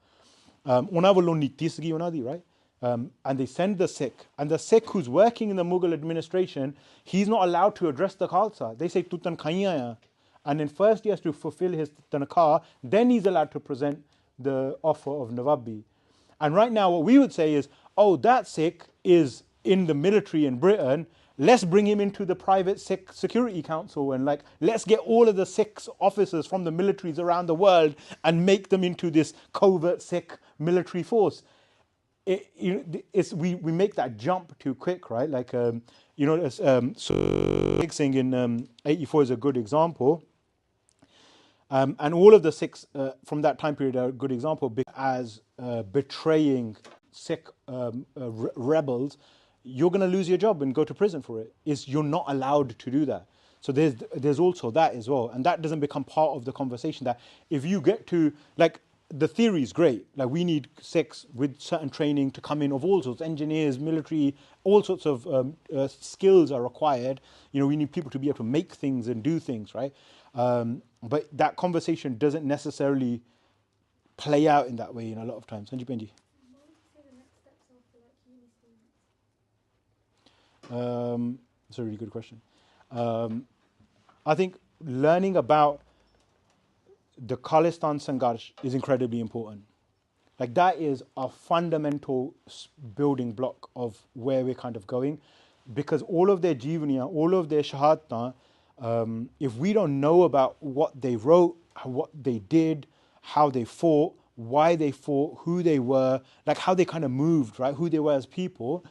Right? And they send the Sikh. And the Sikh who's working in the Mughal administration, he's not allowed to address the Khalsa. They say, Tutan Khaiya. And then first he has to fulfill his tanakah, then he's allowed to present the offer of Nawabi. And right now what we would say is, oh, that Sikh is in the military in Britain, let's bring him into the private Sikh Security Council and let's get all of the Sikh officers from the militaries around the world and make them into this covert Sikh military force. We make that jump too quick, right? Like, so Big Singh in 84 is a good example. And all of the Sikhs from that time period are a good example as betraying Sikh rebels. You're going to lose your job and go to prison for it. You're not allowed to do that. So there's also that as well. And that doesn't become part of the conversation, that if you get to, like, the theory is great. Like, we need Sikhs with certain training to come in of all sorts, engineers, military, all sorts of skills are required. You know, we need people to be able to make things and do things, right? But that conversation doesn't necessarily play out in that way in a lot of times. Sanji Benji. That's a really good question. I think learning about the Khalistan Sangharsh is incredibly important. Like, that is a fundamental building block of where we're kind of going, because all of their jivaniya, all of their shahadatna, if we don't know about what they wrote, what they did, how they fought, why they fought, who they were, like how they kind of moved, right, who they were as people,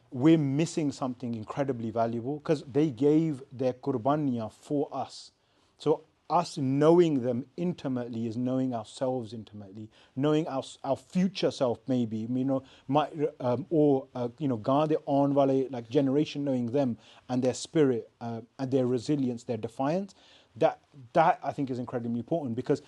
we're missing something incredibly valuable, because they gave their qurbaniya for us. So us knowing them intimately is knowing ourselves intimately, knowing our future self, maybe, you know, Gandhi on wale, like generation, knowing them and their spirit and their resilience, their defiance. That I think is incredibly important, because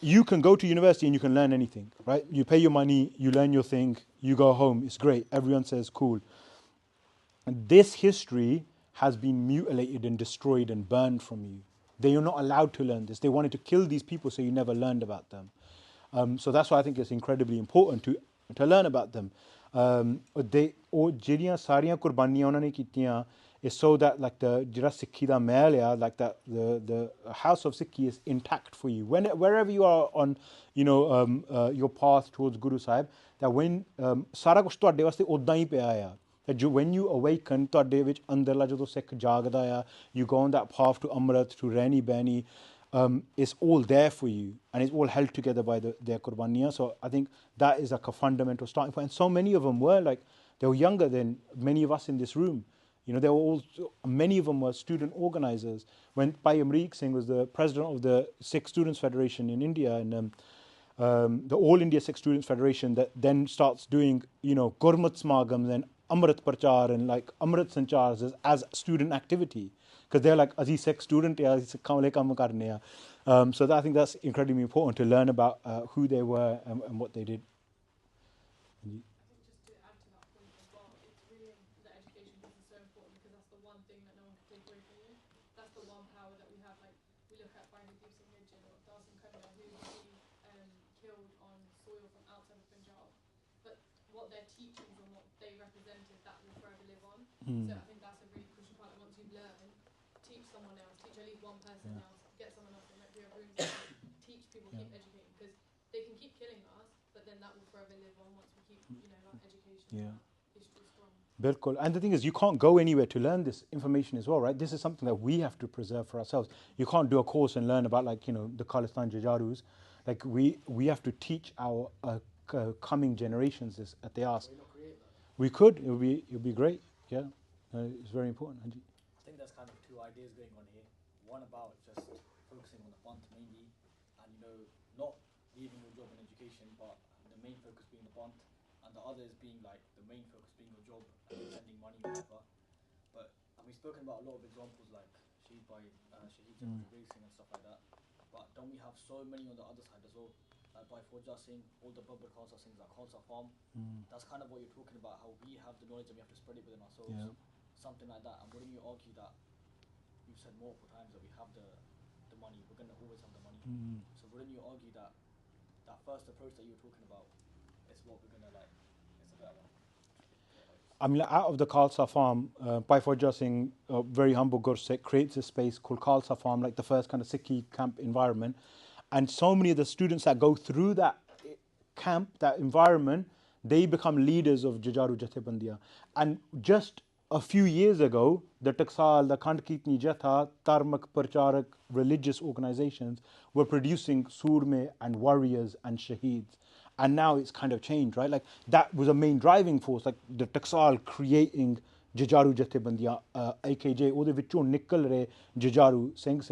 you can go to university and you can learn anything, right? You pay your money, you learn your thing, you go home, it's great. Everyone says cool. And this history has been mutilated and destroyed and burned from you. They are not allowed to learn this. They wanted to kill these people so you never learned about them. So that's why I think it's incredibly important to learn about them. ਜਿਹੜੀਆਂ ਸਾਰੀਆਂ ਕੁਰਬਾਨੀਆਂ ਉਹਨਾਂ ਨੇ ਕੀਤੀਆਂ is so that, like, ਜਿਹੜਾ Sikhi ਦਾ ਮਹਿਲ ਆ, like the house of Sikhi is intact for you. Wherever you are on, you know, your path towards Guru Sahib, that when ਸਾਰਾ ਕੁਝ ਤੁਹਾਡੇ ਵਾਸਤੇ ਉਦਾਂ ਹੀ ਪਿਆ ਆ. That when you awaken, ਤੁਹਾਡੇ ਵਿੱਚ ਅੰਦਰਲਾ ਜਦੋਂ ਸਿੱਖ ਜਾਗਦਾ ਆ, you go on that path to Amrit, to Reni Beni, it's all there for you, and it's all held together by their qurbaniya. So I think that is like a fundamental starting point. And so many of them were they were younger than many of us in this room. You know, many of them were student organizers. When Bhai Amrik Singh was the president of the Sikh Students Federation in India, and the All India Sikh Students Federation that then starts doing, you know, Gurmukh Smagams and Amrit Prachar and like Amrit Sanchars as student activity. Because they're like, as a Sikh student, so I think that's incredibly important to learn about who they were and what they did. Just to add to that point as well, it's really, the education piece is so important, because that's the one thing that no one can take away from you. That's the one power that we have. Like, we look at Bhai Singh or 1000 kind who will be killed on soil from outside of Punjab, but what their teachings and what they represented, that will forever live on. So I think that's a really crucial part. Like once you've learned, teach someone else, teach at least one person else, get someone else, and like we have rooms to teach people, keep educating, because they can keep killing us, but then that will forever live on once we keep, you know, our education, history strong. Bilkul. And the thing is, you can't go anywhere to learn this information as well, right? This is something that we have to preserve for ourselves. You can't do a course and learn about, like, you know, the Khalistan Jajarus. Like, we have to teach our coming generations this at the ask. We could. It would be great. Yeah, it's very important. I think there's kind of two ideas going on here. One about just focusing on the Pant mainly, and you know, not leaving your job in education, but the main focus being the Pant, and the other is being like the main focus being your job and sending money or whatever. But and we've spoken about a lot of examples like Shaheed Bhai, Shaheed racing and stuff like that. But don't we have so many on the other side as well? Like by Fauja Singh, all the Babbar Khalsa Singhs, like Khalsa farm. That's kind of what you're talking about, how we have the knowledge and we have to spread it within ourselves. Something like that. And wouldn't you argue that you've said multiple times that we have the money, we're going to always have the money. So wouldn't you argue that that first approach that you were talking about is what we're going to like, it's a better one? I mean, out of the Khalsa farm, Bhai Fauja Singh, very humble Gursikh, creates a space called Khalsa farm, like the first kind of Sikhi camp environment. And so many of the students that go through that camp, that environment, they become leaders of Jajaru Jathebandiya. And just a few years ago, the Taksal, the Khand Kitni Jatha, Tarmak Parcharak religious organizations were producing surme and warriors and shaheeds. And now it's kind of changed, right? Like that was a main driving force, like the Taksal creating Jajaru Jathebandiya, AKJ, ਉਹਦੇ ਵਿੱਚੋਂ ਨਿਕਲ ਰਹੇ Jajaru Singh,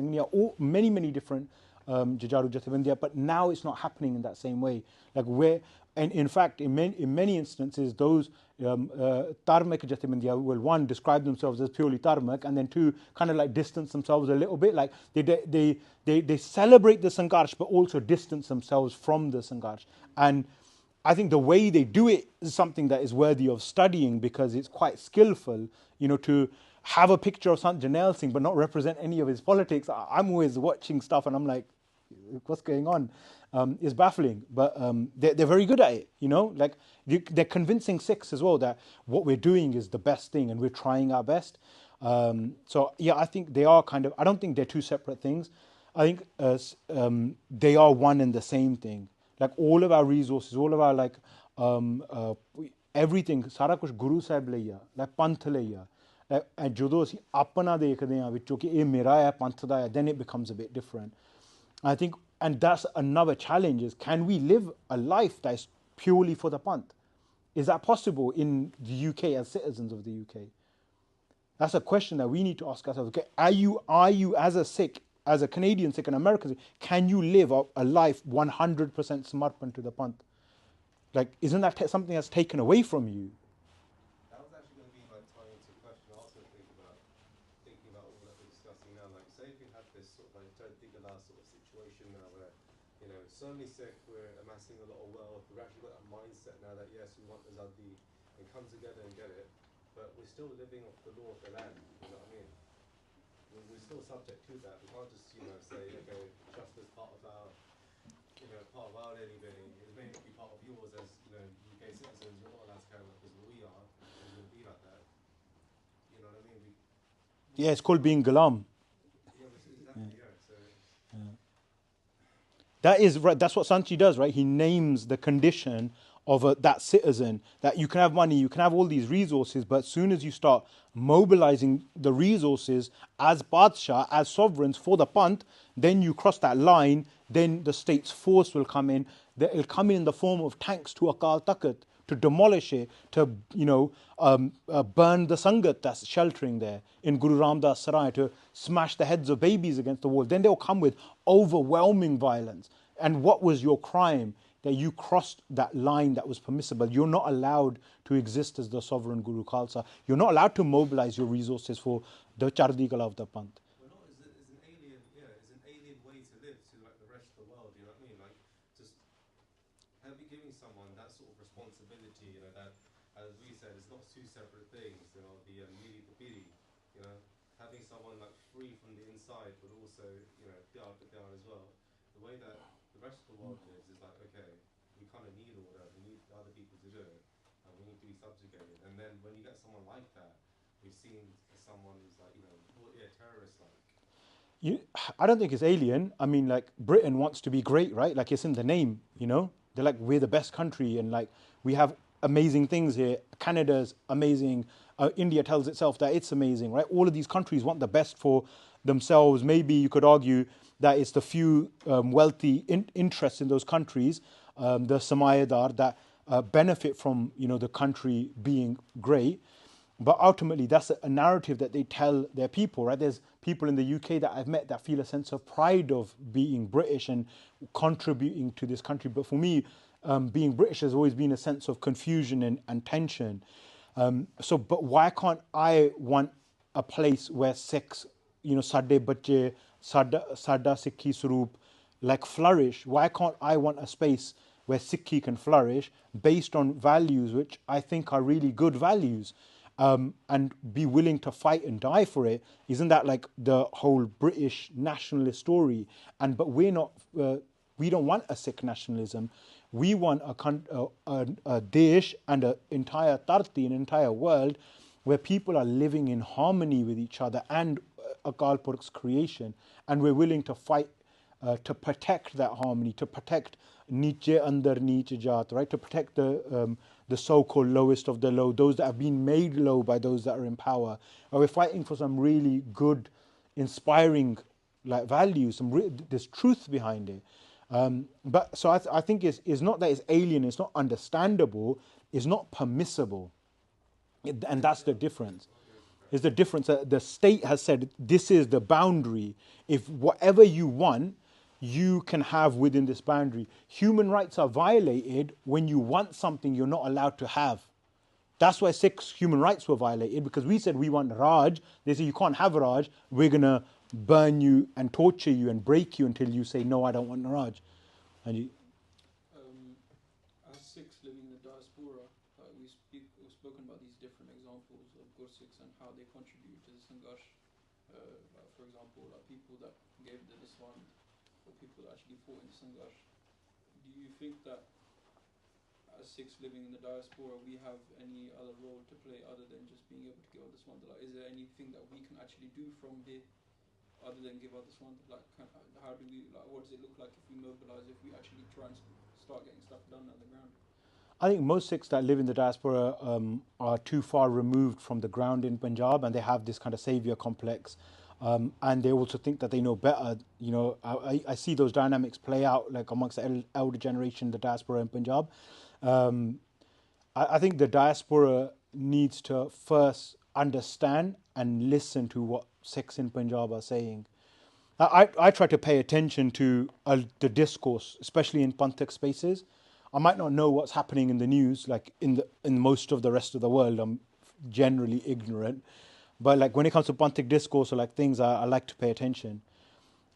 many different Jajaru Jathebandiya, but now it's not happening in that same way. Like where, and in fact, in many instances, those Tarmak Jathebandiya will, one, describe themselves as purely Tarmak, and then two, kind of like distance themselves a little bit. Like they celebrate the Sangharsh, but also distance themselves from the Sangharsh. And I think the way they do it is something that is worthy of studying, because it's quite skillful, you know, to have a picture of Sant Jarnail Singh but not represent any of his politics. I'm always watching stuff and I'm like, what's going on? It's baffling, but they're very good at it, you know, like they're convincing Sikhs as well that what we're doing is the best thing and we're trying our best. So yeah, I think they are kind of, I don't think they're two separate things. I think they are one and the same thing. Like all of our resources, all of our like everything, ਸਾਰਾ ਕੁਝ ਗੁਰੂ ਸਾਹਿਬ ਲਈ ਆ, like ਪੰਥ ਲਈ ਆ. ਜਦੋਂ ਅਸੀਂ ਆਪਣਾ ਦੇਖਦੇ ਹਾਂ ਵਿੱਚੋਂ ਕਿ ਇਹ ਮੇਰਾ ਹੈ, ਪੰਥ ਦਾ ਹੈ, then it becomes a bit different. I think, and that's another challenge, is can we live a life that is purely for the panth? Is that possible in the UK as citizens of the UK? That's a question that we need to ask ourselves. Okay, are you as a Sikh, as a Canadian Sikh, an American Sikh, can you live a life 100% samarpan to the panth? Like, isn't that something that's taken away from you? That was actually going to be like tying into a question I also thinking about all that we're discussing now. Like, say if you had this sort of like Jarnail sort of situation now where, you know, so many Sikh, we're amassing a lot of wealth, we've actually got that mindset now that yes, we want Azadi and come together and get it, but we're still living off the law of the land, you know what I mean? We're still subject to that. We can't just, you know, say, okay, trust is part of our, you know, part of our daily living. It may not be part of yours as, you know, UK citizens. You're not allowed to carry on because we are. It's going to be like that. You know what I mean? Yeah, it's called being Ghulam. Yeah, exactly, yeah. So. Yeah. That is right. That's what Sanchi does, right? He names the condition of that citizen, that you can have money, you can have all these resources, but as soon as you start mobilizing the resources as Badshah, as sovereigns for the Panth, then you cross that line, then the state's force will come in. It'll come in the form of tanks to Akal Takat, to demolish it, to, you know, burn the Sangat that's sheltering there in Guru Ramdas Sarai, to smash the heads of babies against the wall. Then they'll come with overwhelming violence. And what was your crime? That you crossed that line that was permissible. You're not allowed to exist as the sovereign Guru Khalsa. You're not allowed to mobilize your resources for the Chardi Kala of the Panth. Well, not as an alien, it's an alien way to live to like the rest of the world. You know what I mean? Like just giving someone that sort of responsibility. You know, that, as we said, it's not two separate things. You know, the miri the biri. You know, having someone like free from the inside, but also, you know, pyar as well. The way that rest of the world is like, okay, we kind of need order, we need other people to do it, and we need to be subjugated. And then when you get someone like that, we've seen someone who's like, terrorist like. I don't think it's alien. I mean, like, Britain wants to be great, right? Like, it's in the name, They're like, we're the best country, and like, we have amazing things here. Canada's amazing. India tells itself that it's amazing, right? All of these countries want the best for themselves. Maybe you could argue that it's the few wealthy interests in those countries, the Samayadar, that benefit from, the country being great. But ultimately, that's a narrative that they tell their people, right? There's people in the UK that I've met that feel a sense of pride of being British and contributing to this country. But for me, being British has always been a sense of confusion and tension. But why can't I want a place where Sikhs, Sade Bache, Sada Sikhi Swaroop, like, flourish? Why can't I want a space where Sikhi can flourish based on values which I think are really good values? And be willing to fight and die for it? Isn't that like the whole British nationalist story? But we're not. We don't want a Sikh nationalism. We want a Desh and an entire Tarti, an entire world, where people are living in harmony with each other and Akal Purkh's creation, and we're willing to fight to protect that harmony, to protect Niche Andar Niche Jat, right? To protect the so-called lowest of the low, those that have been made low by those that are in power. And we're fighting for some really good, inspiring, like, values. There's truth behind it. But so I think it's not that it's alien. It's not understandable. It's not permissible, and that's the difference. Is the difference that the state has said this is the boundary. If whatever you want, you can have within this boundary. Human rights are violated when you want something you're not allowed to have. That's why Sikhs' human rights were violated, because we said we want Raj. They say you can't have Raj. We're going to burn you and torture you and break you until you say, no, I don't want Raj. And as Sikhs living in the diaspora, we've spoken about these different examples of Gursikhs and how they contribute to the Sangharsh. For example, like people that gave the Nishaan, or people that actually fought in the Sangharsh. Do you think that as Sikhs living in the diaspora, we have any other role to play other than just being able to give out the Swanda? Like, is there anything that we can actually do from here other than give out the Swanda? Like, how do we, like, what does it look like if we mobilize, if we actually try and start getting stuff done on the ground? I think most Sikhs that live in the diaspora are too far removed from the ground in Punjab, and they have this kind of saviour complex. And they also think that they know better. I see those dynamics play out, like, amongst the elder generation, the diaspora in Punjab. I think the diaspora needs to first understand and listen to what Sikhs in Punjab are saying. I try to pay attention to the discourse, especially in Panthak spaces. I might not know what's happening in the news, like in most of the rest of the world. I'm generally ignorant. But like when it comes to Panthak discourse or like things, I like to pay attention.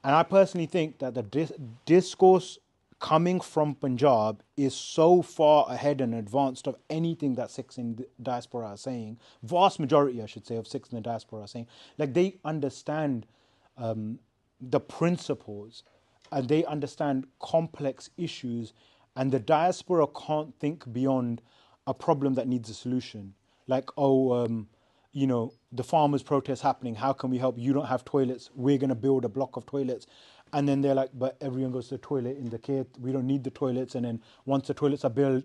And I personally think that the discourse coming from Punjab is so far ahead and advanced of anything that Sikhs in the diaspora are saying. Vast majority, I should say, of Sikhs in the diaspora are saying. Like, they understand the principles and they understand complex issues, and the diaspora can't think beyond a problem that needs a solution. Like, the farmers' protest happening, how can we help? You don't have toilets, we're going to build a block of toilets. And then they're like, but everyone goes to the toilet in the kit, we don't need the toilets. And then once the toilets are built,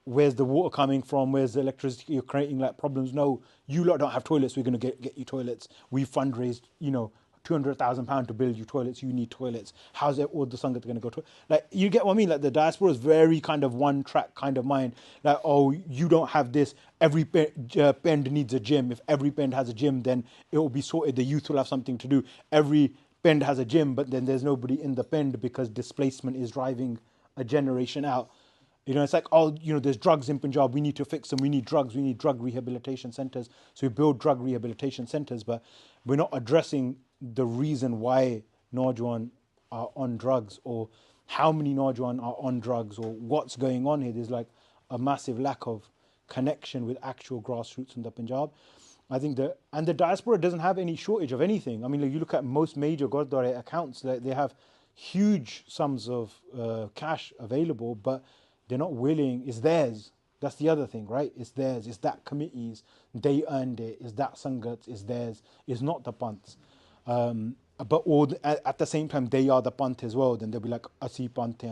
where's the water coming from? Where's the electricity? You're creating like problems. No, you lot don't have toilets, we're going to get you toilets. We fundraised, £200,000 to build you toilets, you need toilets. How's it all the Sangat going to go to? Like, you get what I mean? Like, the diaspora is very kind of one track kind of mind. Like, oh, you don't have this. Every pend needs a gym. If every pend has a gym, then it will be sorted. The youth will have something to do. Every pend has a gym, but then there's nobody in the pend because displacement is driving a generation out. It's like, there's drugs in Punjab, we need to fix them, we need drugs, we need drug rehabilitation centres. So we build drug rehabilitation centres, but we're not addressing the reason why Naujawan are on drugs, or how many Naujawan are on drugs, or what's going on here. There's like a massive lack of connection with actual grassroots in the Punjab. I think the diaspora doesn't have any shortage of anything. I mean, like, you look at most major Gurdwara accounts, they have huge sums of cash available, but they're not willing. It's theirs. That's the other thing, right? It's theirs. It's that committees. They earned it. It's that Sanghats. It's theirs. It's not the Panths. But at the same time, they are the Panth as well. Then they'll be like, Asi Panth.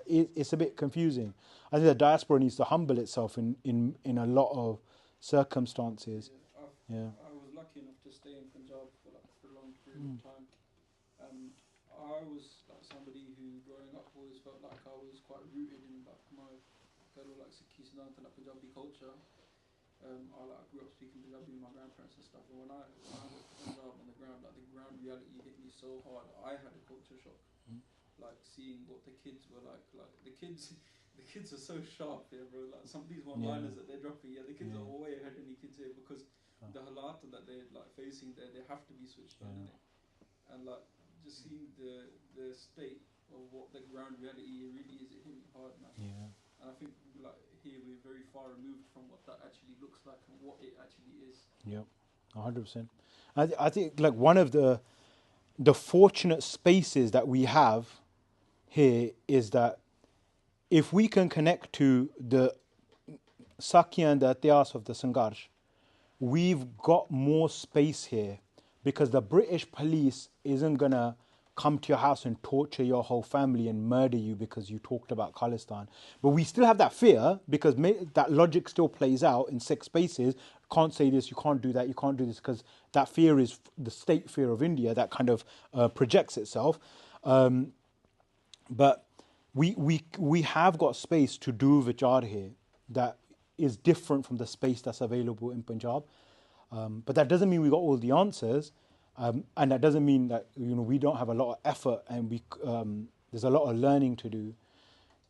It's a bit confusing. I think the diaspora needs to humble itself in a lot of circumstances. Yeah. I was lucky enough to stay in Punjab for like a long period of time. And I was like somebody who growing up always felt like I was quite rooted in like my fellow like Sikhi, Sant and like Punjabi culture. I grew up speaking Punjabi with my grandparents and stuff. And when I went to Punjab on the ground, like the ground reality hit me so hard. I had a culture shock, like seeing what the kids were like. Like the kids are so sharp here, bro. Like some of these one-liners that they're dropping, the kids are way ahead of any kids here because the halata that they're like facing there, they have to be switched on, innit? And like just seeing the state of what the ground reality really is, it hit me hard, man. Yeah. And I think like here we're very far removed from what that actually looks like and what it actually is. Yep, 100%. I think like one of the fortunate spaces that we have here is that if we can connect to the Sakya and the Ityas of the Sangharsh, we've got more space here because the British police isn't going to come to your house and torture your whole family and murder you because you talked about Khalistan. But we still have that fear because that logic still plays out in Sikh spaces. Can't say this, you can't do that, you can't do this, because that fear is the state fear of India that kind of projects itself. But we have got space to do vichar here that is different from the space that's available in Punjab. But that doesn't mean we got all the answers. And that doesn't mean that we don't have a lot of effort and there's a lot of learning to do.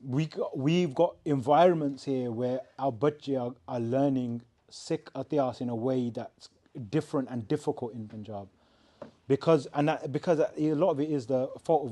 We've got environments here where our bachche are learning Sikh Ityas in a way that's different and difficult in Punjab, because a lot of it is the fault of